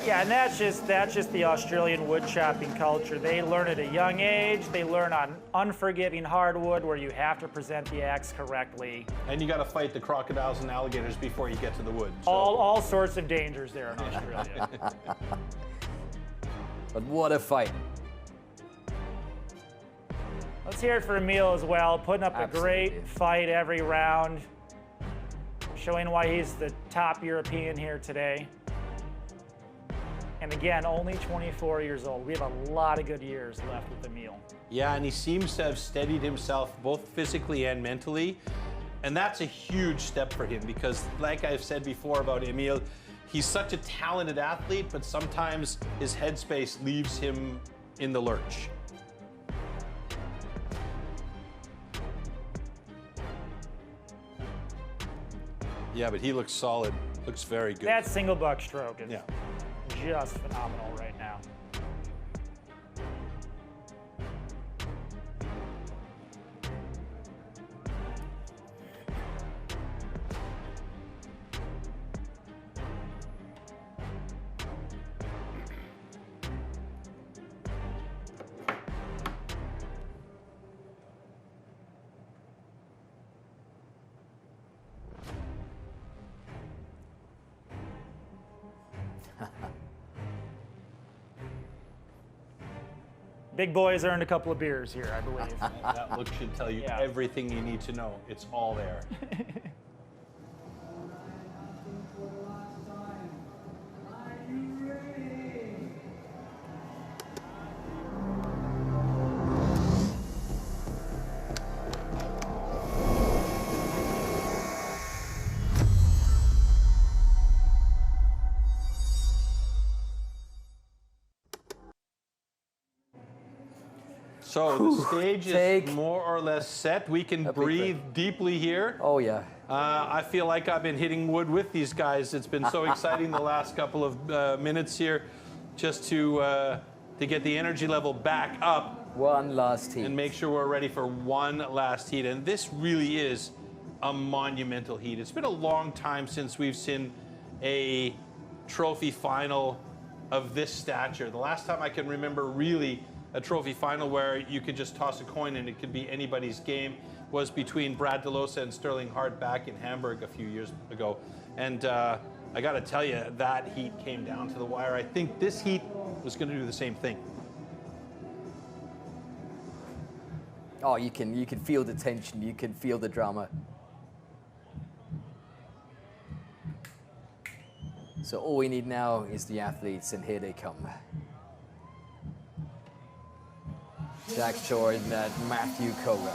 Yeah, and that's just the Australian wood chopping culture. They learn at a young age. They learn on unforgiving hardwood where you have to present the axe correctly. And you got to fight the crocodiles and alligators before you get to the wood. So. All sorts of dangers there in Australia. But what a fight. Let's hear it for Emil as well, putting up a great fight every round, showing why he's the top European here today. And again, only 24 years old. We have a lot of good years left with Emil. Yeah, and he seems to have steadied himself both physically and mentally. And that's a huge step for him because, like I've said before about Emil, he's such a talented athlete, but sometimes his headspace leaves him in the lurch. Yeah, but he looks solid. Looks very good. That single buck stroke is yeah. just phenomenal right now. Big boy's earned a couple of beers here, I believe. That look should tell you everything you need to know. It's all there. So the stage is more or less set. We can breathe deeply here. Oh, yeah. I feel like I've been hitting wood with these guys. It's been so exciting the last couple of minutes here just to get the energy level back up. One last heat. And make sure we're ready for one last heat. And this really is a monumental heat. It's been a long time since we've seen a trophy final of this stature. The last time I can remember really a trophy final where you could just toss a coin and it could be anybody's game was between Brad DeLosa and Sterling Hart back in Hamburg a few years ago. And I got to tell you, that heat came down to the wire. I think this heat was going to do the same thing. Oh, you can feel the tension. You can feel the drama. So all we need now is the athletes, and here they come. Jack Jordan and Matthew Koga.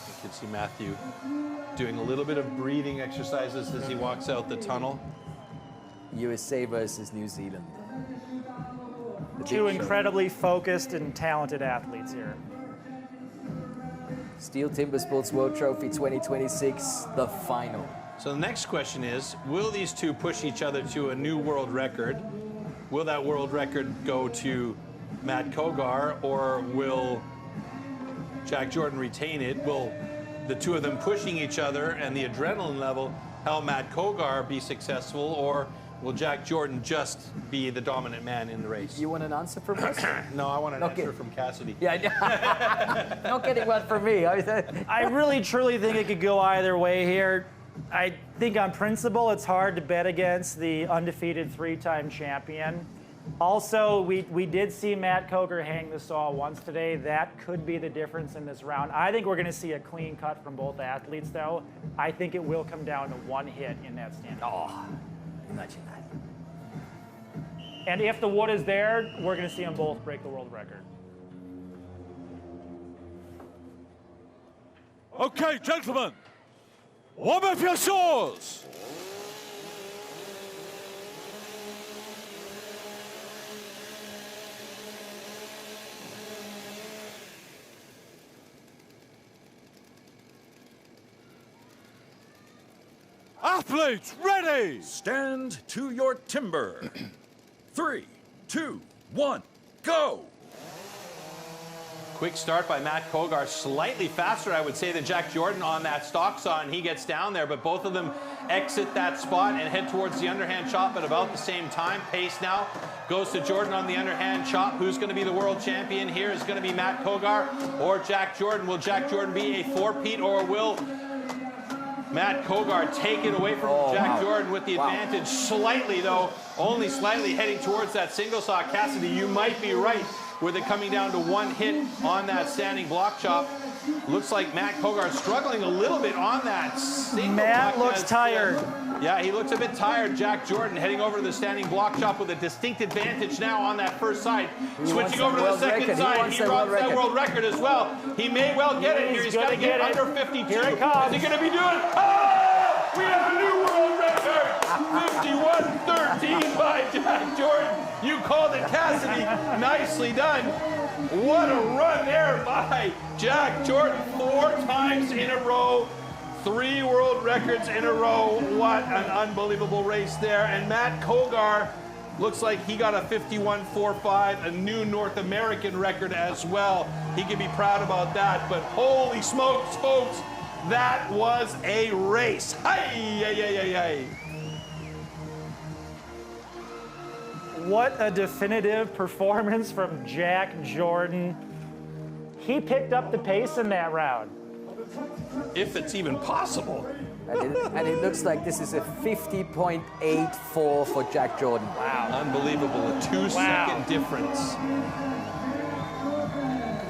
You can see Matthew doing a little bit of breathing exercises as he walks out the tunnel. USA versus New Zealand. Two incredibly focused and talented athletes here. STIHL Timbersports World Trophy 2026, the final. So the next question is, will these two push each other to a new world record? Will that world record go to Matt Kogar, or will Jack Jordan retain it? Will the two of them pushing each other and the adrenaline level help Matt Kogar be successful, or will Jack Jordan just be the dominant man in the race? You want an answer from us? No, I want an answer from Cassidy. Yeah, not getting one from me. I really, truly think it could go either way here. I think on principle, it's hard to bet against the undefeated three-time champion. Also, we did see Matt Kogar hang the saw once today. That could be the difference in this round. I think we're going to see a clean cut from both athletes, though. I think it will come down to one hit in that standing. Oh, imagine that. And if the wood is there, we're going to see them both break the world record. Okay, gentlemen, warm up your saws. Athletes, ready! Stand to your timber. 3, 2, 1, go! Quick start by Matt Kogar, slightly faster, I would say, than Jack Jordan on that stock saw, and he gets down there, but both of them exit that spot and head towards the underhand chop at about the same time. Pace now goes to Jordan on the underhand chop. Who's going to be the world champion here? Is going to be Matt Kogar or Jack Jordan? Will Jack Jordan be a four-peat, or will Matt Kogar take it away from Jack Jordan with the advantage? Slightly, though, only slightly heading towards that single saw. Cassidy, you might be right with it coming down to one hit on that standing block chop. Looks like Matt Kogar struggling a little bit on that single Matt block looks tired. Yeah, he looks a bit tired. Jack Jordan heading over to the standing block chop with a distinct advantage now on that first side. Switching over to the second side, he runs that world record as well. He may well get it here. He's got to get under 52. Here it comes. Is he going to be doing it? Oh! We have a new world record! 51-13 by Jack Jordan. You called it, Cassidy. Nicely done. What a run there by Jack Jordan. 4 times in a row. 3 world records in a row. What an unbelievable race there. And Matt Kogar looks like he got a 51.45, a new North American record as well. He can be proud about that. But holy smokes, folks, that was a race. Hey. What a definitive performance from Jack Jordan. He picked up the pace in that round. If it's even possible. And it looks like this is a 50.84 for Jack Jordan. Wow. Unbelievable. A 2-second difference.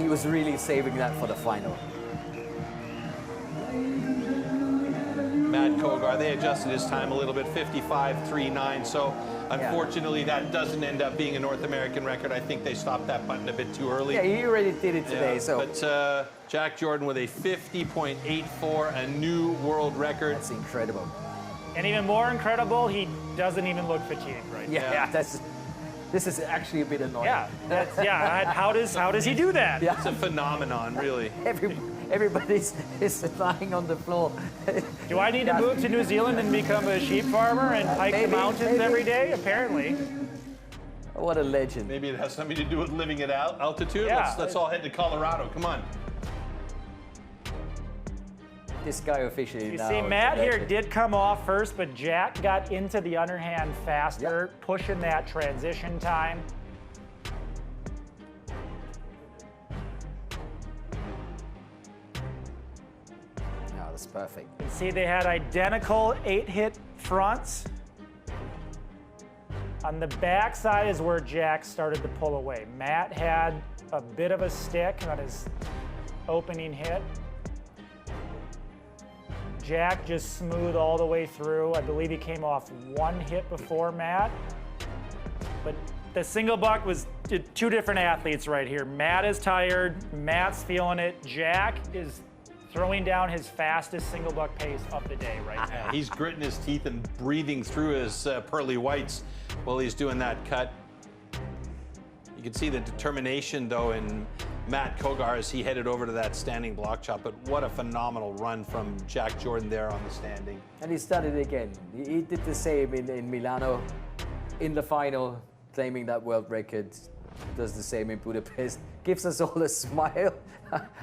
He was really saving that for the final. Matt Kogar, they adjusted his time a little bit, 55.39. So unfortunately, that doesn't end up being a North American record. I think they stopped that button a bit too early. Yeah, he already did it today. So, but Jack Jordan with a 50.84, a new world record. That's incredible. And even more incredible, he doesn't even look fatigued right now. Yeah, this is actually a bit annoying. How does he do that? Yeah. It's a phenomenon, really. Everybody's is lying on the floor. Do I need to move to New Zealand and become a sheep farmer and hike the mountains every day? Apparently. What a legend. Maybe it has something to do with living at altitude. Yeah. Let's all head to Colorado. Come on. This guy officially You now see, is Matt a here legend. did come off first, but Jack got into the underhand faster, pushing that transition time. No, that's perfect. You see, they had identical 8-hit fronts. On the back side is where Jack started to pull away. Matt had a bit of a stick on his opening hit. Jack just smooth all the way through. I believe he came off one hit before Matt. But the single buck was two different athletes right here. Matt is tired, Matt's feeling it. Jack is throwing down his fastest single buck pace of the day right now. He's gritting his teeth and breathing through his pearly whites while he's doing that cut. You can see the determination, though, in Matt Kogar as he headed over to that standing block chop. But what a phenomenal run from Jack Jordan there on the standing. And he started again. He did the same in Milano in the final, claiming that world record. Does the same in Budapest. Gives us all a smile.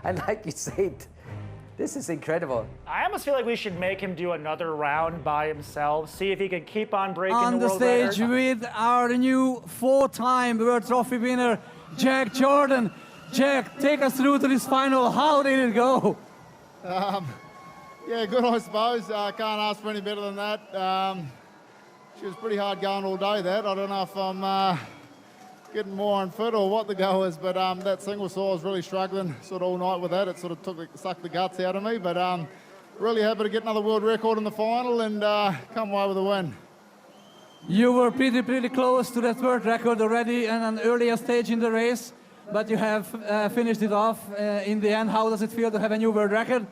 And like you said, this is incredible. I almost feel like we should make him do another round by himself, see if he can keep on breaking on the world stage record. with our new 4-time World Trophy winner, Jack Jordan. Jack, take us through to this final. How did it go? Yeah, good, I suppose. Can't ask for any better than that. She was pretty hard going all day, that. I don't know if I'm getting more unfit or what the go is, but that single saw I was really struggling sort of all night with that. It sort of sucked the guts out of me, but really happy to get another world record in the final and come away with a win. You were pretty close to that world record already in an earlier stage in the race, but you have finished it off in the end. How does it feel to have a new world record?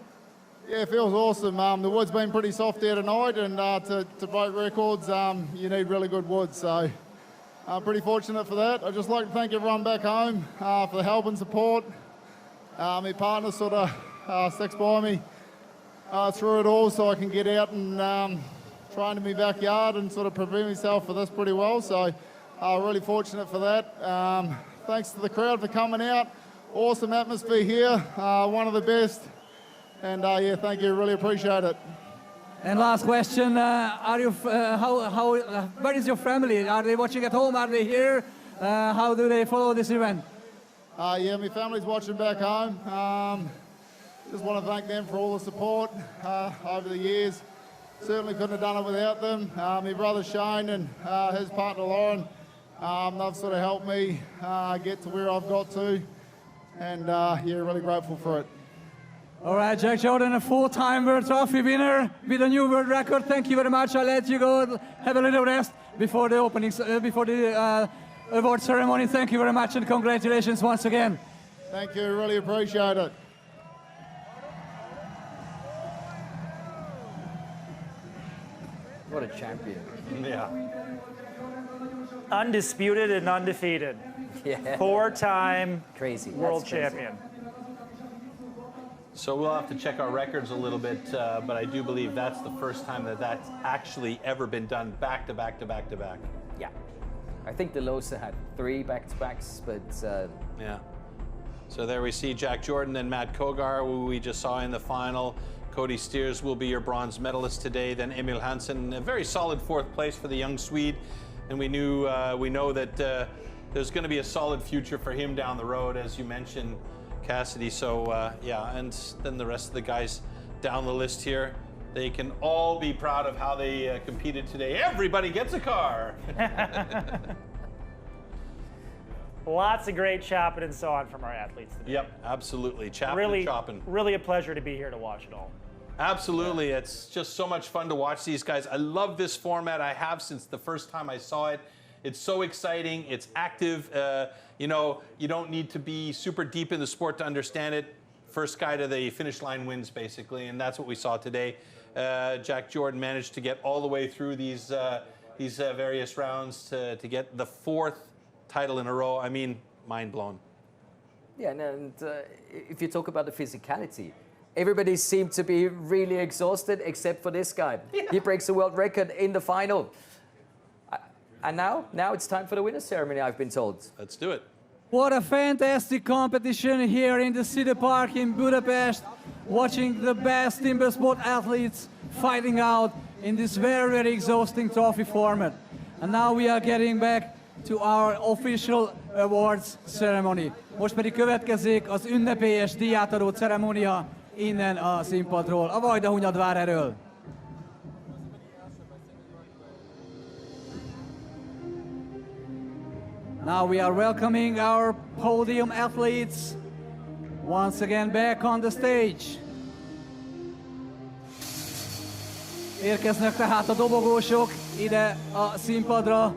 Yeah, it feels awesome. The wood's been pretty soft here tonight, and to break records, you need really good wood, so I'm pretty fortunate for that. I'd just like to thank everyone back home for the help and support. My partner sort of sticks by me through it all so I can get out and train in my backyard and sort of prepare myself for this pretty well, so really fortunate for that. Thanks to the crowd for coming out. Awesome atmosphere here, one of the best. And yeah, thank you, really appreciate it. And last question, are you, where is your family? Are they watching at home? Are they here? How do they follow this event? Yeah, my family's watching back home. Just want to thank them for all the support over the years. Certainly couldn't have done it without them. My brother Shane and his partner Lauren, they've sort of helped me get to where I've got to. And yeah, really grateful for it. All right, Jack Jordan, a 4-time World Trophy winner with a new world record. Thank you very much. I'll let you go have a little rest before the openings, before the award ceremony. Thank you very much and congratulations once again. Thank you, really appreciate it. What a champion. Yeah. Undisputed and undefeated. Yeah. 4-time crazy world That's crazy. champion. So we'll have to check our records a little bit, but I do believe that's the first time that that's actually ever been done back to back to back to back. Yeah. I think the Losa had 3 back-to-backs, but... Yeah. So there we see Jack Jordan and Matt Kogar, who we just saw in the final. Cody Steers will be your bronze medalist today. Then Emil Hansen, a very solid 4th place for the young Swede. And we know that there's going to be a solid future for him down the road, as you mentioned, Cassidy. So yeah, and then the rest of the guys down the list here, they can all be proud of how they competed today. Everybody gets a car. Lots of great chopping and so on from our athletes today. Yep, absolutely. Chopping really, and chopping. Really a pleasure to be here to watch it all. Absolutely. Yeah. It's just so much fun to watch these guys. I love this format. I have since the first time I saw it. It's so exciting. It's active. You know, you don't need to be super deep in the sport to understand it. First guy to the finish line wins, basically, and that's what we saw today. Jack Jordan managed to get all the way through these various rounds to get the 4th title in a row. I mean, mind blown. Yeah, and if you talk about the physicality, everybody seemed to be really exhausted except for this guy. Yeah. He breaks the world record in the final. And now it's time for the winner's ceremony, I've been told. Let's do it. What a fantastic competition here in the City Park in Budapest, watching the best timber sport athletes fighting out in this very, very exhausting trophy format. And now we are getting back to our official awards ceremony. Most pedig következik az ünnepélyes díjátadó ceremónia innen a színpadról, a Vajdahunyadvár erről. Now we are welcoming our podium athletes once again back on the stage. Érkeznek tehát a dobogósok ide a színpadra.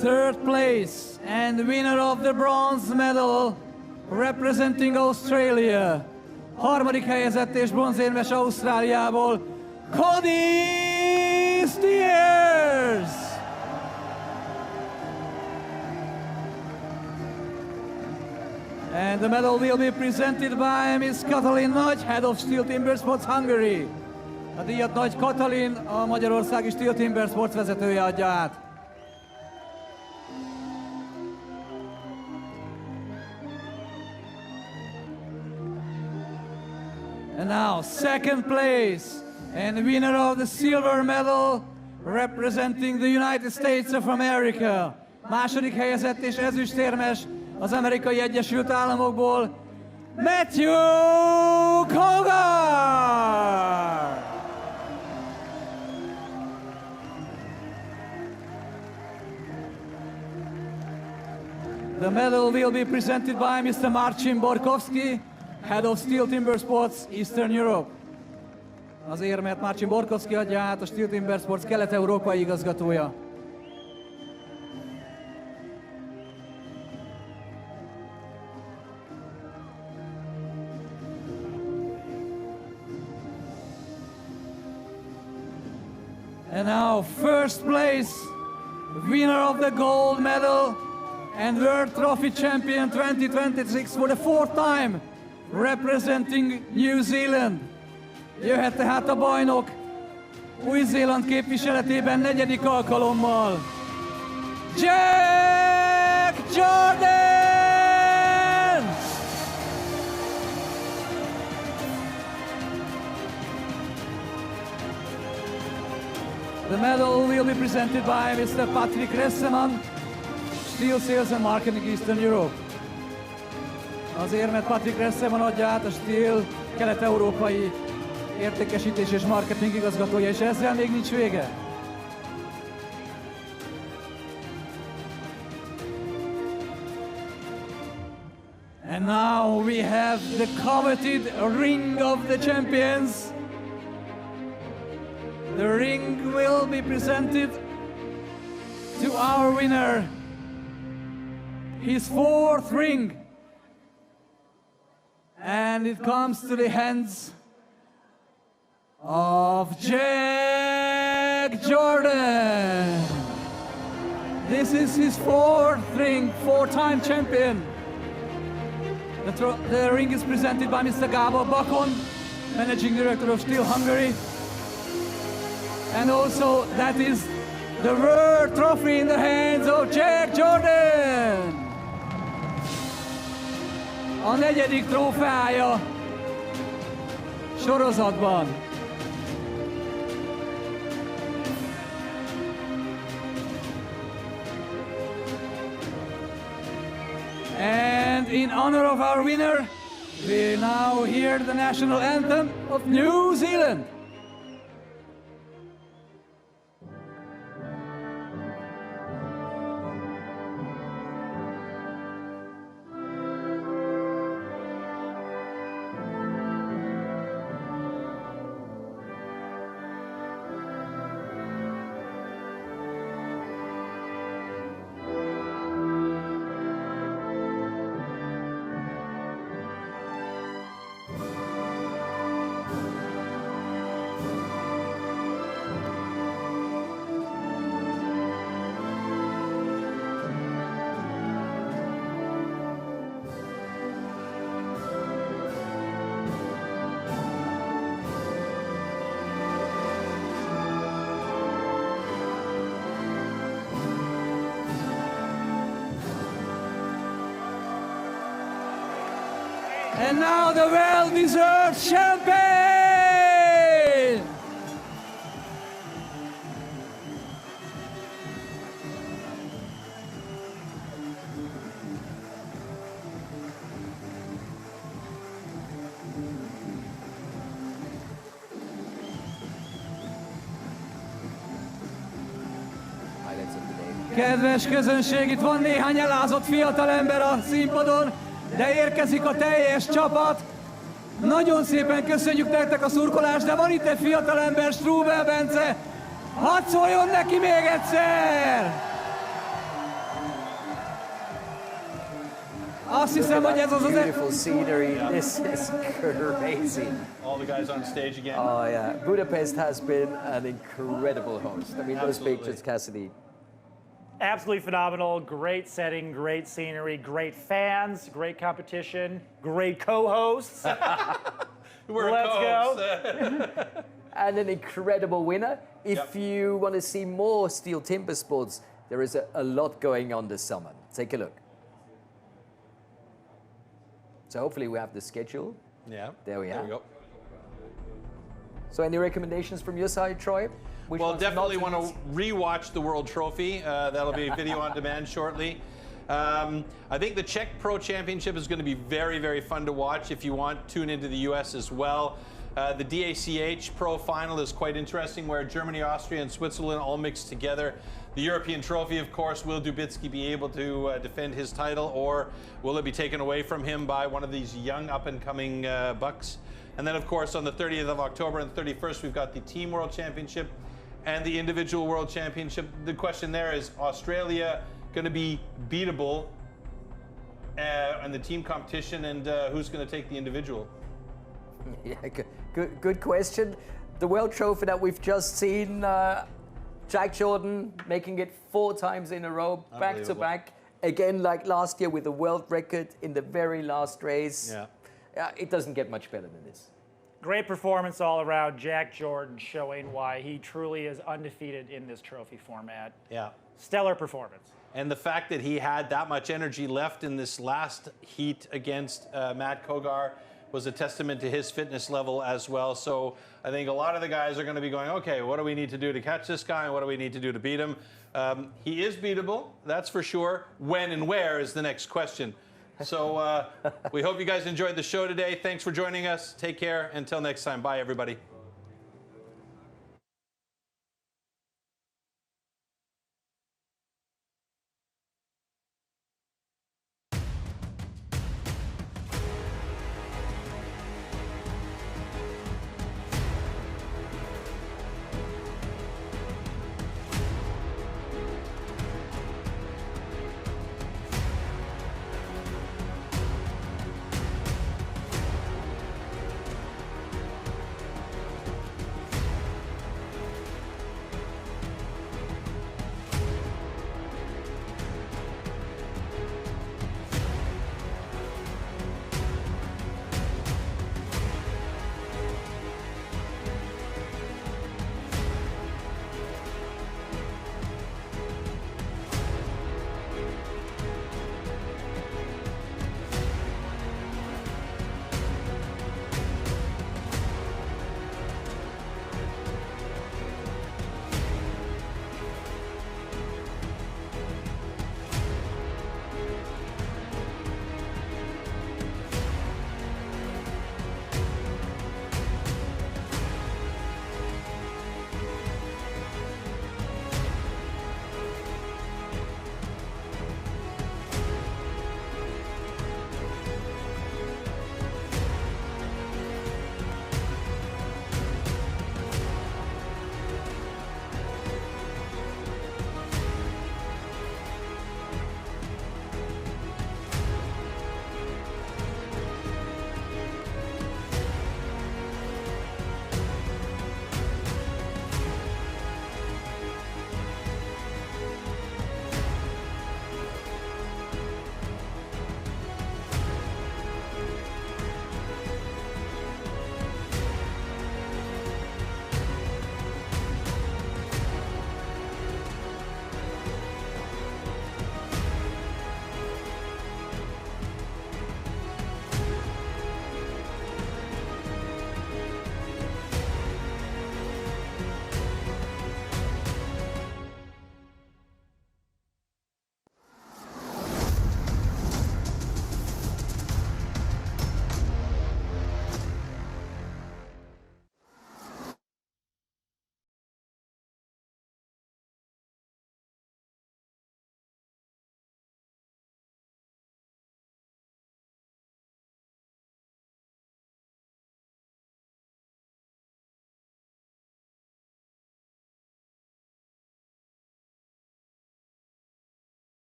Third place and winner of the bronze medal representing Australia. Harmadik helyezett és bronzérmes Ausztráliából, STIHL. And the medal will be presented by Ms. Katalin Nagy, head of STIHL Timbersports Hungary. A díjat Nagy Katalin, a magyarországi STIHL Timbersports vezetője adja át. And now, second place and winner of the silver medal representing the United States of America. Második helyezett és ezüstérmes az Amerikai Egyesült Államokból, Matthew Kogar! The medal will be presented by Mr. Marcin Borkowski, head of STIHL Timbersports Eastern Europe. Az érmet Marcin Borkowski adja át, a STIHL Timbersports kelet-európai igazgatója. And now, first place, winner of the gold medal and World Trophy Champion 2026 for the fourth time, representing New Zealand. Jöhet tehát a bajnok Új-Zéland képviseletében negyedik alkalommal, Jack Jordan! The medal will be presented by Mr. Patrick Resseman, STIHL Sales and Marketing Eastern Europe. Az érmet Patrick Resseman adja át, a STIHL kelet-európai értékesítés és marketing igazgatója, és ezzel még nincs vége. And now we have the coveted Ring of the Champions. The ring will be presented to our winner. His fourth ring. And it comes to the hands of Jack Jordan. This is his fourth ring, four-time champion. The ring is presented by Mr. Gábor Bakon, Managing Director of STIHL Hungary. And also that is the World Trophy in the hands of Jack Jordan. A negyedik trófeája sorozatban. And in honor of our winner, we now hear the national anthem of New Zealand. And now the well-deserved champion! Kedves közönség, itt van néhány elázott fiatalember a színpadon, de érkezik a teljes csapat. Nagyon szépen köszönjük nektek a szurkolást, de van itt egy fiatalember, Strubel Bence. Hadd szóljon neki még egyszer! Azt hiszem, hogy ez az az... Beautiful scenery. This is crazy. All the guys on stage again. Oh yeah, Budapest has been an incredible host. I mean, those pictures, Cassidy. Absolutely phenomenal. Great setting, great scenery, great fans, great competition, great co-hosts. Let's go. And an incredible winner. If you want to see more Steel Timber Sports, there is a lot going on this summer. Take a look. So hopefully we have the schedule. Yeah. There we are. There we go. So any recommendations from your side, Troy? Well, definitely want to rewatch the World Trophy. That'll be video on demand shortly. I think the Czech Pro Championship is going to be very, very fun to watch. If you want, tune into the US as well. The DACH Pro Final is quite interesting, where Germany, Austria, and Switzerland all mixed together. The European Trophy, of course, will Dubicki be able to defend his title, or will it be taken away from him by one of these young up-and-coming bucks? And then, of course, on the 30th of October and 31st, we've got the Team World Championship and the Individual World Championship. The question there is, Australia going to be beatable in the team competition, and who's going to take the individual? Yeah, good question. The World Trophy that we've just seen, Jack Jordan making it 4 times in a row, back to back. Again, like last year with the world record in the very last race. Yeah. It doesn't get much better than this. Great performance all around. Jack Jordan showing why he truly is undefeated in this trophy format. Yeah. Stellar performance. And the fact that he had that much energy left in this last heat against Matt Kogar was a testament to his fitness level as well. So I think a lot of the guys are going to be going, okay, what do we need to do to catch this guy, and what do we need to do to beat him? He is beatable, that's for sure. When and where is the next question. So we hope you guys enjoyed the show today. Thanks for joining us. Take care. Until next time. Bye, everybody.